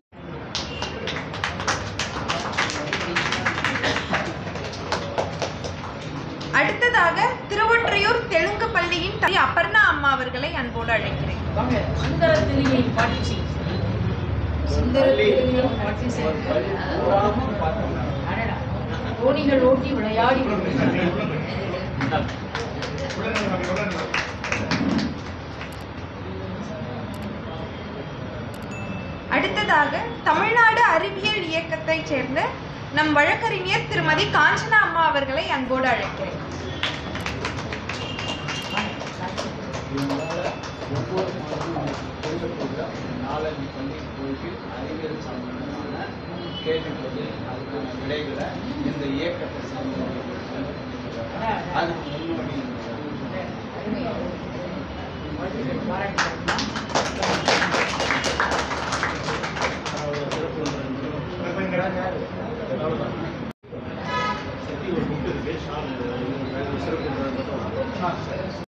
அடுத்ததாக திருவொற்றியூர் தெலுங்கு பள்ளியின் அப்பர்ணா அம்மா அவர்களை அன்போடு அழைக்கிறேன். தோணிகள் ஓட்டி விளையாடி அடுத்ததாக தமிழ்நாடு அறிவியல் இயக்கத்தைச் சேர்ந்த நம் வழக்கறிஞர் திருமதி காஞ்சனா அம்மா அவர்களை அன்போடு அழைக்கிறேன். ஒவ்வொரு நாலஞ்சு பள்ளிக்கு போயிட்டு அறிவியல் சம்பந்தமான கேள்விப்பதில் அதுக்கான விடைகளை இந்த இயக்கத்தை சேர்ந்தவர்கள் அதுக்கு முன்னோடி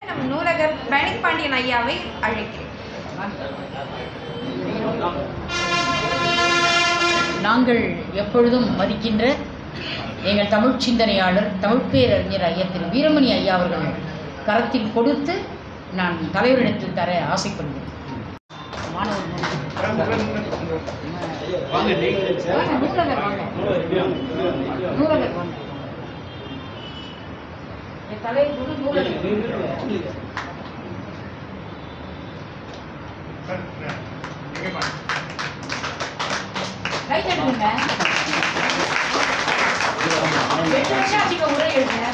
நம் நூலகர் பழனி பாண்டியன் ஐயாவை அழைக்கிறேன். நாங்கள் எப்பொழுதும் மதிக்கின்ற எங்கள் தமிழ் சிந்தனையாளர் தமிழ் பேரறிஞர் ஐயா திரு வீரமணி ஐயா அவர்கள் கரத்தில் கொடுத்து நான் தலைவரிடத்தில் தர ஆசைப்படுகிறேன். மாணவர் நூலகர் தலைவர் கொடு நூலகர் கைத்தட்டுங்க. 8 வருஷம் ஆச்சுக்க உரை எழுதுங்க.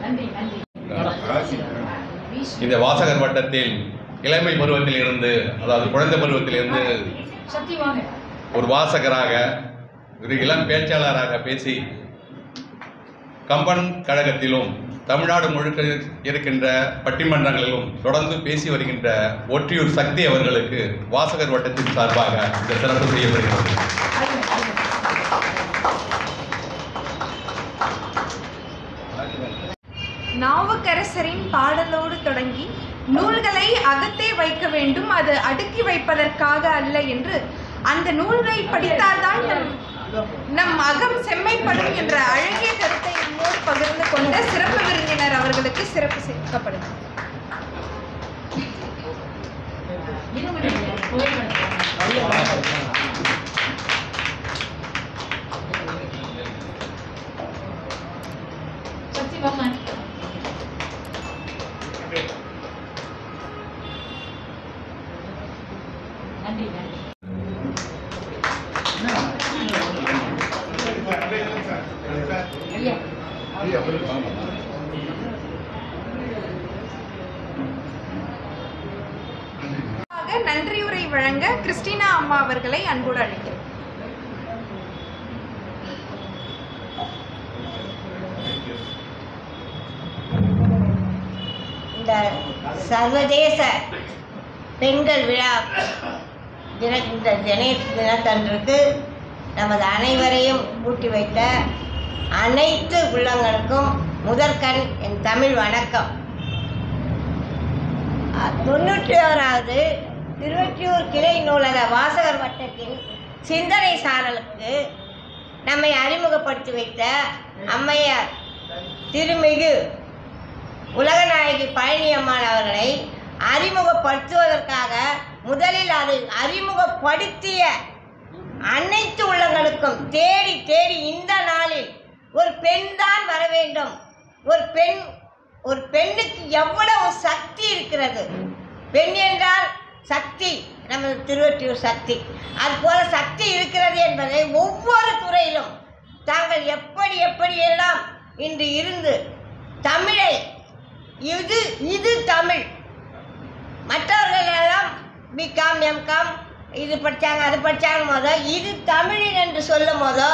நன்றி நன்றி. இந்த வாசகர் வட்டத்தில் இளமை பருவத்தில் இருந்து, அதாவது குழந்தை பருவத்தில் இருந்து ஒரு வாசகராக, ஒரு இளம் பேச்சாளராக பேசி கம்பன் கழகத்திலும் தமிழ்நாடு முழுக்க இருக்கின்ற பட்டிமன்றங்களிலும் தொடர்ந்து பேசி வருகின்ற ஒற்றியூர் சக்தி அவர்களுக்கு வாசகர் வட்டத்தின் சார்பாக இந்த சிறப்பு செய்யப்படுகிறது. நாவுக்கரசரின் பாடலோடு தொடங்கி நூல்களை அகத்தே வைக்க வேண்டும், அது அடுக்கி வைப்பதற்காக அல்ல என்று, அந்த நூல்களை படித்தால்தான் நம் அகம் செம்மைப்படும் என்ற அழகிய கருத்தை நம்மோடு பகிர்ந்து கொண்ட சிறப்பு விருந்தினர் அவர்களுக்கு சிறப்பு சேர்க்கப்படுகிறது. நன்றி நன்றி. நன்றியுரை வழங்க கிறிஸ்டினா அம்மா அவர்களை அன்போடு அழைக்கிறேன். இந்த சர்வதேச பெண்கள் விழா இந்த தினத்தன்றுக்கு நமது அனைவரையும் கூட்டி வைத்த அனைத்து உள்ளங்களுக்கும் முதற்கண் என் தமிழ் வணக்கம். 91வது திருவொற்றியூர் கிளை நூலக வாசகர் வட்டத்தின் சிந்தனை சாரலுக்கு நம்மை அறிமுகப்படுத்தி வைத்த அம்மையார் திருமிகு உலகநாயகி பழனியம்மாள் அவர்களை அறிமுகப்படுத்துவதற்காக முதலில் அதை அறிமுகப்படுத்திய அனைத்து உள்ளங்களுக்கும் தேடி தேடி இந்த நாளில் ஒரு பெண் தான் வர வேண்டும், ஒரு பெண்ணுக்கு எவ்வளவு சக்தி இருக்கிறது, பெண் என்றால் சக்தி, நமது திருவொற்றியூர் சக்தி. அதுபோல சக்தி இருக்கிறது என்பதை ஒவ்வொரு துறையிலும் தாங்கள் எப்படியெல்லாம் இன்று இருந்து தமிழை இது தமிழ், மற்றவர்கள் எல்லாம் பிகாம் எம்காம் இது படித்தாங்க அது படித்தாங்க போதும் இது தமிழின் என்று சொல்லும் போதோ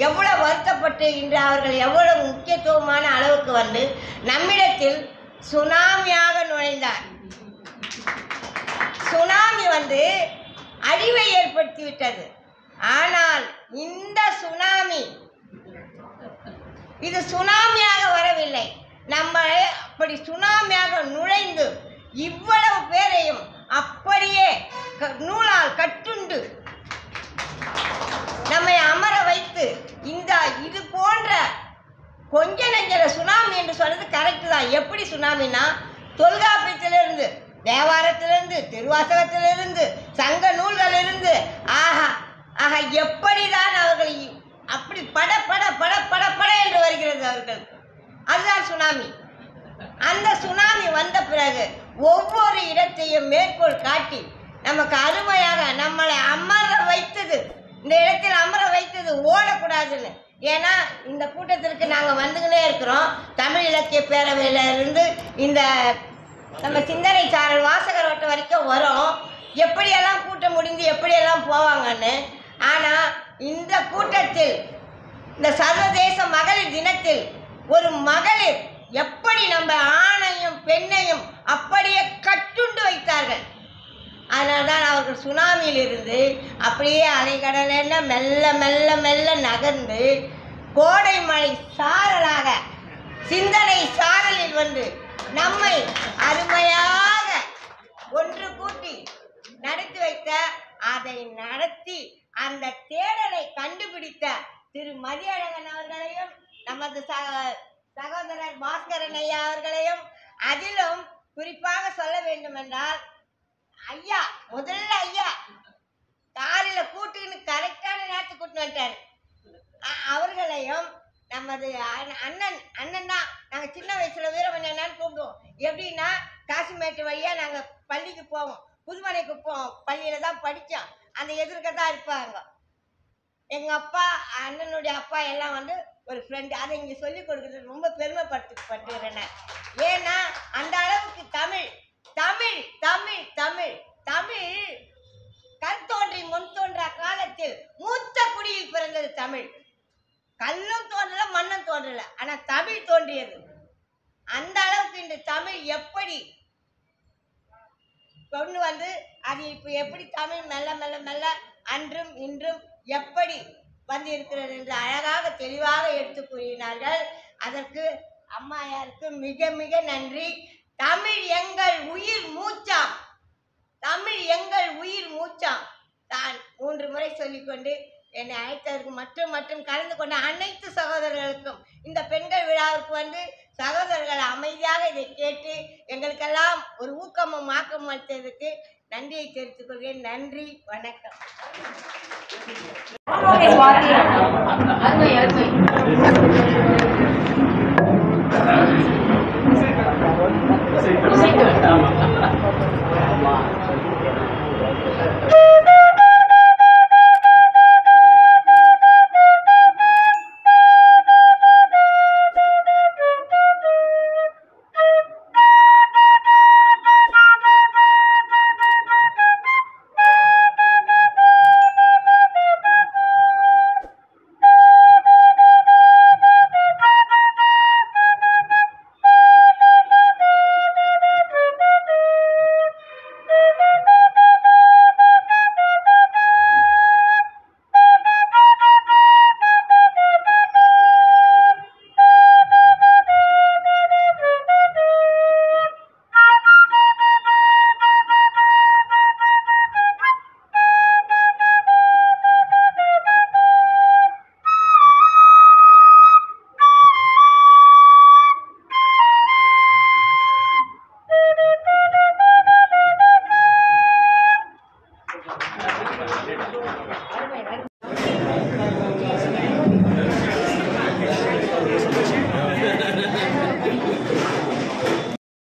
எவ்வளோ வருத்தப்பட்டு இன்று அவர்கள் எவ்வளவு முக்கியத்துவமான அளவுக்கு வந்து நம்மிடத்தில் சுனாமியாக நுழைந்தார். சுனாமி வந்து அழிவை ஏற்படுத்திவிட்டது. ஆனால் இந்த சுனாமி இது சுனாமியாக வரவில்லை. நம்மளை அப்படி சுனாமியாக நுழைந்து இவ்வளவு பேரையும் அப்படியே நூலால் கட்டுண்டு நம்மை அமர வைத்து இது போன்ற கொஞ்ச நெஞ்ச சுனாமி என்று சொல்றது கரெக்டு தான். எப்படி சுனாமினா தொல்காப்பியத்திலிருந்து, தேவாரத்திலிருந்து, திருவாசகத்திலிருந்து, சங்க நூல்களிலிருந்து ஆஹா எப்படிதான் அவர்கள் அப்படி பட பட பட பட பட என்று வருகிறது அவர்கள். அதுதான் சுனாமி. அந்த சுனாமி வந்த பிறகு ஒவ்வொரு இடத்தையும் மேற்கோள் காட்டி நமக்கு அருமையாக நம்மளை அமர வைத்தது, இந்த இடத்தில் அமர வைத்தது ஓடக்கூடாதுன்னு. ஏன்னா இந்த கூட்டத்திற்கு நாங்கள் வந்துக்கினே இருக்கிறோம். தமிழ் இலக்கிய பேரவையில் இருந்து இந்த நம்ம சிந்தனை சாரல் வாசகர் வட்டம் வரைக்கும் வரும். எப்படியெல்லாம் கூட்டம் முடிந்து எப்படியெல்லாம் போவாங்கன்னு. ஆனால் இந்த கூட்டத்தில், இந்த சர்வதேச மகளிர் தினத்தில் ஒரு மகளிர் எப்படி நம்ம ஆணையும் பெண்ணையும் அப்படியே கட்டுண்டு வைத்தார்கள். அதனால தான் அவர்கள் சுனாமியிலிருந்து அப்படியே அலைக்கடலென மெல்ல மெல்ல மெல்ல நகர்ந்து கோடை மழை சாரலாக சிந்தனை சாரலில் வந்து நம்மை அருமையாக ஒன்று கூட்டி நடத்தி வைத்த, அதை நடத்தி அந்த தேடலை கண்டுபிடித்த திரு மதியழகன் அவர்களையும் நமது சகோதரர் பாஸ்கரன் ஐயா அவர்களையும், அதிலும் குறிப்பாக சொல்ல வேண்டும் என்றால் ஐயா, முதல்ல ஐயா காரில் கூட்டுன்னு கரெக்டான நேரத்துக்கு கூட்டு வந்துட்டாரு. அவர்களையும் நமது அண்ணன் தான். நாங்கள் சின்ன வயசுல வீரமணியன்னு கூப்பிடுவோம். எப்படின்னா காசிமேட்டு வழியா நாங்கள் பள்ளிக்கு போவோம். புதுமனைக்கு போவோம். பள்ளியில தான் படித்தோம். அந்த எதிர்க்க தான் இருப்பாங்க. எங்கள் அப்பா, அண்ணனுடைய அப்பா எல்லாம் வந்து ஒரு ஃப்ரெண்டு. அதை இங்கே சொல்லிக் கொடுக்குறது ரொம்ப பெருமைப்பட்டுறேன். ஏன்னா அந்த அளவுக்கு தமிழ் தமிழ் தமிழ் தமிழ் தமிழ் கல் தோன்றி முன் தோன்றா காலத்தில் மூத்த குடியில் பிறந்தது தமிழ். கல்லும் தோன்றல, மண்ணும் தோன்றல, ஆனா தமிழ் தோன்றியது. அந்த அளவுக்கு இந்த தமிழ் எப்படி கொண்டு வந்து அது இப்ப எப்படி தமிழ் மெல்ல மெல்ல மெல்ல அன்றும் இன்றும் எப்படி வந்து இருக்கிறது என்று அழகாக தெளிவாக எடுத்து கூறினார்கள். அதற்கு அம்மாயாருக்கு மிக மிக நன்றி. தமிழ் எங்கள் உயிர் மூச்சாம், தமிழ் எங்கள் உயிர் மூச்சாம். தான் 3 முறை சொல்லிக்கொண்டு என்னை அழைத்ததற்கு மற்றும் கலந்து கொண்ட அனைத்து சகோதரர்களுக்கும், இந்த பெண்கள் விழாவுக்கு வந்து சகோதரர்கள் அமைதியாக இதை கேட்டு எங்களுக்கெல்லாம் ஒரு ஊக்கமும் ஆக்கமும் அளித்ததற்கு நன்றியை தெரிவித்துக் கொள்கிறேன். நன்றி, வணக்கம். அருமை.